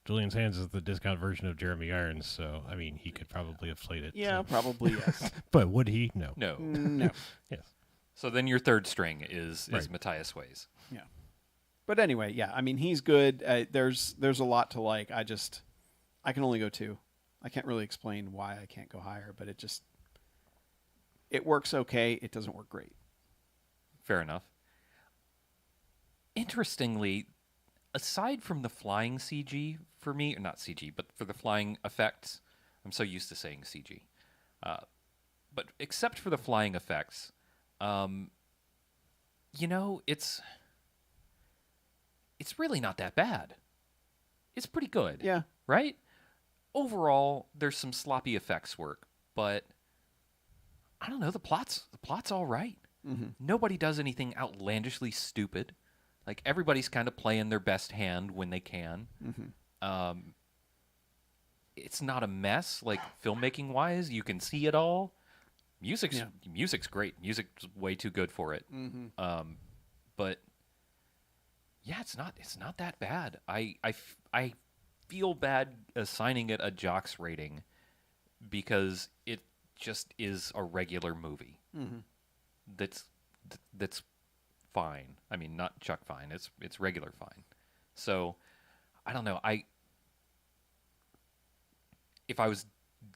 Julian Sands is the discount version of Jeremy Irons, so I mean he could probably have played it. Yeah, so. probably yes. But would he? No. No. No. Yes. So then your third string is Right. Matthias Ways. Yeah. But anyway, yeah, I mean, he's good. There's a lot to like. I can only go 2. I can't really explain why I can't go higher, but it works okay. It doesn't work great. Fair enough. Interestingly, aside from the flying CG for me, or not CG, but for the flying effects, I'm so used to saying CG. But except for the flying effects, it's really not that bad. It's pretty good. Yeah. Right? Overall, there's some sloppy effects work, but I don't know, the plot's all right. Mm-hmm. Nobody does anything outlandishly stupid. Like everybody's kind of playing their best hand when they can. Mm-hmm. It's not a mess, like filmmaking wise. You can see it all. Music's great. Music's way too good for it. Mm-hmm. But yeah, it's not that bad. I feel bad assigning it a jocks rating because it just is a regular movie. Mm-hmm. That's fine. I mean, not Chuck fine. It's regular fine. So I don't know. If I was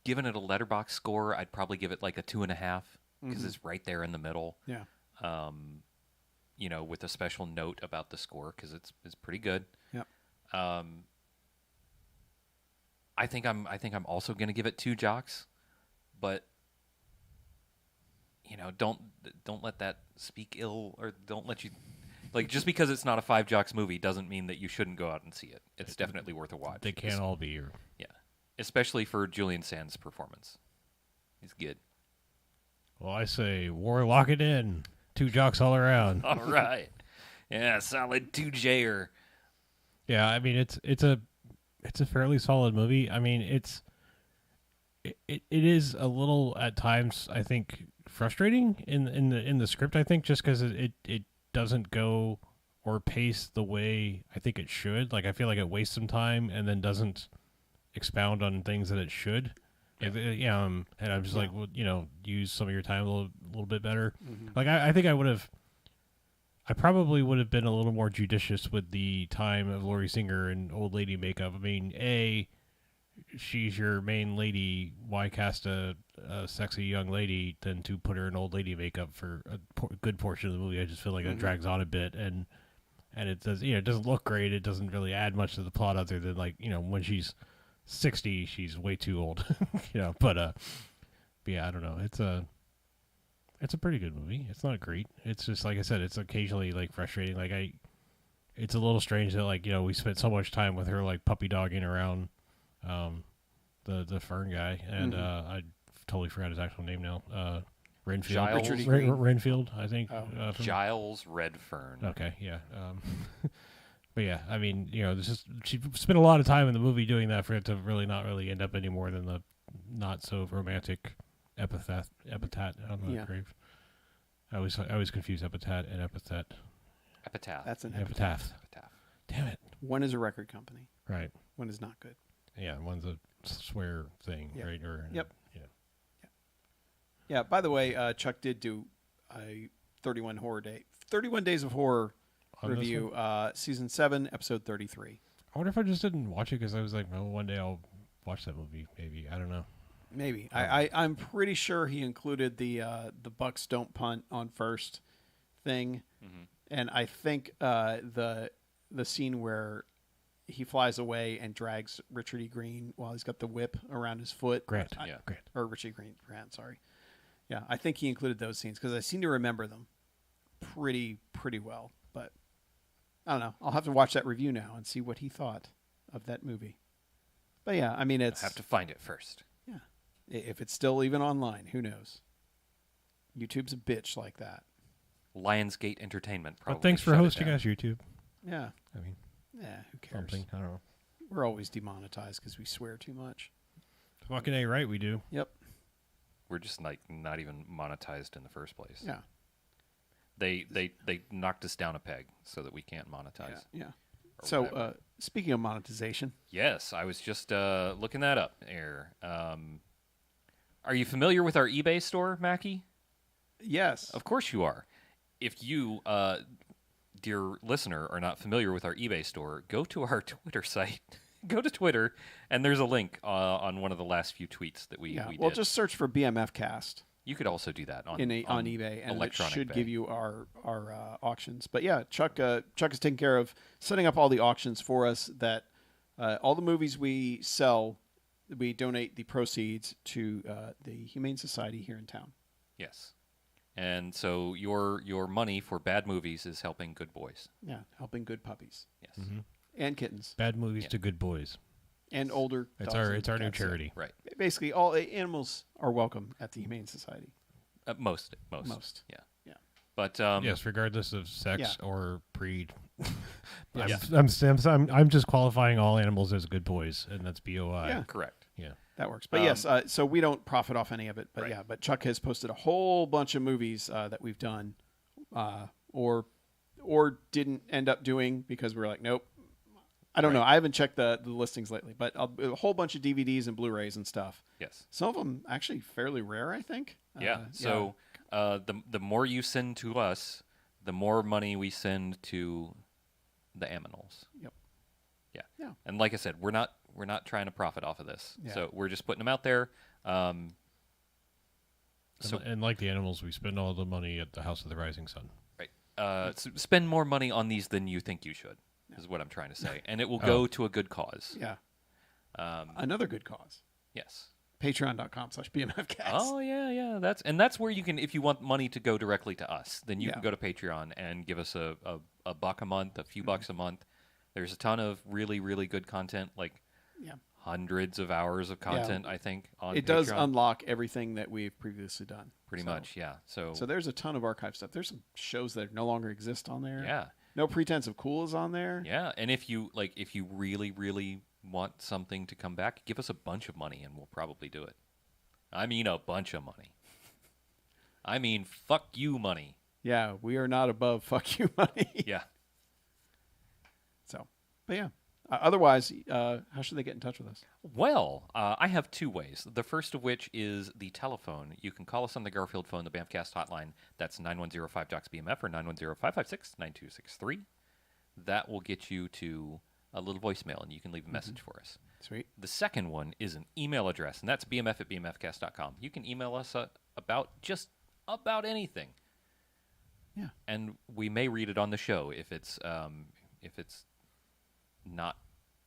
giving it a letterbox score, I'd probably give it like a 2.5 because it's right there in the middle. Yeah. With a special note about the score because it's pretty good. Yep. I think I'm also going to give it 2 jocks, but don't let that speak ill, or don't let you like, just because it's not a 5 jocks movie doesn't mean that you shouldn't go out and see it. It's definitely worth a watch. They can't all be here. Yeah, especially for Julian Sands' performance. He's good. Well, I say Warlock it in. 2 jocks all around. All right. Yeah, solid 2Jer. Yeah, I mean it's a fairly solid movie. I mean, it is a little at times, I think, frustrating in the script. I think just because it doesn't go or pace the way I think it should. Like I feel like it wastes some time and then doesn't expound on things that it should. And I'm just like, well, use some of your time a little bit better. Like I think I probably would have been a little more judicious with the time of Laurie Singer and old lady makeup. I mean, she's your main lady. Why cast a sexy young lady than to put her in old lady makeup for a good portion of the movie? I just feel like it drags on a bit, and it does. It doesn't look great. It doesn't really add much to the plot other than when she's 60, she's way too old. But yeah, I don't know. It's a pretty good movie. It's not great. It's just like I said. It's occasionally frustrating. It's a little strange that we spent so much time with her puppy dogging around the Fern guy, and I totally forgot his actual name now. Renfield. Giles. Renfield, I think. Giles Redfern. Okay, yeah. But yeah, I mean, she spent a lot of time in the movie doing that for it to really not really end up any more than the not so romantic epithet on the grave. I always confuse epithet and epithet. Epitaph. That's an Epitaph. Damn it. One is a record company. Right. One is not good. Yeah, one's a swear thing, right? Or Yep. Yeah. Yeah. By the way, Chuck did do a 31 Days of Horror On this review, season 7, episode 33. I wonder if I just didn't watch it because I was like, well, one day I'll watch that movie. Maybe, I don't know. Maybe. I'm pretty sure he included the Bucks don't punt on first thing, and I think the scene where he flies away and drags Richard E. Green while he's got the whip around his foot. Grant. Grant. Or Richard Grant, sorry. Yeah, I think he included those scenes because I seem to remember them pretty well. But I don't know. I'll have to watch that review now and see what he thought of that movie. But yeah, I mean, it's... I have to find it first. Yeah. If it's still even online, who knows? YouTube's a bitch like that. Lionsgate Entertainment probably. But thanks for shut it hosting down. us, YouTube. Yeah. I mean, Yeah, who cares? something. I don't know. We're always demonetized because we swear too much. Fucking A, right? We do. Yep. We're just not even monetized in the first place. Yeah. They knocked us down a peg so that we can't monetize. Yeah. Or So, whatever. speaking of monetization, Yes, I was just looking that up here. Are you familiar with our eBay store, Mackie? yes. Of course you are. If you, dear listener, are not familiar with our eBay store, go to our Twitter site. Go to Twitter, and there's a link on one of the last few tweets that we Well, did. just search for BMFcast You could also do that on eBay, and it Electronic should Bay. give you our auctions. But yeah, Chuck is taking care of setting up all the auctions for us. That all the movies we sell, we donate the proceeds to the Humane Society here in town. Yes. And so your money for bad movies is helping good boys. Yeah, helping good puppies Yes. and kittens Bad movies to good boys. and older. It's dogs our and new cats. charity. Right. Basically, all animals are welcome at the Humane Society. Most. Most. Yeah. Yeah. But Yes, regardless of sex Yeah. or breed. Yes. I'm just qualifying all animals as good boys, and that's BOI. Yeah. correct. Yeah. That works. But yes, so we don't profit off any of it. But Right. yeah, but Chuck has posted a whole bunch of movies that we've done or didn't end up doing because we're like, nope. I don't know. I haven't checked the listings lately, but a whole bunch of DVDs and Blu-rays and stuff. Yes. Some of them actually fairly rare, I think. Yeah. So the more you send to us, the more money we send to the animals. Yep. Yeah. Yeah. And like I said, we're not trying to profit off of this. Yeah. So we're just putting them out there. And like the animals, we spend all the money at the House of the Rising Sun. Right. Spend more money on these than you think you should. Is what I'm trying to say, and it will go to a good cause. Yeah. Another good cause. Yes. Patreon.com/BMFcast. Oh yeah. That's where you can, if you want money to go directly to us, then you Yeah. can go to Patreon and give us a buck a month, a few bucks a month. There's a ton of really, really good content, like Yeah. hundreds of hours of content. I think on It Patreon. does unlock everything that we've previously done. Pretty So- much, yeah. So there's a ton of archive stuff. There's some shows that no longer exist on there. yeah. No Pretense of Cool is on there. Yeah, and if you really, really want something to come back, give us a bunch of money and we'll probably do it. I mean a bunch of money. I mean fuck you money. Yeah, we are not above fuck you money. Yeah. So, but yeah. Otherwise, how should they get in touch with us? Well, I have two ways. The first of which is the telephone. You can call us on the Garfield phone, the BMFcast hotline. That's 9105-JOCKS-BMF or 910-556-9263. That will get you to a little voicemail, and you can leave a message for us. Sweet. The second one is an email address, and that's bmf@bmfcast.com. You can email us about about anything. Yeah. And we may read it on the show if it's not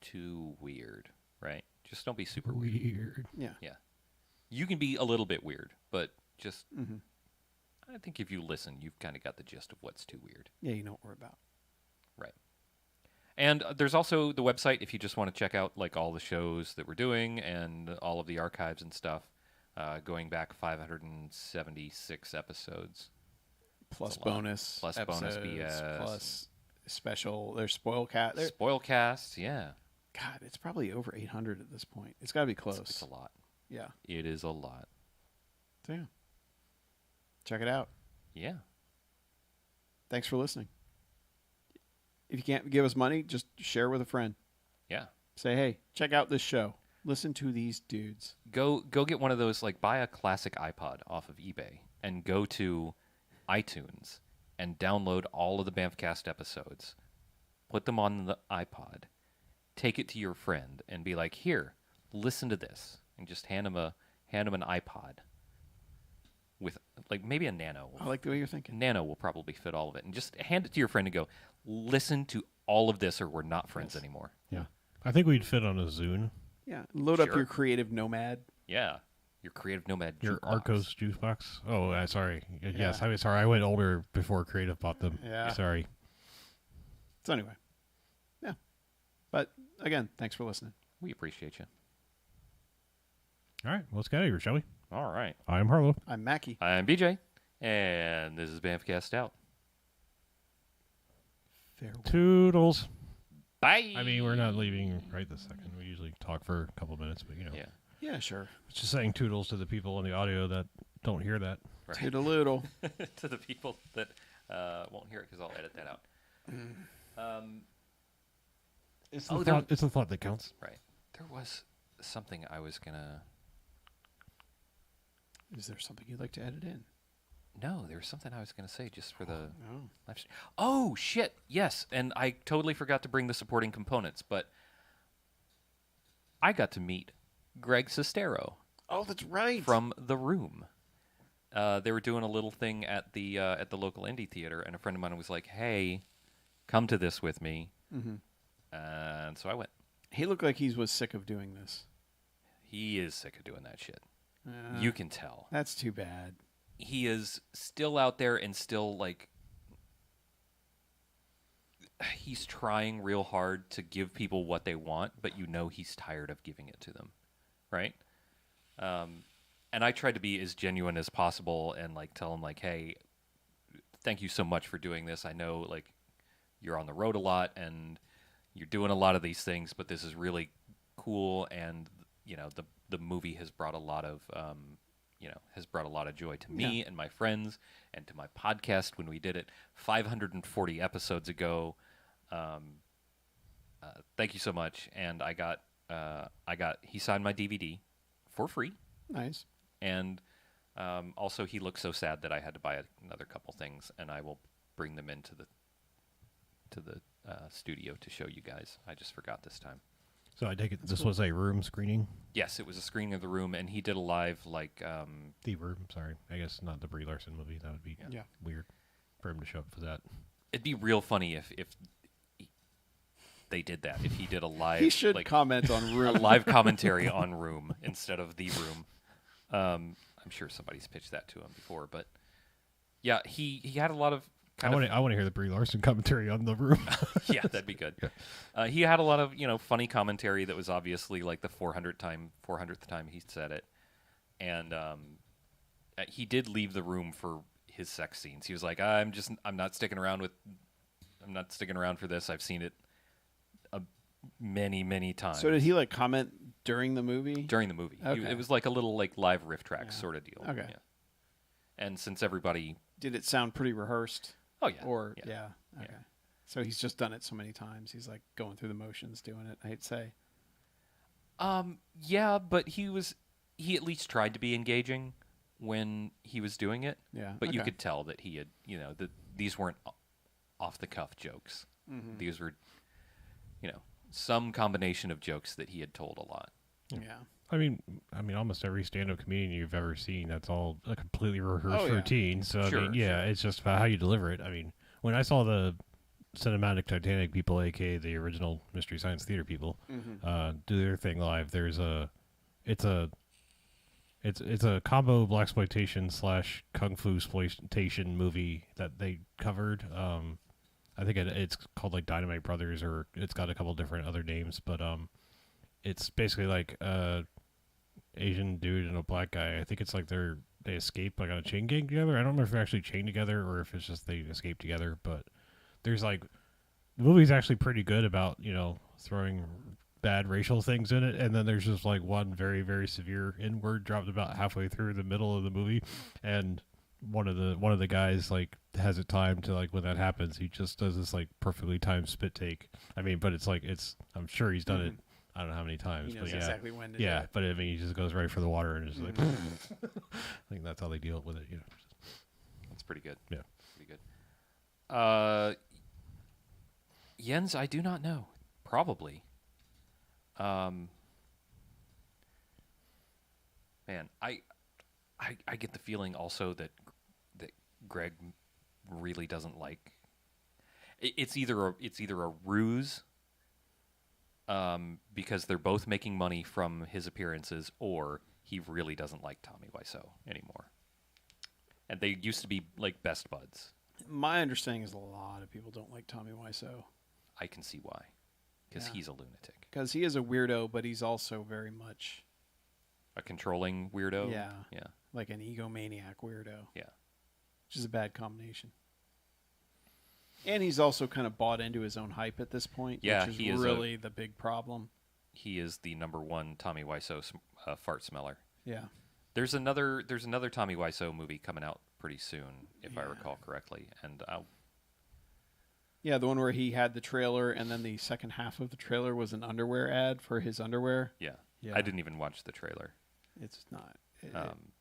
too weird, right? Just don't be super weird. Yeah. Yeah. You can be a little bit weird, but just Mm-hmm. I think if you listen, you've kind of got the gist of what's too weird. Yeah, you know what we're about. Right. And there's also the website if you just want to check out like all the shows that we're doing and all of the archives and stuff, going back 576 episodes. Plus a lot. bonus. Plus episodes, bonus BS. Plus special. There's Spoilcast. Spoilcasts, yeah. God, it's probably over 800 at this point. It's got to be close. It's a lot. Yeah. It is a lot. So, yeah. Check it out. Yeah. Thanks for listening. If you can't give us money, just share with a friend. Yeah. Say, hey, check out this show. Listen to these dudes. Go get one of those, like buy a classic iPod off of eBay and go to iTunes and download all of the BAMFcast episodes. Put them on the iPod. Take it to your friend and be like, "Here, listen to this." And just hand him an iPod with like maybe a Nano. I like the way you're thinking. Nano will probably fit all of it. And just hand it to your friend and go, "Listen to all of this or we're not friends anymore." Yeah. I think we'd fit on a Zune. Yeah. Load up Sure. your creative nomad. Yeah. Your creative nomad Your jukebox. Arcos juice box. Oh, sorry. Yes, Yeah. I'm sorry. I went older before Creative bought them. Yeah. Sorry. So anyway. Yeah. But again, thanks for listening. We appreciate you. All right, let's get out of here, shall we? All right. I'm Harlow. I'm Mackie. I'm BJ, and this is BAMFcast out. Farewell. Toodles. Bye. I mean, we're not leaving right this second. We usually talk for a couple minutes, but Yeah. Yeah, sure. it's just saying toodles to the people on the audio that don't hear that. Right. Toodaloodle. To the people that won't hear it because I'll edit that out. It's Oh, the there- thought. It's the thought that counts. Right. There was something I was gonna. Is there something you'd like to edit in? No, there was something I was gonna say just for the No. live stream. Oh shit! Yes, and I totally forgot to bring the supporting components, but I got to meet Greg Sestero Oh, that's right. from The Room. They were doing a little thing at the local indie theater, and a friend of mine was like, "Hey, come to this with me," and so I went. He looked like he was sick of doing this. He is sick of doing that shit. Uh, You can tell. That's too bad. He is still out there and still like he's trying real hard to give people what they want, but you know he's tired of giving it to them, right? And I tried to be as genuine as possible and like tell him like, hey, thank you so much for doing this. I know like you're on the road a lot and you're doing a lot of these things, but this is really cool, and you know the movie has brought a lot of joy to me and my friends and to my podcast when we did it 540 episodes ago. Thank you so much. And he signed my DVD for free. Nice. And also he looked so sad that I had to buy another couple things, and I will bring them into the studio to show you guys. I just forgot this time. So I take it this cool. was a room screening. Yes, it was a screening of The Room, and he did a live like The Room. Sorry, I guess not the Brie Larson movie. That would be Yeah. weird for him to show up for that. it'd be real funny if they did that. If he did a live, He should like, comment on a Room. live commentary on Room instead of The Room. I'm sure somebody's pitched that to him before, but yeah, he had a lot of I want to hear the Brie Larson commentary on The Room. yeah, that'd be good. He had a lot of funny commentary that was obviously like the 400th time he said it, and he did leave the room for his sex scenes. He was like, I'm not sticking around for this. I've seen it many, many times. So did he like comment during the movie? During the movie. Okay. It was like a little like live riff track sort of deal. Okay. Yeah. And since everybody... Did it sound pretty rehearsed? Oh, yeah. Or, Yeah. Okay. So he's just done it so many times. He's like going through the motions doing it, I'd say. Yeah, but he at least tried to be engaging when he was doing it. Yeah. But you okay. could tell that he had, that these weren't off the cuff jokes. Mm-hmm. These were, some combination of jokes that he had told a lot. Yeah. I mean, almost every stand-up comedian you've ever seen, that's all a completely rehearsed Oh, yeah. routine. So, Sure, I mean, yeah, it's just about how you deliver it. I mean, when I saw the Cinematic Titanic people, aka the original Mystery Science Theater people, do their thing live, it's a combo blaxploitation / kung fu exploitation movie that they covered. I think it's called like Dynamite Brothers, or it's got a couple different other names, but it's basically like Asian dude and a black guy. I think it's like they escape like on a chain gang together. I don't remember if they're actually chained together or if it's just they escape together. But there's like the movie's actually pretty good about throwing bad racial things in it, and then there's just like one very, very severe N-word dropped about halfway through the middle of the movie, and one of the guys like has it timed to like when that happens, he just does this like perfectly timed spit take. I mean, but it's like I'm sure he's done it. I don't know how many times, He but knows yeah, exactly when to do it. but I mean, he just goes right for the water and just like. I think that's how they deal with it. That's pretty good. Yeah, pretty good. Jens, I do not know. Probably. Man, I get the feeling also that Greg really doesn't like. It's either a ruse. Because they're both making money from his appearances, or he really doesn't like Tommy Wiseau anymore. And they used to be like best buds. My understanding is a lot of people don't like Tommy Wiseau. I can see why. Because he's a lunatic. Because he is a weirdo, but he's also very much... A controlling weirdo? Yeah. Yeah. Like an egomaniac weirdo. Yeah. Which is a bad combination. And he's also kind of bought into his own hype at this point, Yeah, which he is is really the big problem. He is the number one Tommy Wiseau fart smeller. Yeah. There's another Tommy Wiseau movie coming out pretty soon, if I recall correctly. And yeah, the one where he had the trailer, and then the second half of the trailer was an underwear ad for his underwear. yeah, Yeah. I didn't even watch the trailer. It's not. Um,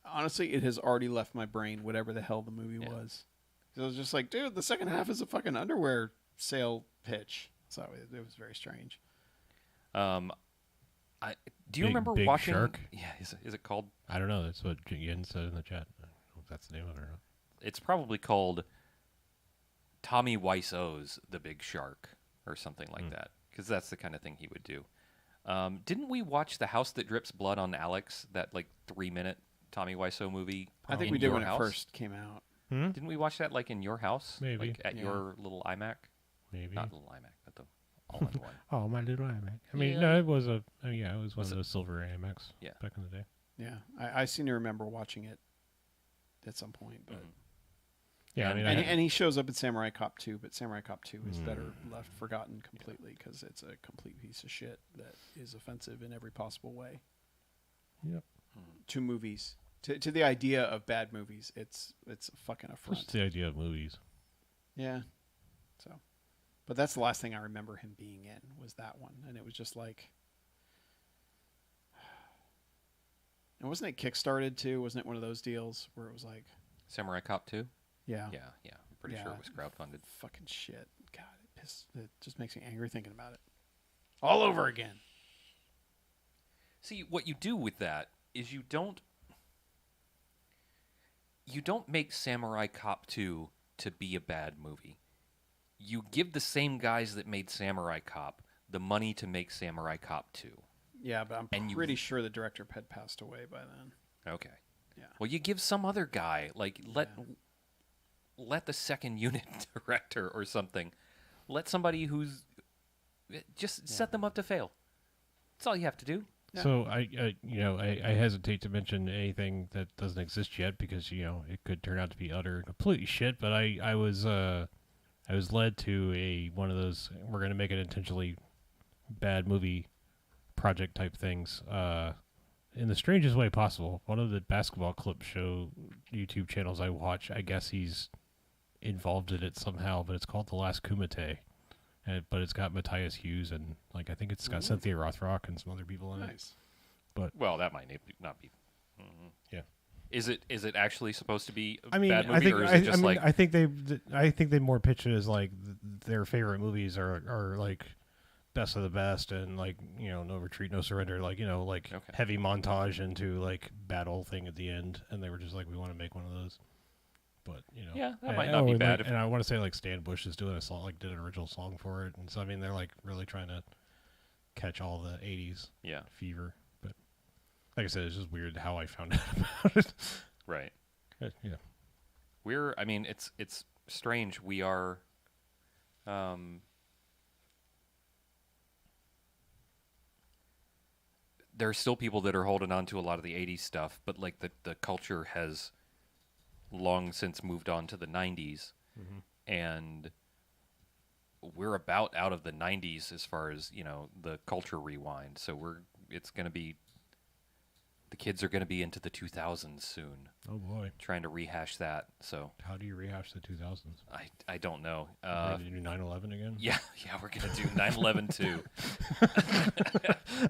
Honestly, it has already left my brain, whatever the hell the movie was. So I was just like, dude, the second half is a fucking underwear sale pitch. So it was very strange. Do you remember Big watching? Shark? Yeah, is it called? I don't know. That's what Yen said in the chat. I don't know if that's the name of it or not. It's probably called Tommy Wiseau's The Big Shark or something like that, because that's the kind of thing he would do. Didn't we watch The House That Drips Blood on Alex? That like 3-minute Tommy Wiseau movie. I think in we did your when house? it first came out. Didn't we watch that like in your house? Maybe. Like at your little iMac? Maybe. Not little iMac, but the all-in-one. Oh, my little iMac. I mean, Yeah. no, it was it was one of those silver iMacs back in the day. Yeah, I seem to remember watching it at some point. But Yeah, I mean, and he shows up in Samurai Cop 2, but Samurai Cop 2 is better left forgotten completely because it's a complete piece of shit that is offensive in every possible way. Yep. To movies. To the idea of bad movies, it's a fucking affront. What's the idea of movies? Yeah. So, but that's the last thing I remember him being in was that one, and it was just like, and wasn't it kickstarted too? Wasn't it one of those deals where it was like, Samurai Cop 2? yeah, Yeah. I'm pretty sure it was crowdfunded. fucking shit. God, it just makes me angry thinking about it. All over again. See, what you do with that is you don't make Samurai Cop 2 to be a bad movie. You give the same guys that made Samurai Cop the money to make Samurai Cop 2. Yeah, but I'm pretty sure the director had passed away by then. Okay. Yeah. Well, you give some other guy, like, let the second unit director or something, let somebody who's, just set them up to fail. That's all you have to do. Yeah. So I hesitate to mention anything that doesn't exist yet because it could turn out to be utter completely shit. But I was I was led to one of those, we're going to make an intentionally bad movie project type things, in the strangest way possible. One of the basketball clip show YouTube channels I watch, I guess he's involved in it somehow, but it's called The Last Kumite. But it's got Matthias Hughes and like I think it's got Cynthia Rothrock and some other people in it. Nice. Well, that might not be. Yeah. Is it actually supposed to be a I mean, bad movie, or is it just like? I think they more pitch it as like their favorite movies are like best of the best and like No Retreat, No Surrender, like like Okay. heavy montage into like battle thing at the end, and they were just like we want to make one of those. But Yeah, that might not be bad if- and I want to say like Stan Bush is doing a song, like did an original song for it, and so I mean they're like really trying to catch all the '80s fever. But like I said, it's just weird how I found out about it. Right. Yeah. I mean, it's strange. We are, there are still people that are holding on to a lot of the 80s stuff, but like the culture has long since moved on to the 90s, and we're about out of the 90s as far as, the culture rewind. So it's going to be, the kids are going to be into the 2000s soon. Oh boy. Trying to rehash that. So How do you rehash the 2000s? I don't know. We're gonna do 9/11 again? Yeah, we're going to do 9/11 too.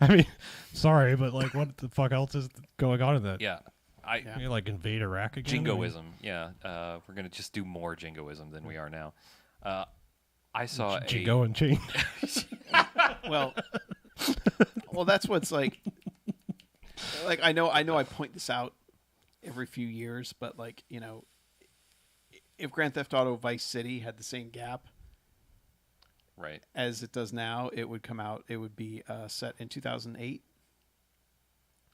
I mean, sorry, but like, what the fuck else is going on in that? Yeah. You like invade Iraq again? Jingoism. Yeah. We're going to just do more jingoism than we are now. I saw Jingo and chain. Well, that's what's like I know I point this out every few years, but like, if Grand Theft Auto Vice City had the same gap right as it does now, it would be set in 2008.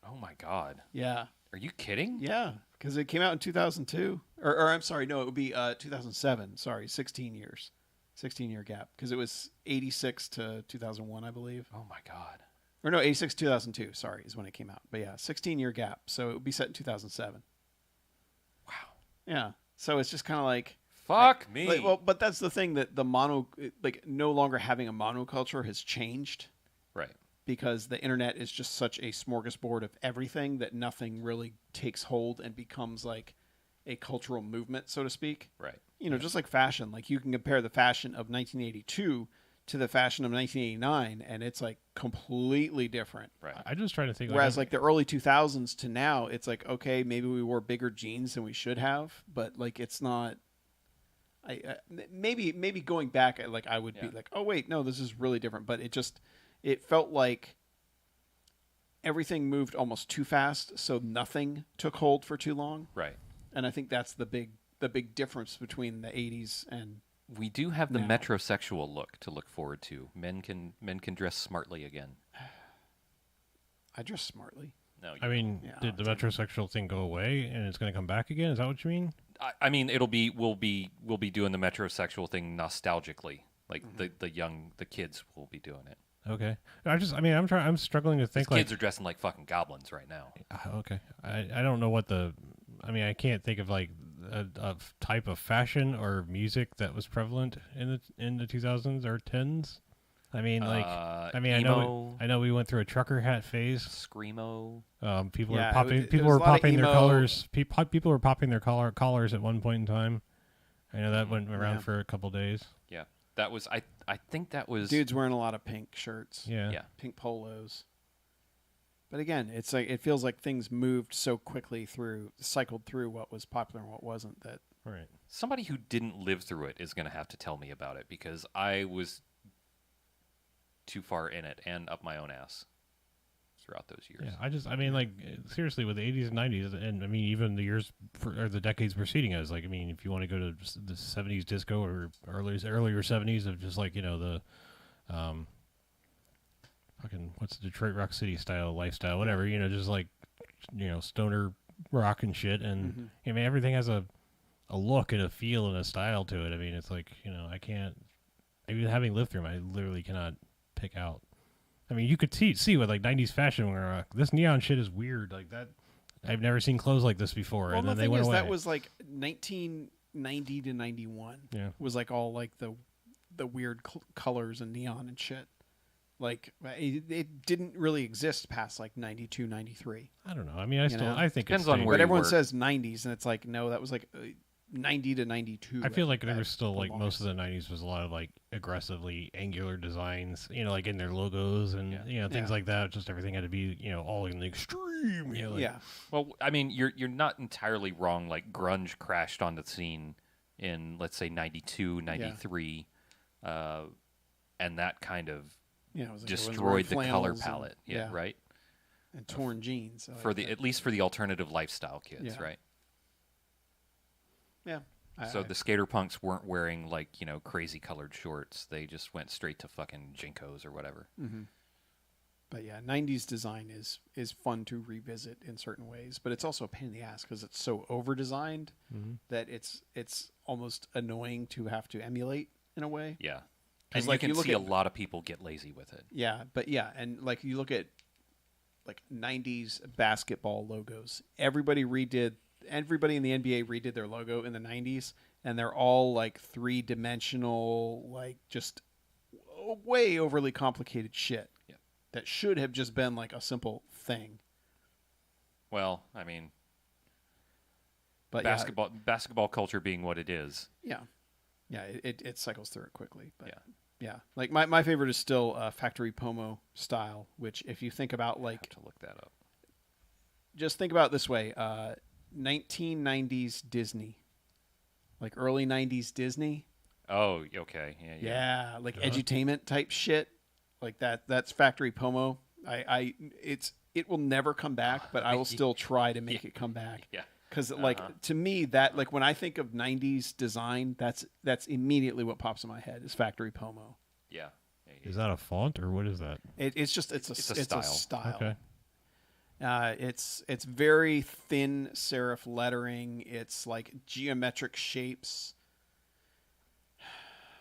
Oh my God. Yeah. Are you kidding? Yeah, because it came out in 2002. Or I'm sorry, no, it would be 2007. Sorry, 16 years. 16-year gap, because it was 86 to 2001, I believe. Oh my God. Or no, 86 to 2002, sorry, is when it came out. But yeah, 16-year gap. So it would be set in 2007. Wow. Yeah. So it's just kind of like... Fuck me. Well, but that's the thing, that the no longer having a monoculture has changed. Right. Because the internet is just such a smorgasbord of everything that nothing really takes hold and becomes like a cultural movement, so to speak. Right. Just like fashion. Like you can compare the fashion of 1982 to the fashion of 1989, and it's like completely different. Right. I'm just trying to think. Whereas like the early 2000s to now, it's like, okay, maybe we wore bigger jeans than we should have, but like it's not. Maybe going back, like I would be like, oh wait, no, this is really different. But it felt like everything moved almost too fast, so nothing took hold for too long. Right. And I think that's the big difference between the 80s and we do have the now. metrosexual look to look forward to. Men can dress smartly again. I dress smartly. No, I mean, did the metrosexual thing go away and it's going to come back again? Is that what you mean? I mean, we'll be doing the metrosexual thing nostalgically. Like the kids will be doing it. Okay. I'm struggling to think. Kids are dressing like fucking goblins right now. Okay. I don't know what I can't think of like a type of fashion or music that was prevalent in the 2000s or 10s. I mean, like, emo, I know we went through a trucker hat phase. Screamo. People Yeah, were popping. it People was were a lot of popping their emo. colors. People were popping their collars at one point in time. I know that went around for a couple days. Yeah, that was. I think that was. Dudes wearing a lot of pink shirts. Yeah. Pink polos. But again, it's like it feels like things moved so quickly cycled through what was popular and what wasn't. That Right. Somebody who didn't live through it is going to have to tell me about it because I was too far in it and up my own ass throughout those years. Yeah, seriously, with the 80s and 90s, and I mean, even the years or the decades preceding us, like, I mean, if you want to go to the 70s disco or earlier 70s of just like, the fucking, what's the Detroit Rock City style lifestyle, whatever, just like, stoner rock and shit. And I mean, everything has a look and a feel and a style to it. I mean, it's like, I can't, even having lived through them, I literally cannot pick out. I mean, you could see with like 90s fashion where this neon shit is weird like that. I've never seen clothes like this before. Well, and then the they thing went is, away. that was like 19 90 to 91 Yeah. was like all like the weird colors and neon and shit. Like it didn't really exist past like 92, 93. I don't know. I mean, I know? think Depends it's on staying- where But you everyone work. says 90s, and it's like, no, that was like 90 to 92. I feel like there at was still the like most longest. of the '90s was a lot of like aggressively angular designs, like in their logos and things Yeah. like that. Just everything had to be all in the extreme. Like, Yeah. Well, I mean, you're not entirely wrong. Like grunge crashed on the scene in, let's say, 92, 93, and that kind of Yeah, it was like destroyed the color flannels palette. and, Yeah, right. and torn jeans. I For like the that. at least for the alternative lifestyle kids, Yeah. right? Yeah. So the skater punks weren't wearing like crazy colored shorts. They just went straight to fucking Jinkos or whatever. Mm-hmm. But yeah, 90s design is fun to revisit in certain ways, but it's also a pain in the ass because it's so over designed that it's almost annoying to have to emulate in a way. Yeah, 'Cause, and like, you you can look see a at- lot of people get lazy with it. Yeah, but yeah, and like you look at like 90s basketball logos. Everybody in the NBA redid their logo in the 90s, and they're all like 3-dimensional, like just way overly complicated shit. Yeah. That should have just been like a simple thing. Well, I mean, But basketball culture being what it is. yeah, it cycles through it quickly. But Yeah. yeah, like my favorite is still factory Pomo style, which if you think about I like have to look that up. just think about it this way: 1990s Disney, like early 90s Disney. Oh, okay, yeah. Yeah, like edutainment type shit, like that. That's factory Pomo. It will never come back, but I will still try to make it come back. Yeah. Because like to me that like when I think of 90s design, that's immediately what pops in my head is factory Pomo. Yeah. Is that a font or what is that? It's a style. style. Okay. It's very thin serif lettering. It's like geometric shapes.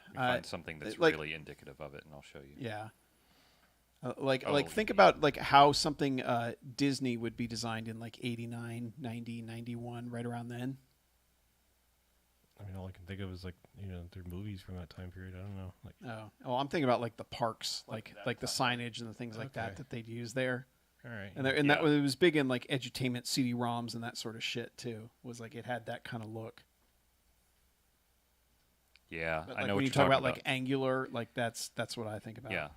Let me find something that's like- really indicative of it, and I'll show you. Yeah. Oh, Think yeah. about like how something Disney would be designed in like 89, 90, 91, right around then. I mean, all I can think of is like their movies from that time period. I don't know. Like, Oh, I'm thinking about like the parks, like the signage and the things like Okay. that they'd use there. all right. And that it was big in like edutainment CD-ROMs and that sort of shit too. Was like it had that kind of look. Yeah, But I like know when what you you're talk talking about like angular, like that's what I think about. Yeah,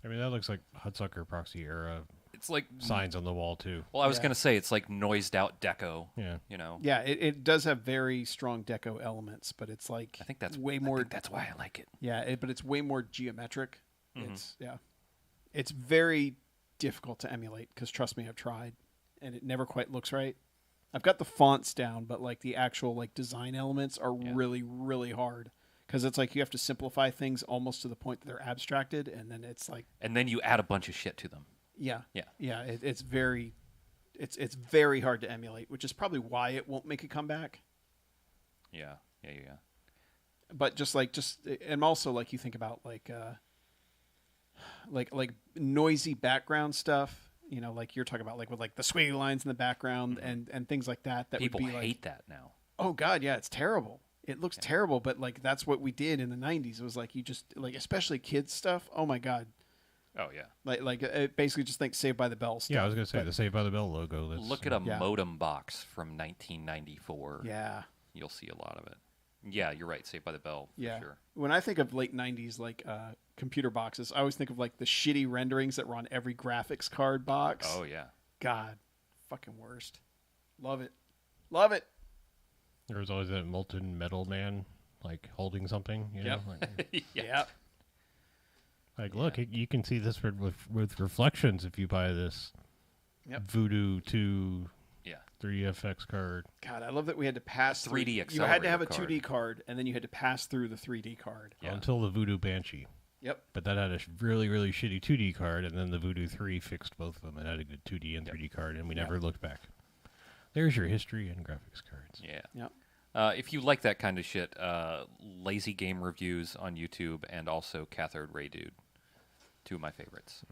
I mean, that looks like Hudsucker Proxy era it's like signs on the wall too. Well, I was Yeah. gonna say it's like noised out deco. Yeah. Yeah, it does have very strong deco elements, but it's like I think that's way more. that's why I like it. Yeah, but it's way more geometric. Mhm. It's very difficult to emulate because trust me, I've tried, and it never quite looks right. I've got the fonts down, but like the actual like design elements are Yeah. really really hard because it's like you have to simplify things almost to the point that they're abstracted, and then it's like And then you add a bunch of shit to them. yeah. Yeah. It's very hard to emulate, which is probably why it won't make a comeback. Yeah. But and also like you think about like noisy background stuff, like you're talking about like with like the squiggly lines in the background and things like that People would be hate like, that now. oh god, yeah, it's terrible. It looks terrible, but like that's what we did in the 90s. It was like you just like especially kids stuff. Oh my god. Oh yeah. Like basically just think Saved by the Bell stuff. Yeah, I was gonna say but- the Saved by the Bell logo. That's, Look at a Yeah. modem box from 1994. Yeah. You'll see a lot of it. Yeah, you're right. Saved by the Bell. For Yeah. Sure. When I think of late 90s like computer boxes, I always think of like the shitty renderings that were on every graphics card box. Oh yeah. God, fucking worst. Love it. Love it. There was always that molten metal man like holding something. You know? Yep. Like, Yeah. like, look, you can see this with reflections if you buy this Yep. Voodoo 2 Yeah. 3FX card. God, I love that we had to pass 3D through. You had to have a accelerator 2D card, and then you had to pass through the 3D card. Yeah. Until the Voodoo Banshee. Yep. But that had a really, really shitty 2D card, and then the Voodoo 3 fixed both of them and had a good 2D and 3D card, and we never looked back. There's your history and graphics cards. Yeah. Yep. If you like that kind of shit, Lazy Game Reviews on YouTube and also Cathode Ray Dude. Two of my favorites.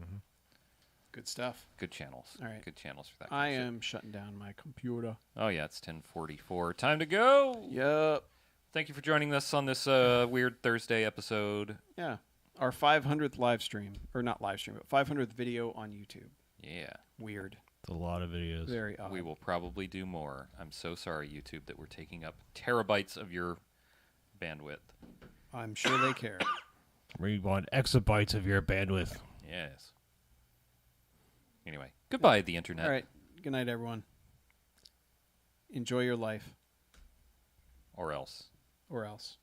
Good stuff. Good channels. All right. Good channels for that. I kind of am shutting down my computer. shit. Oh yeah, it's 10:44. Time to go. Yep. Thank you for joining us on this weird Thursday episode. Yeah. Our 500th live stream. Or not live stream, but 500th video on YouTube. Yeah. Weird. It's a lot of videos. Very odd. We will probably do more. I'm so sorry, YouTube, that we're taking up terabytes of your bandwidth. I'm sure they care. We want exabytes of your bandwidth. Yes. Anyway, goodbye, the internet. All right. Good night, everyone. Enjoy your life. Or else. Or else.